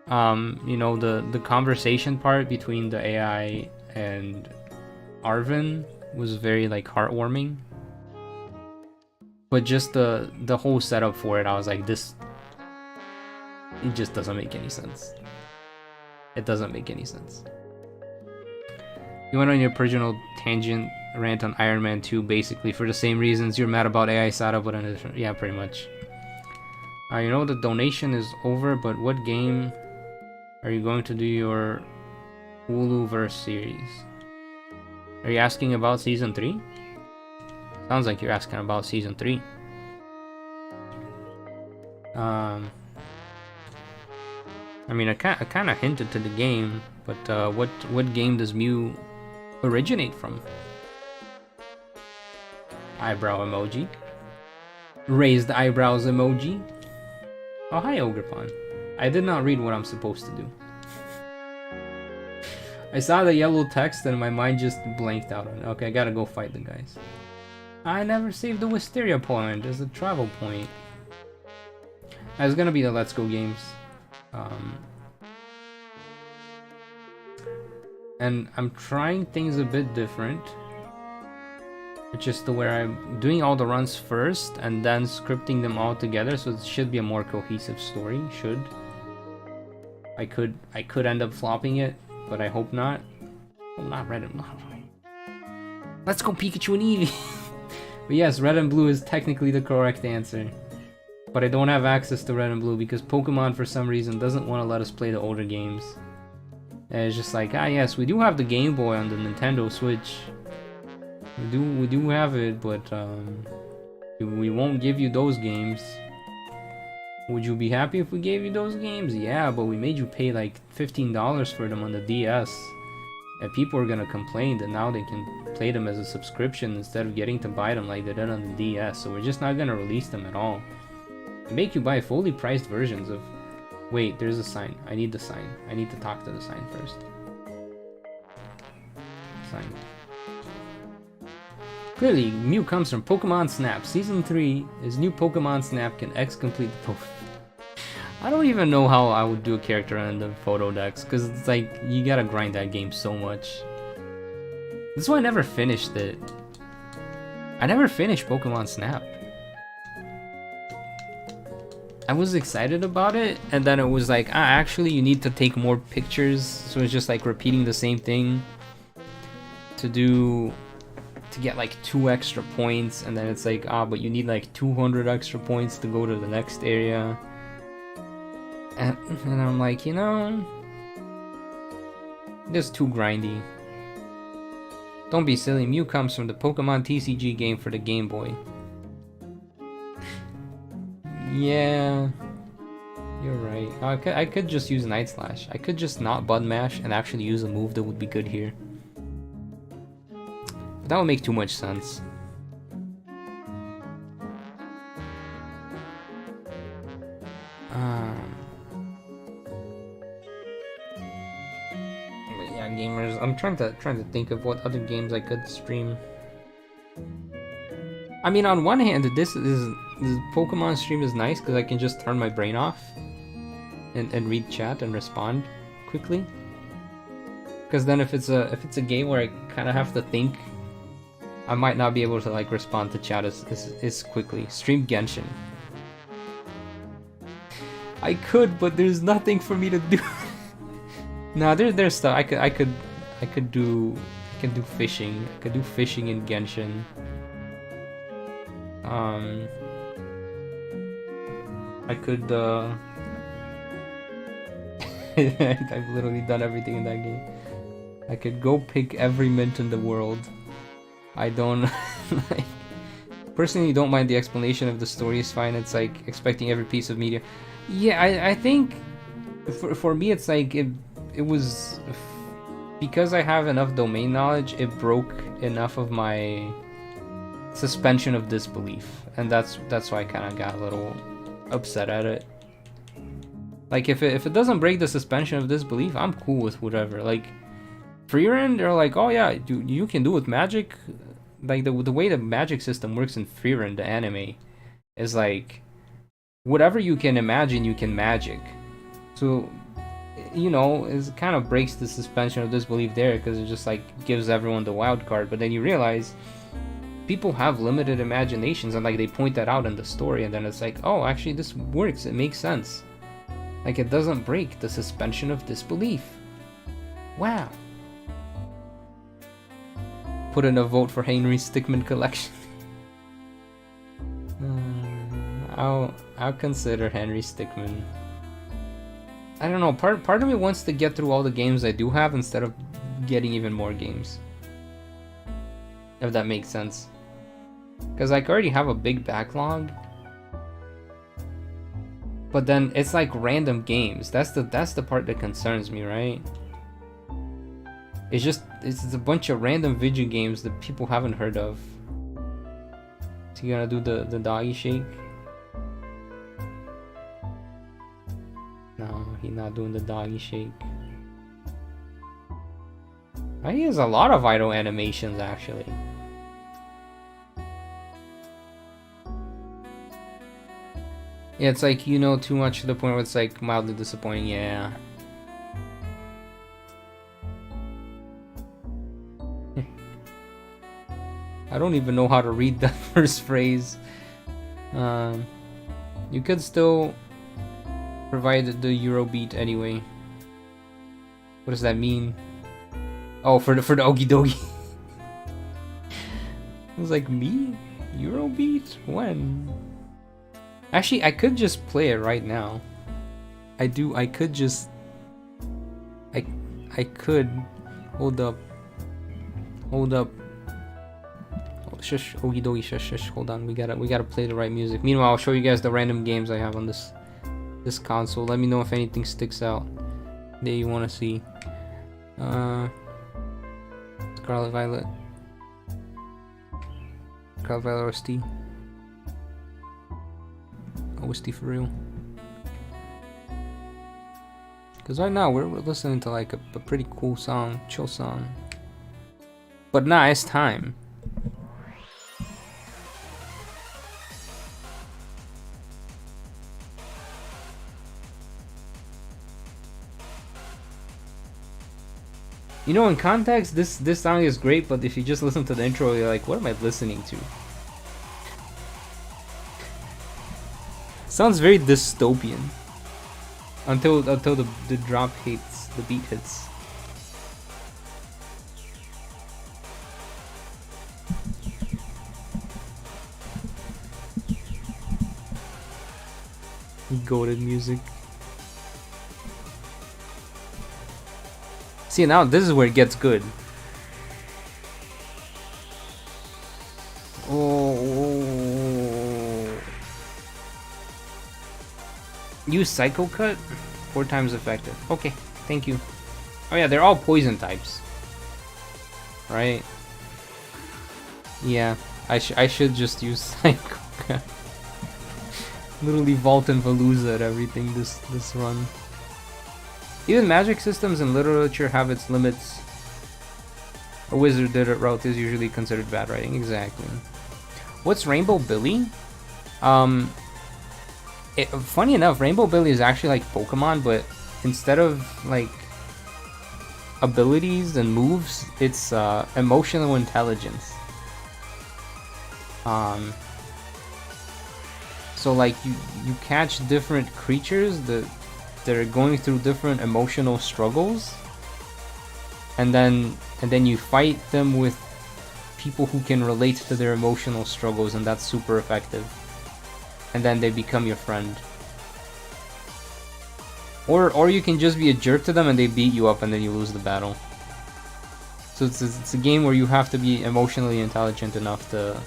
You know, the conversation part between the AI and Arvin was very, like, heartwarming. But just the whole setup for it, I was like, this... it just doesn't make any sense. It doesn't make any sense. You went on your original tangent rant on Iron Man 2, basically, for the same reasons you're mad about AI setup, but yeah, pretty much. You know the donation is over, but what game are you going to do your Huluverse series? Are you asking about Season 3? Sounds like you're asking about Season 3. I mean, I kind of hinted to the game, but what game does Mew originate from? Eyebrow emoji. Raised eyebrows emoji. Oh, hi, Ogrepon. I did not read what I'm supposed to do. I saw the yellow text and my mind just blanked out on it. Okay, I gotta go fight the guys. I never saved the Wisteria point as a travel point. It's gonna be the Let's Go games. And I'm trying things a bit different. It's just to where I'm doing all the runs first and then scripting them all together, so it should be a more cohesive story. Should. I could end up flopping it, but I hope not. Oh, not red and blue. Let's go Pikachu and Eevee. But yes, red and blue is technically the correct answer. But I don't have access to red and blue because Pokemon for some reason doesn't want to let us play the older games. And it's just like, ah yes, we do have the Game Boy on the Nintendo Switch. We do have it, but we won't give you those games. Would you be happy if we gave you those games? Yeah, but we made you pay like $15 for them on the DS. And people are gonna complain that now they can play them as a subscription instead of getting to buy them like they did on the DS. So we're just not gonna release them at all. Make you buy fully priced versions of... Wait, there's a sign. I need the sign. I need to talk to the sign first. Sign. Clearly, Mew comes from Pokemon Snap. Season 3 is new Pokemon Snap can X-complete the Pokemon. I don't even know how I would do a character on the photo decks, because it's like, you gotta grind that game so much. This is why I never finished it. I never finished Pokemon Snap. I was excited about it, and then it was like, actually you need to take more pictures, so it's just like repeating the same thing to get like 2 extra points, and then it's like, but you need like 200 extra points to go to the next area. And I'm like, you know, this is too grindy. Don't be silly, Mew comes from the Pokemon TCG game for the Game Boy. Yeah, you're right. I could just use Night Slash. I could just not button mash and actually use a move that would be good here. But that would make too much sense. But yeah, gamers. I'm trying to think of what other games I could stream. I mean, on one hand, this Pokemon stream is nice because I can just turn my brain off and read chat and respond quickly. Because then if it's a game where I kind of have to think, I might not be able to like respond to chat as quickly. Stream Genshin. I could, but there's nothing for me to do. Nah, there's stuff I could do fishing. I could do fishing in Genshin. I could I've literally done everything in that game. I could go pick every mint in the world. I don't like, personally don't mind the explanation of the story is fine. It's like expecting every piece of media. Yeah, I think for me it's like it was because I have enough domain knowledge, it broke enough of my suspension of disbelief, and that's why I kind of got a little upset at it. Like if it doesn't break the suspension of disbelief, I'm cool with whatever. Like Freerun, they're like, oh yeah, you can do with magic. Like the way the magic system works in Freerun, the anime, is like whatever you can imagine, you can magic. So, you know, it kind of breaks the suspension of disbelief there, because it just like gives everyone the wild card. But then you realize people have limited imaginations, and like they point that out in the story, and then it's like, oh, actually this works, it makes sense. Like it doesn't break the suspension of disbelief. Wow. Put in a vote for Henry Stickmin collection. I'll consider Henry Stickmin. I don't know, part of me wants to get through all the games I do have instead of getting even more games. If that makes sense. Because I already have a big backlog. But then it's like random games. That's the part that concerns me, right? It's a bunch of random video games that people haven't heard of. Is he gonna do the doggy shake? No, he's not doing the doggy shake. He has a lot of idle animations actually. Yeah, it's like, you know, too much to the point where it's like mildly disappointing, yeah. I don't even know how to read that first phrase. You could still provide the Eurobeat anyway. What does that mean? Oh, for the Okie Dokie. I was like, me? Eurobeat? When? Actually, I could just play it right now. I could just... I could... Hold up. Hold up. Oh, shush, Okie Dokie, shush, shush. Hold on, we gotta play the right music. Meanwhile, I'll show you guys the random games I have on this console. Let me know if anything sticks out that you want to see. Scarlet Violet. Scarlet Violet OST. OST for real. Because right now we're listening to like a pretty cool song, chill song. But nah, it's time. You know, in context, this song is great, but if you just listen to the intro, you're like, what am I listening to? Sounds very dystopian. Until the drop hits, the beat hits. Goated music. See, now this is where it gets good. Oh. Use Psycho Cut? 4 times effective. Okay, thank you. Oh yeah, they're all poison types. Right? Yeah, I should just use Psycho Cut. Literally Vault and Veluzas at everything this run. Even magic systems in literature have its limits. A wizard did it route is usually considered bad writing. Exactly. What's Rainbow Billy? Funny enough, Rainbow Billy is actually like Pokemon, but instead of like abilities and moves, it's emotional intelligence. So like you catch different creatures that are going through different emotional struggles, and then you fight them with people who can relate to their emotional struggles, and that's super effective. And then they become your friend. Or you can just be a jerk to them and they beat you up and then you lose the battle. So it's a game where you have to be emotionally intelligent enough to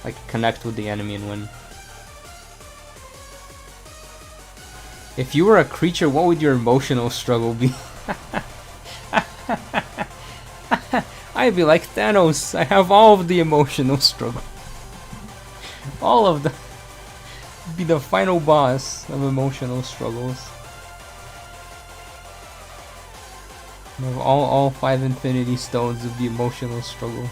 like connect with the enemy and win. If you were a creature, what would your emotional struggle be? I'd be like Thanos. I have all of the emotional struggle. All of them. Be the final boss of emotional struggles. Of all 5 Infinity Stones of the emotional struggle.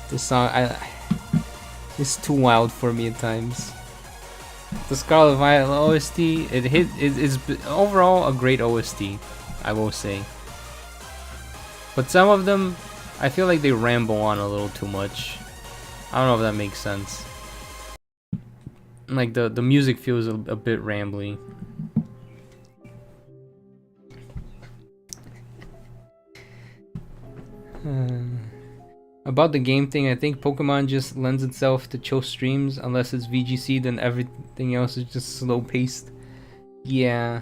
This song, it's too wild for me at times. The Scarlet Violet OST, it's overall a great OST, I will say. But some of them, I feel like they ramble on a little too much. I don't know if that makes sense. Like the music feels a bit rambly. About the game thing, I think Pokemon just lends itself to chill streams. Unless it's VGC, then everything else is just slow paced. Yeah.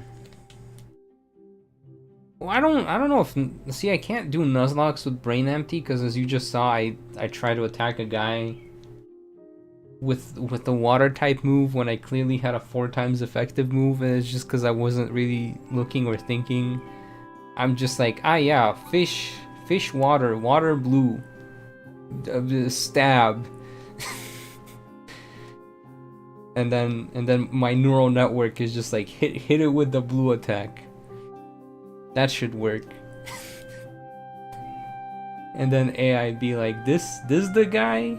Well, I don't know if, see, I can't do Nuzlocke with Brain Empty because, as you just saw, I try to attack a guy with the water type move when I clearly had a 4 times effective move, and it's just because I wasn't really looking or thinking. I'm just like, ah yeah, fish, water, blue, stab. and then my neural network is just like, hit it with the blue attack. That should work. And then AI be like, this the guy?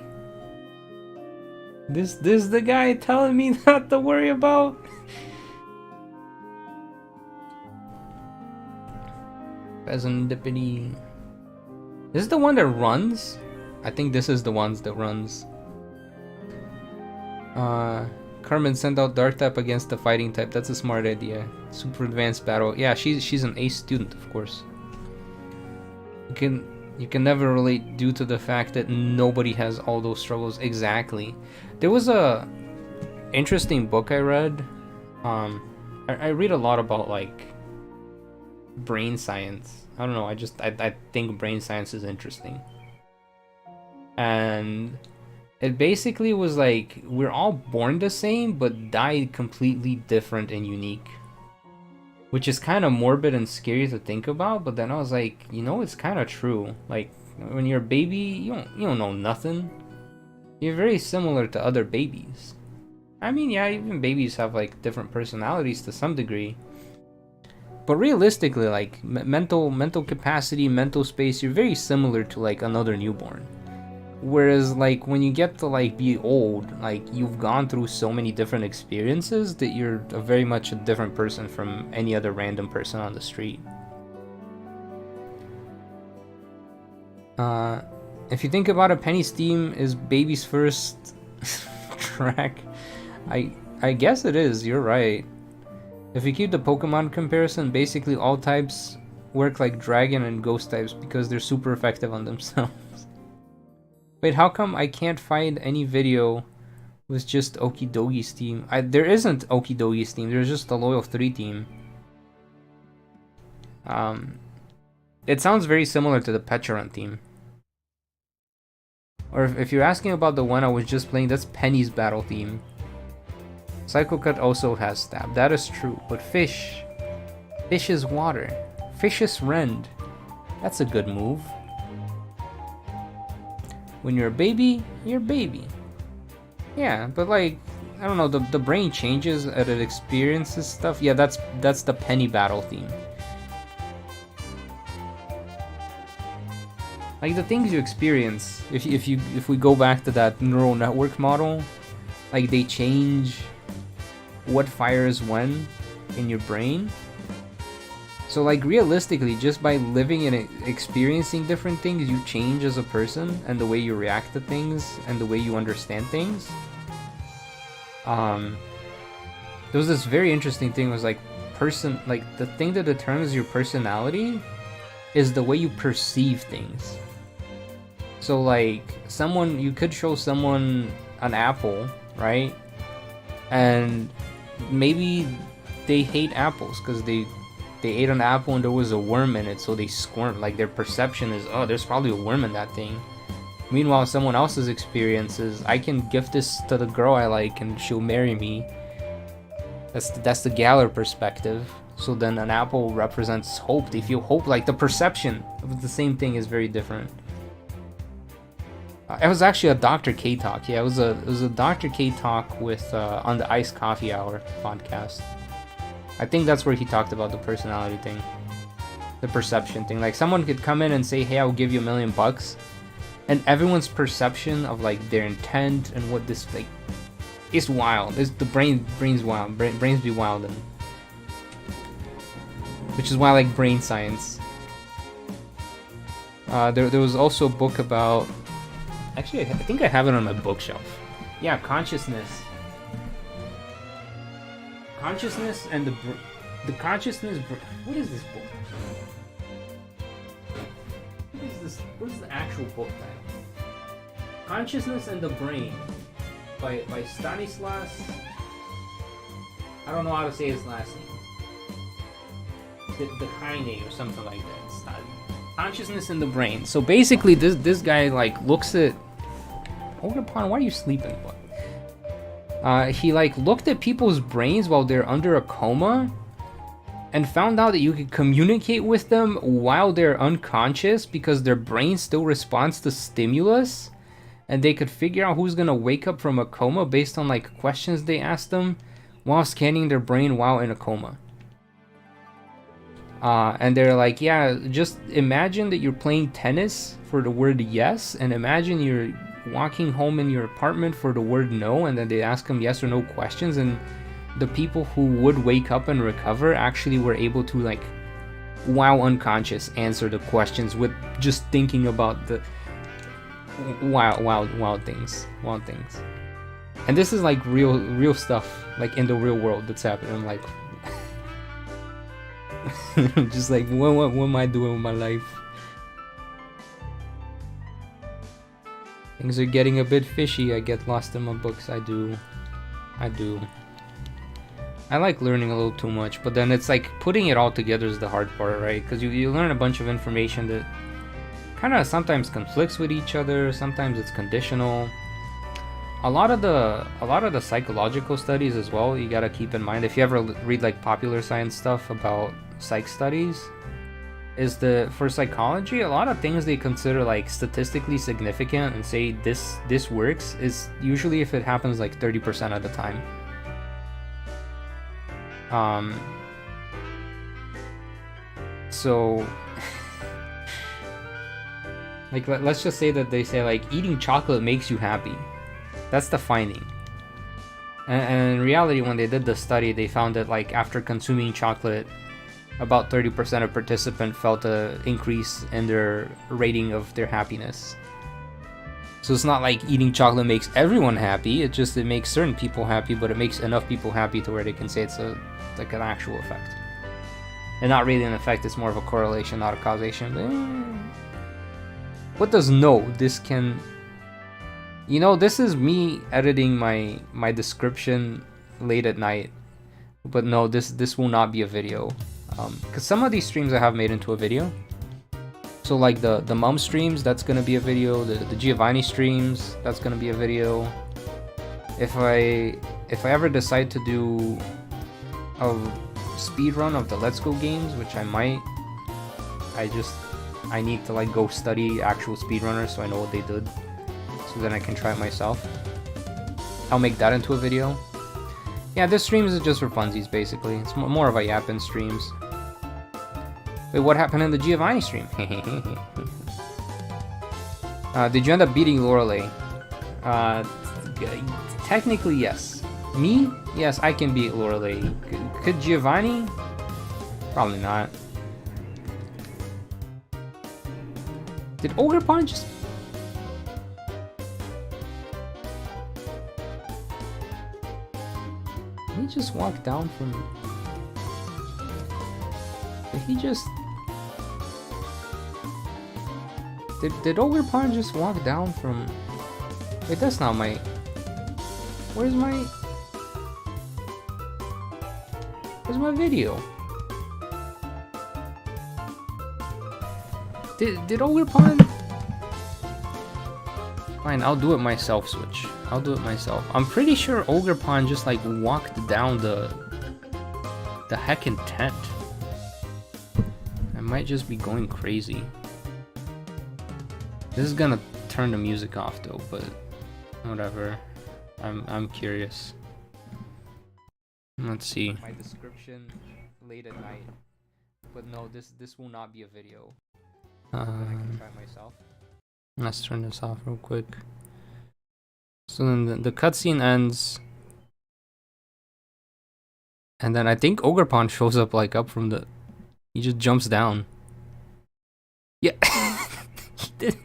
This the guy telling me not to worry about? Pheasantipity. This is the one that runs? I think this is the ones that runs. Carmen sent out Dark type against the fighting type. That's a smart idea. Super advanced battle. Yeah, she's an ace student, of course. You can never relate due to the fact that nobody has all those struggles. Exactly. There was a interesting book I read. I read a lot about like brain science. I don't know. I think brain science is interesting. And it basically was like, we're all born the same, but die completely different and unique. Which is kind of morbid and scary to think about, but then I was like, you know, it's kind of true. Like, when you're a baby, you don't know nothing. You're very similar to other babies. I mean, yeah, even babies have like different personalities to some degree. But realistically, like, mental capacity, mental space, you're very similar to like another newborn. Whereas like when you get to like be old, like you've gone through so many different experiences that you're very much a different person from any other random person on the street. If you think about it, Penny's theme is baby's first track. I guess it is, you're right. If you keep the Pokemon comparison, basically all types work like dragon and ghost types because they're super effective on themselves. Wait, how come I can't find any video with just Okidogi's team? There isn't Okidogi's team, there's just the Loyal 3 team. It sounds very similar to the Pecharunt team. Or if you're asking about the one I was just playing, that's Penny's battle theme. Psycho Cut also has stab, that is true, but Fish is water. Fish is rend. That's a good move. When you're a baby, you're a baby. Yeah, but like, I don't know, the brain changes as it experiences stuff. Yeah, that's the Penny battle theme. Like the things you experience, if we go back to that neural network model, like they change what fires when in your brain. So like realistically, just by living and experiencing different things, you change as a person and the way you react to things and the way you understand things. There was this very interesting thing, was like the thing that determines your personality is the way you perceive things. So like you could show someone an apple, right? And maybe they hate apples because they ate an apple and there was a worm in it, so they squirm. Like their perception is, oh, there's probably a worm in that thing. Meanwhile, someone else's experience is, I can gift this to the girl I like and she'll marry me. That's the Galler perspective. So then an apple represents hope. They feel hope. Like the perception of the same thing is very different. It was actually a Dr. K talk. Yeah, it was a Dr. K talk with on the Iced Coffee Hour podcast. I think that's where he talked about the personality thing, the perception thing. Like someone could come in and say, "Hey, I'll give you $1 million," and everyone's perception of like their intent and what this like is wild. The brain's wild. Brains be wild, and which is why I like brain science. There was also a book about. Actually, I think I have it on my bookshelf. Yeah, consciousness. Consciousness and the consciousness. What is this book? What is this? What is the actual book title? Consciousness and the Brain by Stanislas. I don't know how to say his last name. The Heine or something like that. Consciousness in the Brain. So basically, this guy like looks at. Ogrepon, why are you sleeping? He like looked at people's brains while they're under a coma, and found out that you could communicate with them while they're unconscious because their brain still responds to stimulus, and they could figure out who's gonna wake up from a coma based on like questions they asked them while scanning their brain while in a coma. And they're like, yeah, just imagine that you're playing tennis for the word yes, and imagine you're walking home in your apartment for the word no, and then they ask them yes or no questions, and the people who would wake up and recover actually were able to, like, while unconscious, answer the questions with just thinking about the wild things. And this is like real stuff, like in the real world that's happening. I'm like, just like, what am I doing with my life? Things are getting a bit fishy. I get lost in my books. I do. I like learning a little too much, but then it's like putting it all together is the hard part, right? Because you learn a bunch of information that kind of sometimes conflicts with each other. Sometimes it's conditional. A lot of the psychological studies as well, you gotta keep in mind, if you ever read like popular science stuff about psych studies, is for psychology, a lot of things they consider like statistically significant and say this works is usually if it happens like 30% of the time. So like let's just say that they say like eating chocolate makes you happy. That's the finding. And in reality, when they did the study, they found that like after consuming chocolate, about 30% of participants felt an increase in their rating of their happiness. So it's not like eating chocolate makes everyone happy, it makes certain people happy, but it makes enough people happy to where they can say it's like an actual effect. And not really an effect, it's more of a correlation, not a causation. What does no? This can... You know, this is me editing my description late at night. But no, this will not be a video. Because some of these streams I have made into a video. So like the mum streams, that's gonna be a video. The Giovanni streams, that's gonna be a video. If I ever decide to do a speed run of the Let's Go games, which I might, I need to like go study actual speedrunners so I know what they did, so then I can try it myself. I'll make that into a video. Yeah, this stream is just for funsies basically. It's more of a yapping streams. Wait, what happened in the Giovanni stream? Did you end up beating Lorelei? Technically, yes. Me? Yes, I can beat Lorelei. Could Giovanni? Probably not. Did Ogrepon just... Did he just walk down from... Did he just... Did Ogrepon just walk down from... Wait, that's not my... Where's my video? Did Ogrepon... Fine, I'll do it myself, Switch. I'll do it myself. I'm pretty sure Ogrepon just like walked down the the heckin' tent? I might just be going crazy. This is gonna turn the music off though, but whatever. I'm curious. Let's see. My description late at night. But no, this will not be a video. But I can try myself. Let's turn this off real quick. So then the cutscene ends. And then I think Ogrepon shows up like up from the... He just jumps down. Yeah. He did.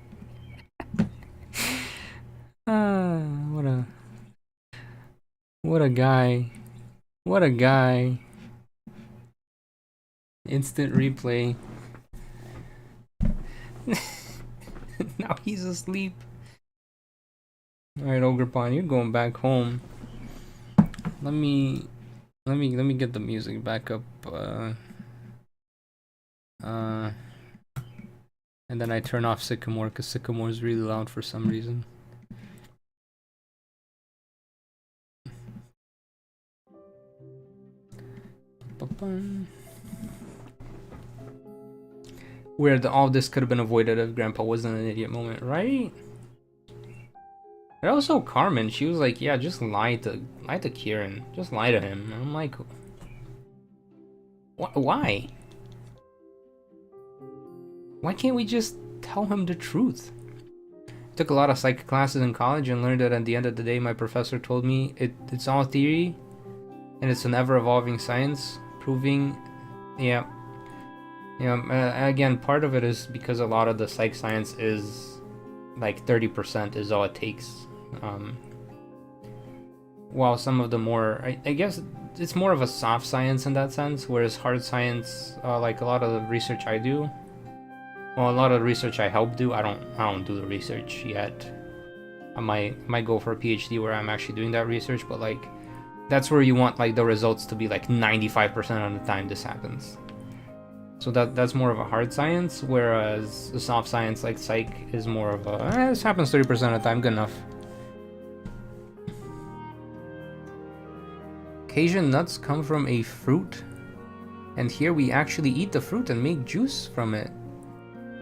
What a guy. What a guy. Instant replay. Now he's asleep. Alright, Ogrepon, you're going back home. Let me get the music back up. And then I turn off Sycamore because Sycamore is really loud for some reason. Weird, all this could have been avoided if Grandpa wasn't an idiot moment, right? And also Carmen, she was like, yeah, just lie to Kieran. Just lie to him. And I'm like, why? Why can't we just tell him the truth? I took a lot of psych classes in college and learned that at the end of the day, my professor told me it's all theory and it's an ever-evolving science, proving, yeah. Again, part of it is because a lot of the psych science is like 30% is all it takes. While some of the more, I guess it's more of a soft science in that sense, whereas hard science, like a lot of the research I do, well, a lot of the research I help do, I don't do the research yet. I might go for a PhD where I'm actually doing that research, but like that's where you want like the results to be like 95% of the time this happens. So that's more of a hard science, whereas the soft science like psych is more of a this happens 30% of the time, good enough. Cajun nuts come from a fruit, and here we actually eat the fruit and make juice from it.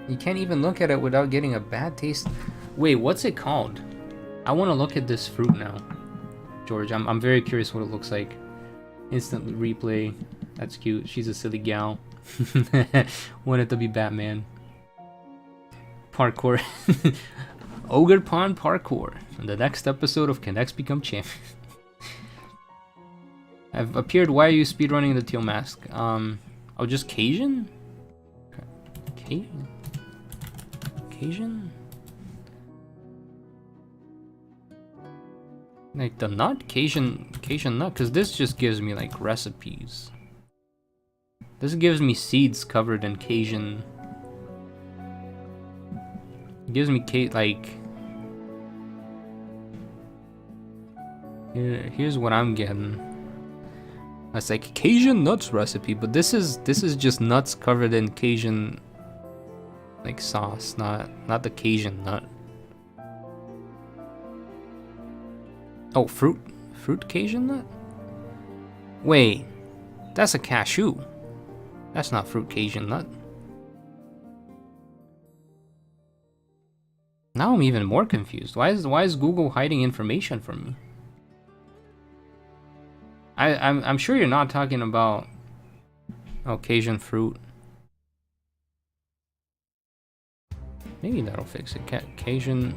You can't even look at it without getting a bad taste. Wait, what's it called? I want to look at this fruit now, George. I'm very curious what it looks like. Instant replay. That's cute. She's a silly gal. Wanted to be Batman. Parkour. Ogrepon parkour. In the next episode of Can X Become Champion. I've appeared. Why are you speedrunning the Teal Mask? Oh, just Cajun? Cajun? Like the nut? Cajun nut? Because this just gives me like recipes. This gives me seeds covered in Cajun. It gives me like... Here's what I'm getting. It's like Cajun nuts recipe, but this is just nuts covered in Cajun like sauce, not the Cajun nut. Oh, fruit Cajun nut? Wait, that's a cashew. That's not fruit Cajun nut. Now I'm even more confused. Why is Google hiding information from me? I'm sure you're not talking about Cajun fruit. Maybe that'll fix it. Cajun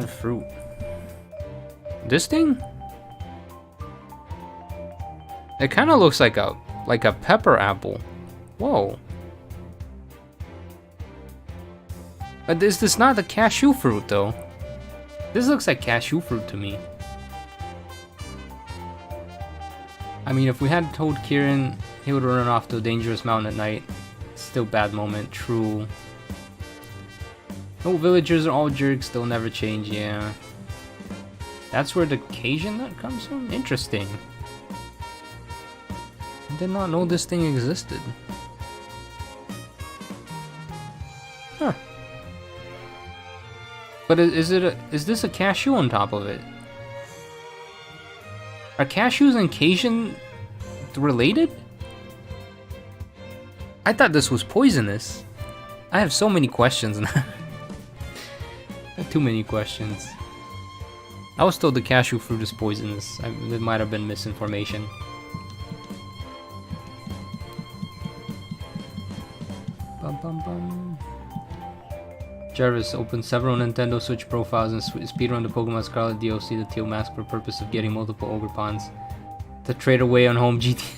fruit. This thing? It kind of looks like a pepper apple. Whoa. But this is not the cashew fruit though. This looks like cashew fruit to me. I mean, if we had told Kieran he would run off to a dangerous mountain at night, still bad moment, true. Oh, villagers are all jerks, they'll never change, yeah. That's where the Cajun nut comes from? Interesting. I did not know this thing existed. Huh. But is this a cashew on top of it? Are cashews and Cajun related? I thought this was poisonous. I have so many questions now. I have too many questions. I was told the cashew fruit is poisonous. It might have been misinformation. Bum, bum, bum. Jarvis opened several Nintendo Switch profiles and speedrun the Pokemon Scarlet DLC, the Teal Mask, for the purpose of getting multiple Ogrepons to trade away on home GT.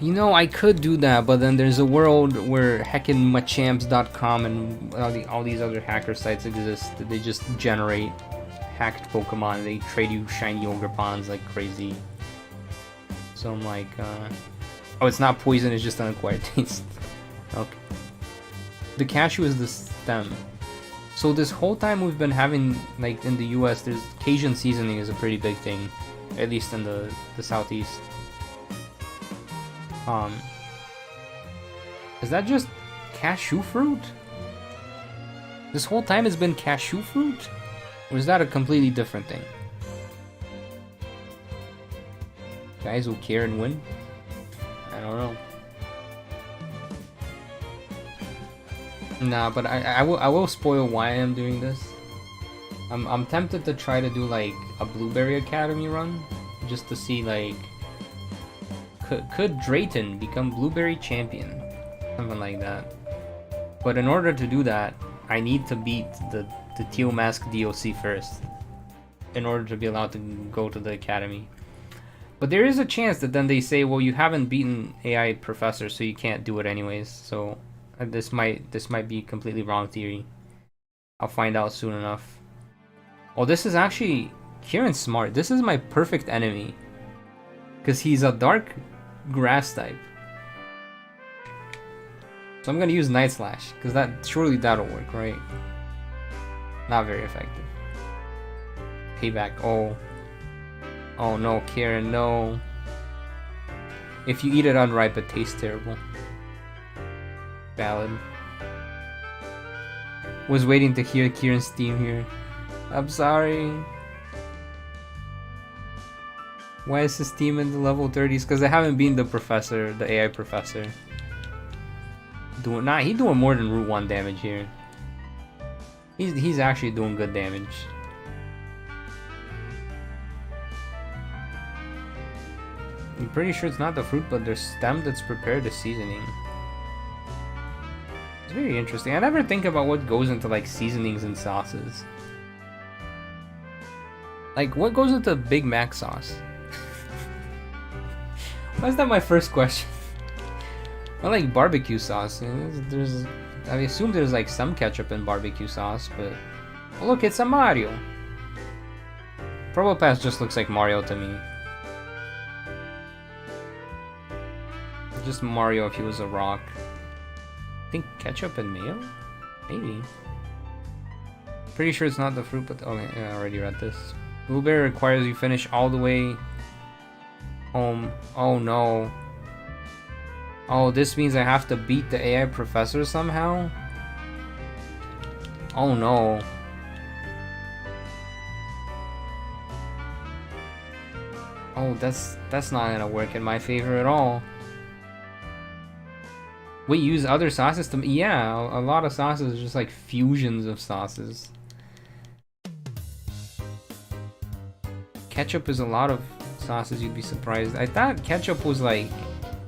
You know, I could do that, but then there's a world where heckin' Machamps.com and all these other hacker sites exist. They just generate hacked Pokemon. They trade you shiny Ogrepons like crazy. So I'm like, oh, it's not poison, it's just an acquired taste. Okay. The cashew is the stem. So this whole time we've been having, like in the US, there's Cajun seasoning is a pretty big thing. At least in the southeast. Is that just cashew fruit? This whole time it's been cashew fruit? Or is that a completely different thing? Guys, will Kieran win? I don't know. Nah, but I will spoil why I'm doing this. I'm tempted to try to do like a Blueberry Academy run, just to see like could Drayton become Blueberry Champion, something like that. But in order to do that, I need to beat the Teal Mask DLC first, in order to be allowed to go to the academy. But there is a chance that then they say, well, you haven't beaten AI Professor, so you can't do it anyways. So this might be a completely wrong theory. I'll find out soon enough. Oh, this is actually Kieran's smart. This is my perfect enemy, because he's a dark grass type. So I'm gonna use Night Slash, because surely that'll work, right? Not very effective. Payback. Oh no, Kieran, no. If you eat it unripe, it tastes terrible. Valid. Was waiting to hear Kieran's theme here. I'm sorry. Why is his team in the level 30s? Because I haven't been the professor, the AI professor. He's doing more than Route 1 damage here. He's actually doing good damage. I'm pretty sure it's not the fruit, but the stem that's prepared the seasoning. It's very interesting. I never think about what goes into like seasonings and sauces. Like, what goes into Big Mac sauce? Why is that my first question? I like barbecue sauce. I assume there's like some ketchup in barbecue sauce, but oh, look, it's a Mario. Probopass just looks like Mario to me. Just Mario if he was a rock. I think ketchup and mayo? Maybe. Pretty sure it's not the fruit, but okay, yeah, I already read this. Blueberry requires you finish all the way home. Oh no. Oh, this means I have to beat the AI professor somehow? Oh no. Oh, that's not gonna work in my favor at all. We use other sauces to... Yeah, a lot of sauces are just like fusions of sauces. Ketchup is a lot of sauces, you'd be surprised. I thought ketchup was like...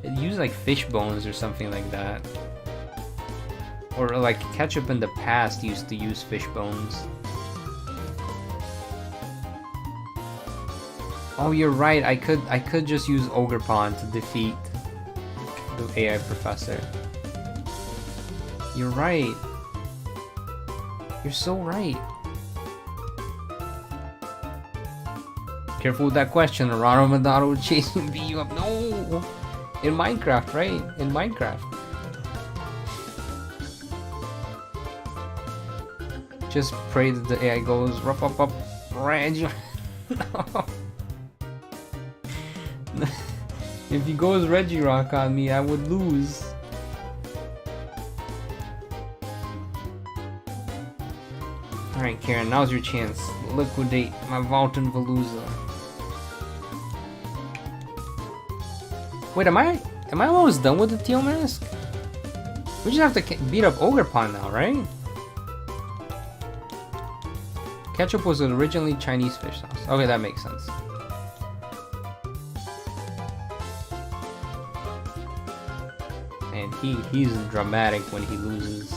It used like fish bones or something like that. Or like ketchup in the past used to use fish bones. Oh, you're right. I could just use Ogrepon to defeat the AI professor. You're right. You're so right. Careful with that question. Ramadan will chase you and beat you up. No! In Minecraft, right? In Minecraft. Just pray that the AI goes ruff up Reggie. No. If he goes Regirock on me, I would lose. Alright, Kieran, now's your chance. Liquidate my Vault and Veluza. Wait, am I almost done with the Teal Mask? We just have to beat up Ogrepon now, right? Ketchup was originally Chinese fish sauce. Okay, that makes sense. And he's dramatic when he loses.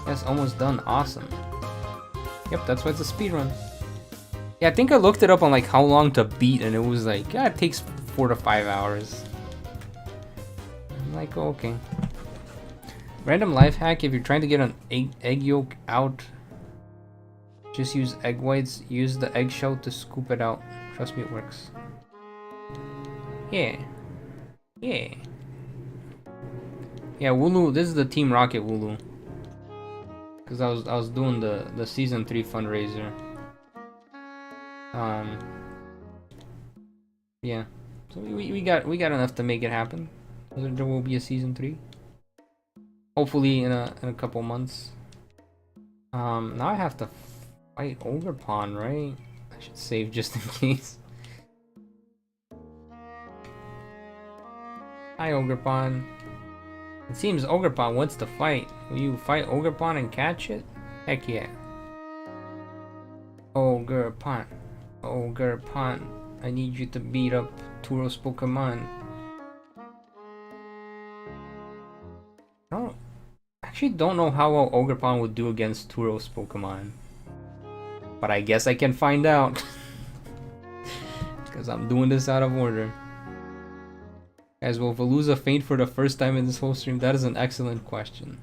Yes, almost done. Awesome. Yep, that's why it's a speed run. Yeah, I think I looked it up on like how long to beat, and it was like, yeah, it takes 4 to 5 hours. I'm like, oh, okay. Random life hack: if you're trying to get an egg yolk out, just use egg whites. Use the eggshell to scoop it out. Trust me, it works. Yeah. Yeah. Yeah, Wooloo. This is the Team Rocket Wooloo. Cause I was doing the season 3 fundraiser. Yeah. So we got enough to make it happen. There will be a season 3. Hopefully in a couple months. Now I have to fight Ogrepon, right? I should save just in case. Hi Ogrepon. It seems Ogrepon wants to fight. Will you fight Ogrepon and catch it? Heck yeah. Ogrepon. Ogrepon. I need you to beat up Turo's Pokemon. I actually don't know how well Ogrepon would do against Turo's Pokemon. But I guess I can find out. Because I'm doing this out of order. Guys, will Veluza faint for the first time in this whole stream? That is an excellent question.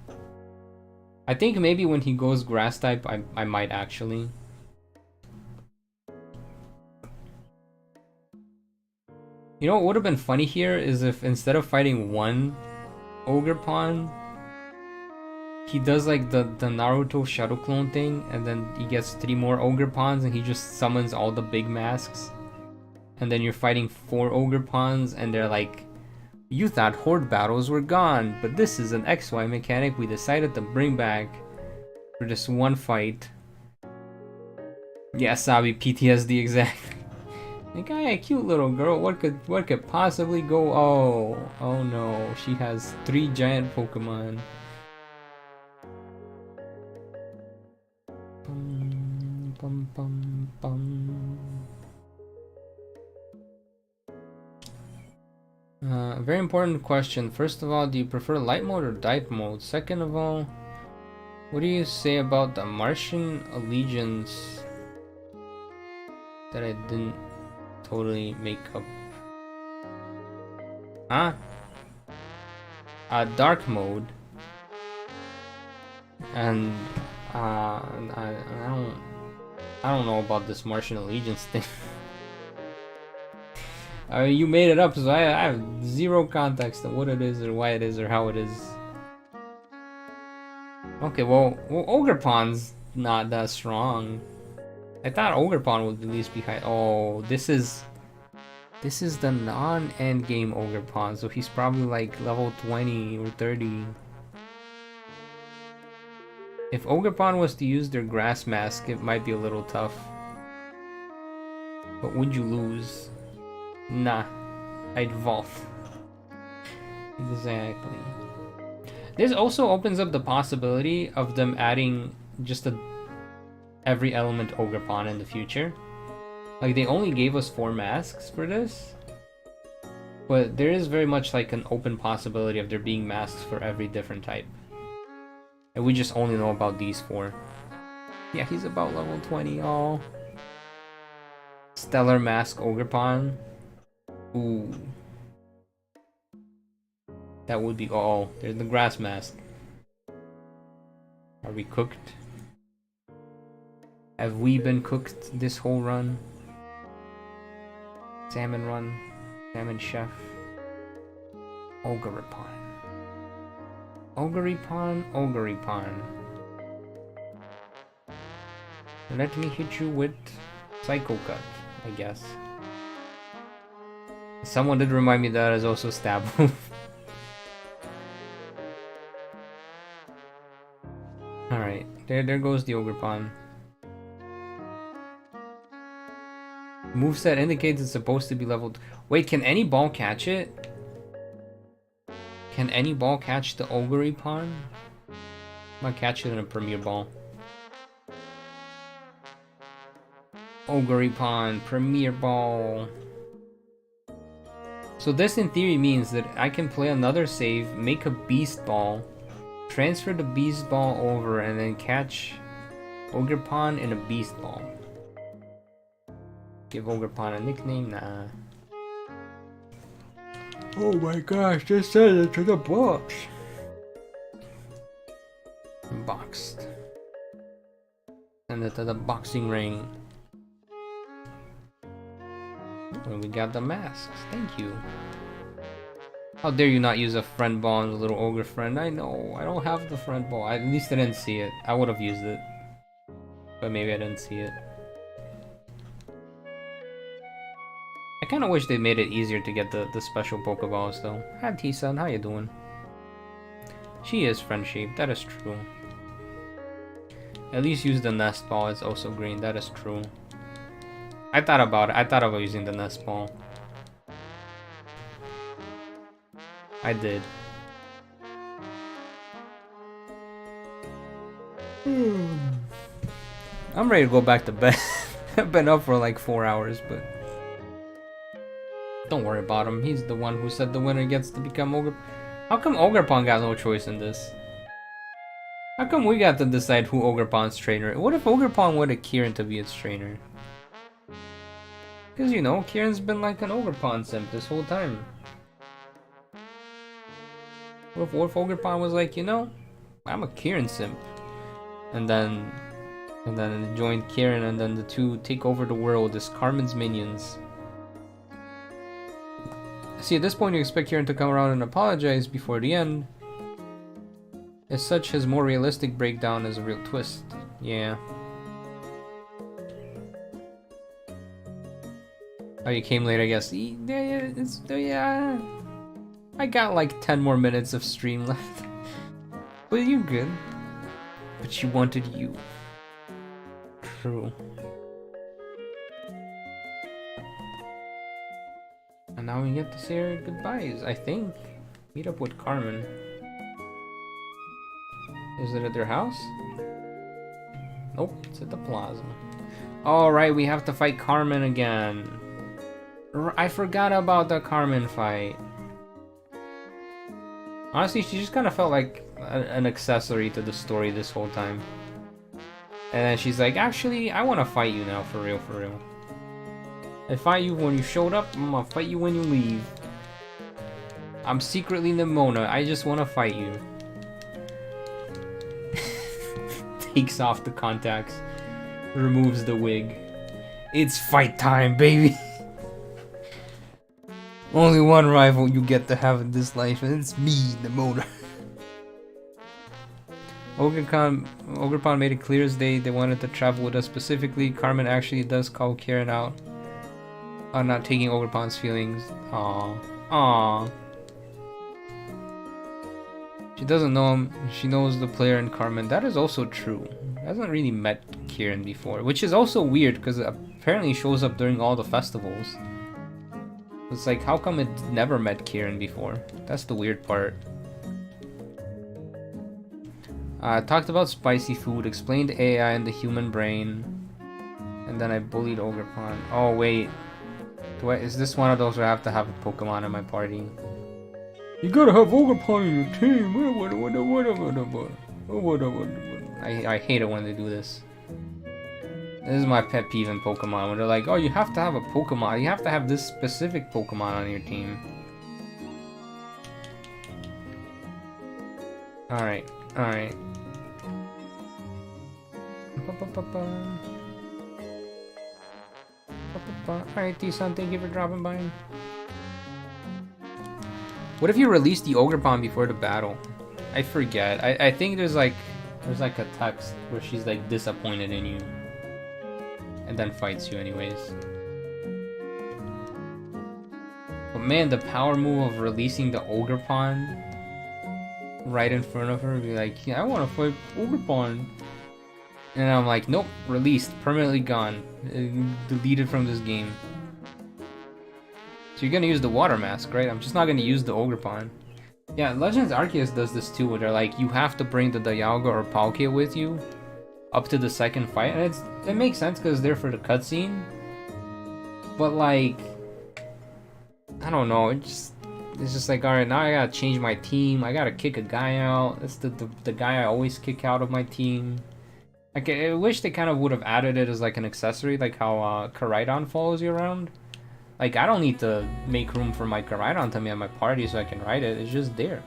I think maybe when he goes grass type, I might actually. You know what would have been funny here is if instead of fighting one Ogrepon, he does like the Naruto Shadow Clone thing, and then he gets 3 more Ogrepons and he just summons all the big masks. And then you're fighting 4 Ogrepons and they're like, you thought horde battles were gone, but this is an XY mechanic we decided to bring back for this one fight. Yeah, Sabi, PTSD exactly. Like, hey, cute little girl, what could possibly go? Oh no, she has 3 giant Pokemon. Bum, bum, bum. A very important question. First of all, do you prefer light mode or dive mode? Second of all, what do you say about the Martian allegiance that I didn't totally make up? Huh? Dark mode. And I don't know about this Martian allegiance thing. You made it up, so I have zero context on what it is or why it is or how it is. Okay, well Ogrepon's not that strong. I thought Ogrepon would at least be high. Oh, this is the non-endgame Ogrepon, so he's probably like level 20 or 30. If Ogrepon was to use their grass mask, it might be a little tough. But would you lose? Nah, I'd vault. Exactly. This also opens up the possibility of them adding just every element Ogrepon in the future. Like, they only gave us 4 masks for this, but there is very much like an open possibility of there being masks for every different type. And we just only know about these 4. Yeah, he's about level 20. Oh. Stellar Mask Ogrepon. Ooh. That would be... Oh, there's the grass mask. Are we cooked? Have we been cooked this whole run? Salmon run. Salmon chef. Ogrepon. Ogrepon, Ogrepon. Let me hit you with Psycho Cut, I guess. Someone did remind me that is also stab move. Alright, there goes the Ogrepon. Moveset indicates it's supposed to be leveled. Wait, can any ball catch it? Can any ball catch the Ogrepon? I might catch it in a Premier Ball. Ogrepon, Premier Ball. So this in theory means that I can play another save, make a Beast Ball, transfer the Beast Ball over, and then catch Ogrepon in a Beast Ball. Give Ogrepon a nickname? Nah. Oh my gosh, just send it to the box. Boxed. Send it to the boxing ring. And we got the masks. Thank you. How dare you not use a friend ball on the little ogre friend? I know, I don't have the friend ball. At least I didn't see it. I would have used it. But maybe I didn't see it. I kind of wish they made it easier to get the special Pokeballs though. Hi T-Sun, how you doing? She is friend-shaped, that is true. At least use the nest ball, it's also green, that is true. I thought about it, I thought about using the nest ball. I did. I'm ready to go back to bed. I've been up for like 4 hours, but don't worry about him. He's the one who said the winner gets to become Ogre. How come Ogrepon got no choice in this? How come we got to decide who Ogrepon's trainer? What if Ogrepon wanted Kieran to be its trainer? Because you know, Kieran's been like an Ogrepon simp this whole time. What if Ogrepon was like, you know, I'm a Kieran simp, and then joined Kieran, and then the two take over the world as Carmen's minions. See, at this point you expect Kieran to come around and apologize before the end. As such, his more realistic breakdown is a real twist. Yeah. Oh, you came late, I guess. Yeah. I got like 10 more minutes of stream left. But you're good. But she wanted you. True. And now we get to say our goodbyes, I think. Meet up with Carmen. Is it at their house? Nope, it's at the plaza. Alright, we have to fight Carmen again. I forgot about the Carmen fight. Honestly, she just kind of felt like an accessory to the story this whole time. And then she's like, actually, I want to fight you now, for real, for real. I fight you when you showed up, I'm gonna fight you when you leave. I'm secretly Nimona, I just want to fight you. Takes off the contacts, removes the wig. It's fight time, baby! Only one rival you get to have in this life, and it's me, Nimona. Ogrepon made it clear as day they wanted to travel with us specifically. Carmen actually does call Kieran out on not taking Ogrepon's feelings. Aww. Aww. She doesn't know him, she knows the player in Carmen. That is also true. Hasn't really met Kieran before, which is also weird because it apparently shows up during all the festivals. It's like, how come it never met Kieran before? That's the weird part. Talked about spicy food, explained AI and the human brain, and then I bullied Ogrepon. Oh wait, is this one of those where I have to have a Pokemon in my party? You gotta have Ogrepon in your team. I hate it when they do this. This is my pet peeve in Pokemon, when they're like, oh, you have to have a Pokemon, you have to have this specific Pokemon on your team. Alright, alright. Alright, T-Sun, thank you for dropping by. What if you release the Ogrepon before the battle? I forget. I think there's like a text where she's like disappointed in you. And then fights you anyways. But man, the power move of releasing the Ogrepon right in front of her, be like, yeah, I want to fight Ogrepon. And I'm like, nope, released, permanently gone, deleted from this game. So you're gonna use the water mask, right? I'm just not gonna use the Ogrepon. Yeah, Legends Arceus does this too, where they're like, you have to bring the Dialga or Palkia with you up to the second fight, and it makes sense because they're for the cutscene. But like, I don't know, it's just like, alright, now I gotta change my team, I gotta kick a guy out. That's the guy I always kick out of my team. Like, I wish they kind of would have added it as like an accessory, like how Koraidon follows you around. Like, I don't need to make room for my Koraidon to be at my party so I can ride it, it's just there.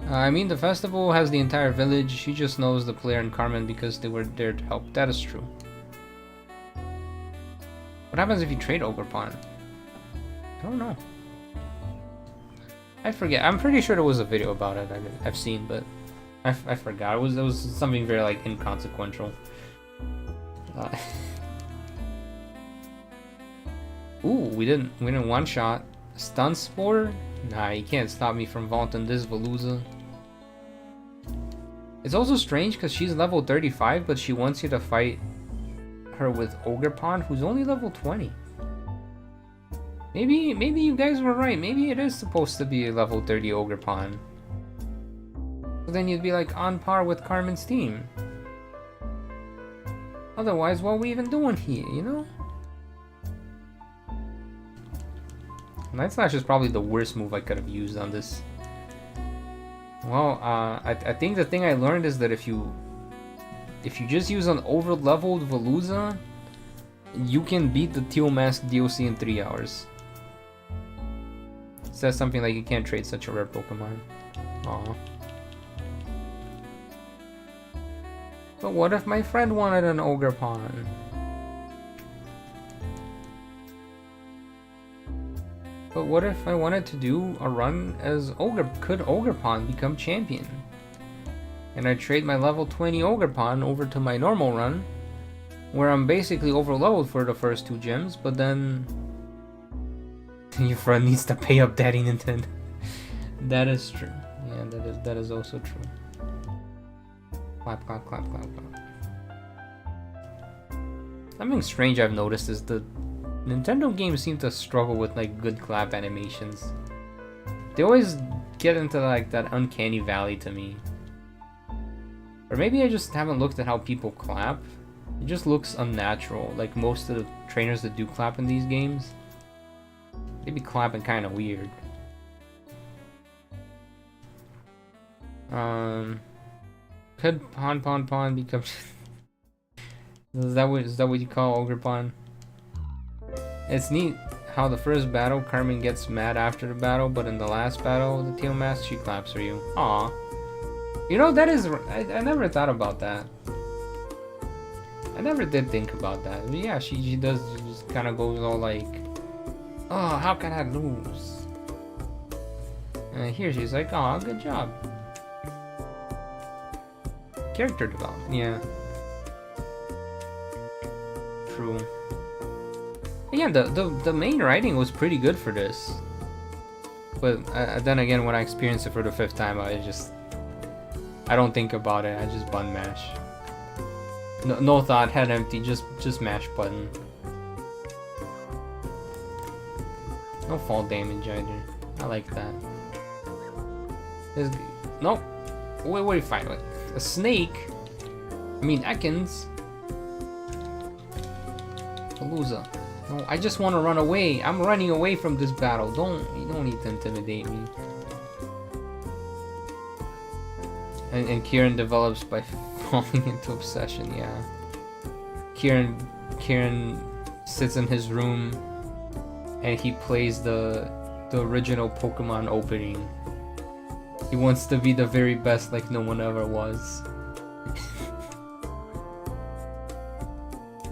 I mean, the festival has the entire village. She just knows the player and Carmen because they were there to help. That is true. What happens if you trade Ogrepon? I don't know. I forget. I'm pretty sure there was a video about it I've seen, but I forgot. It was something very like inconsequential. Ooh, we didn't one shot. Stun Spore? Nah, you can't stop me from vaulting this Veluza. It's also strange because she's level 35, but she wants you to fight her with Ogrepon, who's only level 20. Maybe you guys were right. Maybe it is supposed to be a level 30 Ogrepon. But then you'd be like on par with Carmen's team. Otherwise, what are we even doing here, you know? Night Slash is probably the worst move I could have used on this. Well, I think the thing I learned is that if you just use an over-leveled Veluza, you can beat the Teal Mask DLC in 3 hours. It says something like you can't trade such a rare Pokemon. Aww. But what if my friend wanted an Ogrepon? But what if I wanted to do a run as could Ogrepon become champion? And I trade my level 20 Ogrepon over to my normal run, where I'm basically overloaded for the first 2 gyms, but then your friend needs to pay up Daddy Nintendo. That is true. Yeah, that is also true. Clap, clap, clap, clap, clap. Something strange I've noticed is the Nintendo games seem to struggle with like good clap animations. They always get into like that uncanny valley to me. Or maybe I just haven't looked at how people clap. It just looks unnatural, like most of the trainers that do clap in these games. They be clapping kind of weird. Could Pon become... Is that what you call Ogrepon? It's neat how the first battle, Carmen gets mad after the battle, but in the last battle, the Teal Mask, she claps for you. Aw. You know, that is... I never thought about that. I never did think about that. But yeah, she does just kind of goes all like, oh, how can I lose? And here she's like, oh, good job. Character development, yeah. True. Yeah, the main writing was pretty good for this. But then again, when I experienced it for the 5th time, I don't think about it. I just button mash. No thought, head empty. Just mash button. No fall damage either. I like that. Nope. What do you fight with? A snake? I mean, Ekans. Veluza. No, I just want to run away. I'm running away from this battle. You don't need to intimidate me. And Kieran develops by falling into obsession, yeah. Kieran sits in his room and he plays the original Pokemon opening. He wants to be the very best like no one ever was.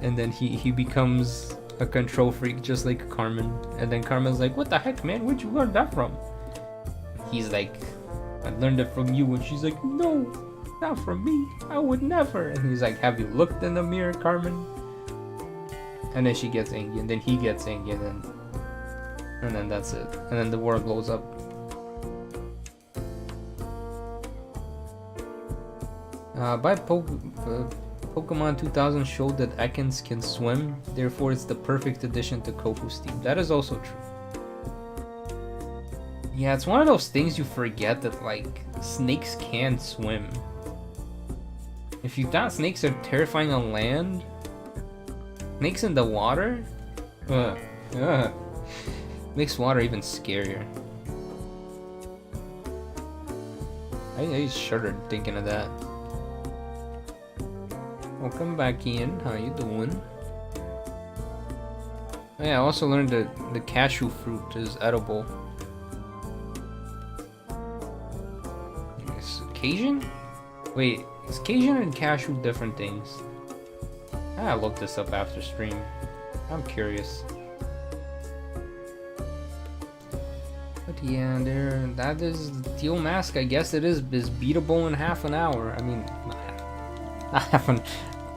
And then he becomes a control freak just like Carmen. And then Carmen's like, what the heck, man? Where'd you learn that from? He's like, I learned it from you. And she's like, no, not from me. I would never. And he's like, have you looked in the mirror, Carmen? And then she gets angry. And then he gets angry. And then that's it. And then the world blows up. Buy Pokemon 2000 showed that Ekans can swim, therefore it's the perfect addition to Kofu's team. That is also true. Yeah, it's one of those things you forget that, like, snakes can swim. If you thought snakes are terrifying on land, snakes in the water? Makes water even scarier. I shuddered thinking of that. Welcome back, Ian. How you doing? Oh, yeah, I also learned that the cashew fruit is edible. Is Cajun? Wait, is Cajun and cashew different things? I'll look this up after stream. I'm curious. But yeah, that is the Teal Mask. I guess it is beatable in half an hour. I mean, not half an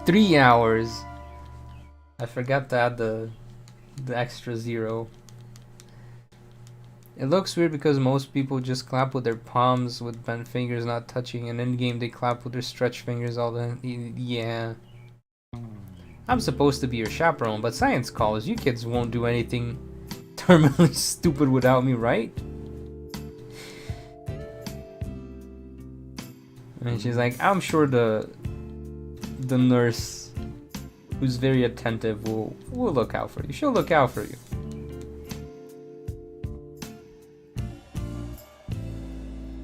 3 hours. I forgot to add the extra 0. It looks weird because most people just clap with their palms with bent fingers not touching, and in game they clap with their stretched fingers all the... Yeah. I'm supposed to be your chaperone, but science calls. You kids won't do anything terminally stupid without me, right? And she's like, I'm sure the nurse, who's very attentive, will look out for you. She'll look out for you.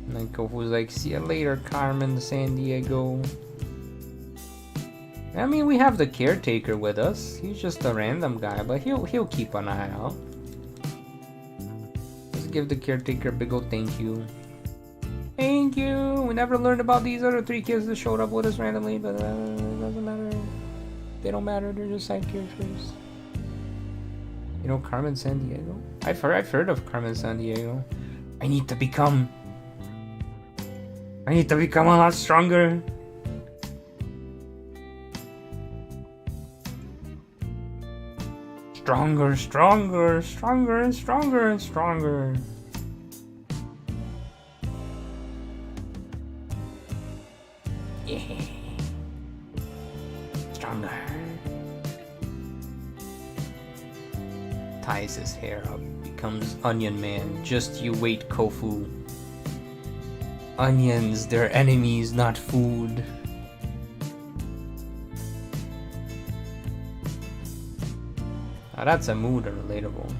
And then Kofu's like, see you later, Carmen San Diego. I mean, we have the caretaker with us. He's just a random guy, but he'll keep an eye out. Let's give the caretaker a big old thank you. Thank you! We never learned about these other 3 kids that showed up with us randomly, but it doesn't matter. They don't matter, they're just side characters. You know Carmen San Diego? I've heard of Carmen San Diego. I need to become a lot stronger. Stronger, stronger, stronger, and stronger, and stronger. Yeah. Stronger. Ties his hair up, becomes Onion Man. Just you wait, Kofu. Onions, they're enemies, not food. Oh, that's a mood or relatable.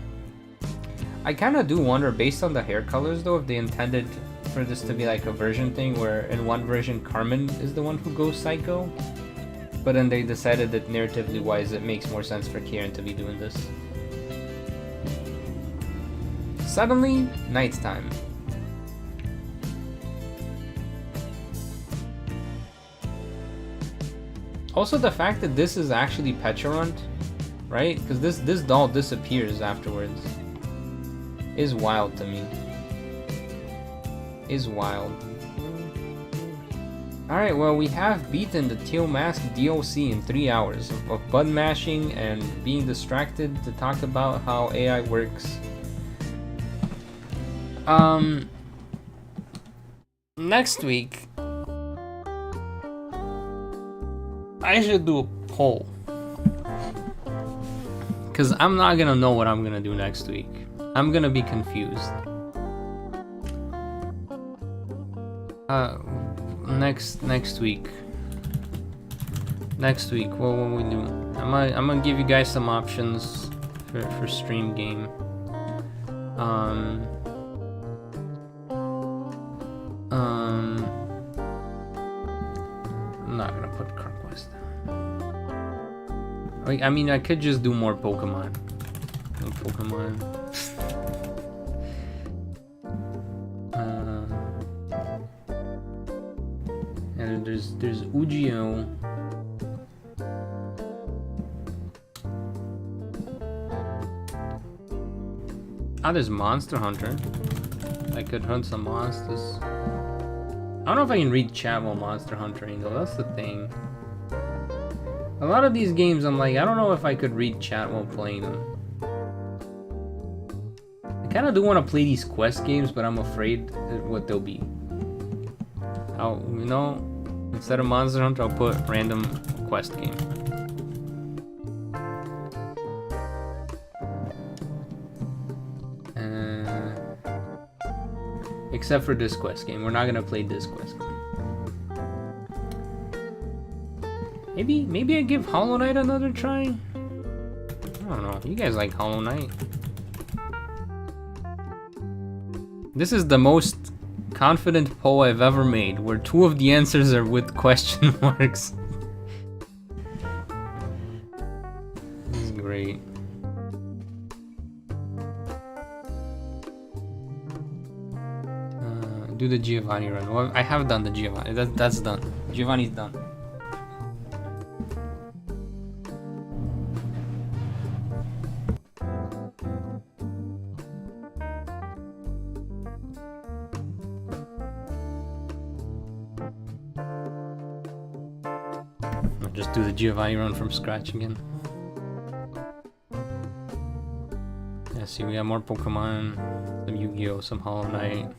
I kind of do wonder, based on the hair colors though, if they intended for this to be like a version thing where in one version Carmen is the one who goes psycho, but then they decided that narratively wise it makes more sense for Kieran to be doing this. Suddenly, nighttime. Also the fact that this is actually Pecharunt, right? Because this doll disappears afterwards. Is wild to me. Is wild. Alright, well we have beaten the Teal Mask DLC in 3 hours of button mashing and being distracted to talk about how AI works. Next week I should do a poll, because I'm not gonna know what I'm gonna do next week. I'm gonna be confused. Next week, what will we do? I'm gonna give you guys some options for stream game. I'm not gonna put Conquest. I mean, I could just do more Pokemon. And there's Ugio. Ah, there's Monster Hunter. I could hunt some monsters. I don't know if I can read chat while Monster Hunting though, that's the thing. A lot of these games I'm like, I don't know if I could read chat while playing them. I kinda do want to play these quest games, but I'm afraid what they'll be. You know, instead of Monster Hunter I'll put random quest game. Except for this quest game. We're not gonna play this quest game. Maybe I give Hollow Knight another try? I don't know. You guys like Hollow Knight? This is the most confident poll I've ever made, where 2 of the answers are with question marks. This is great. Do the Giovanni run. Well, I have done the Giovanni. That's done. Giovanni's done. I'll just do the Giovanni run from scratch again. Yeah, see, we got more Pokemon, some Yu-Gi-Oh, some Hollow Knight.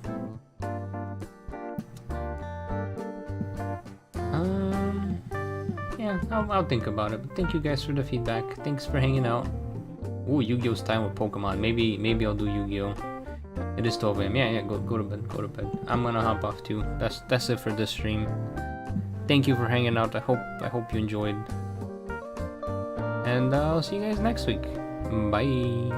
Yeah, I'll think about it. But thank you guys for the feedback. Thanks for hanging out. Ooh, Yu-Gi-Oh's time with Pokemon. Maybe I'll do Yu-Gi-Oh. It is 12 AM. Yeah, go to bed. Go to bed. I'm gonna hop off too. That's it for this stream. Thank you for hanging out. I hope you enjoyed. And I'll see you guys next week. Bye.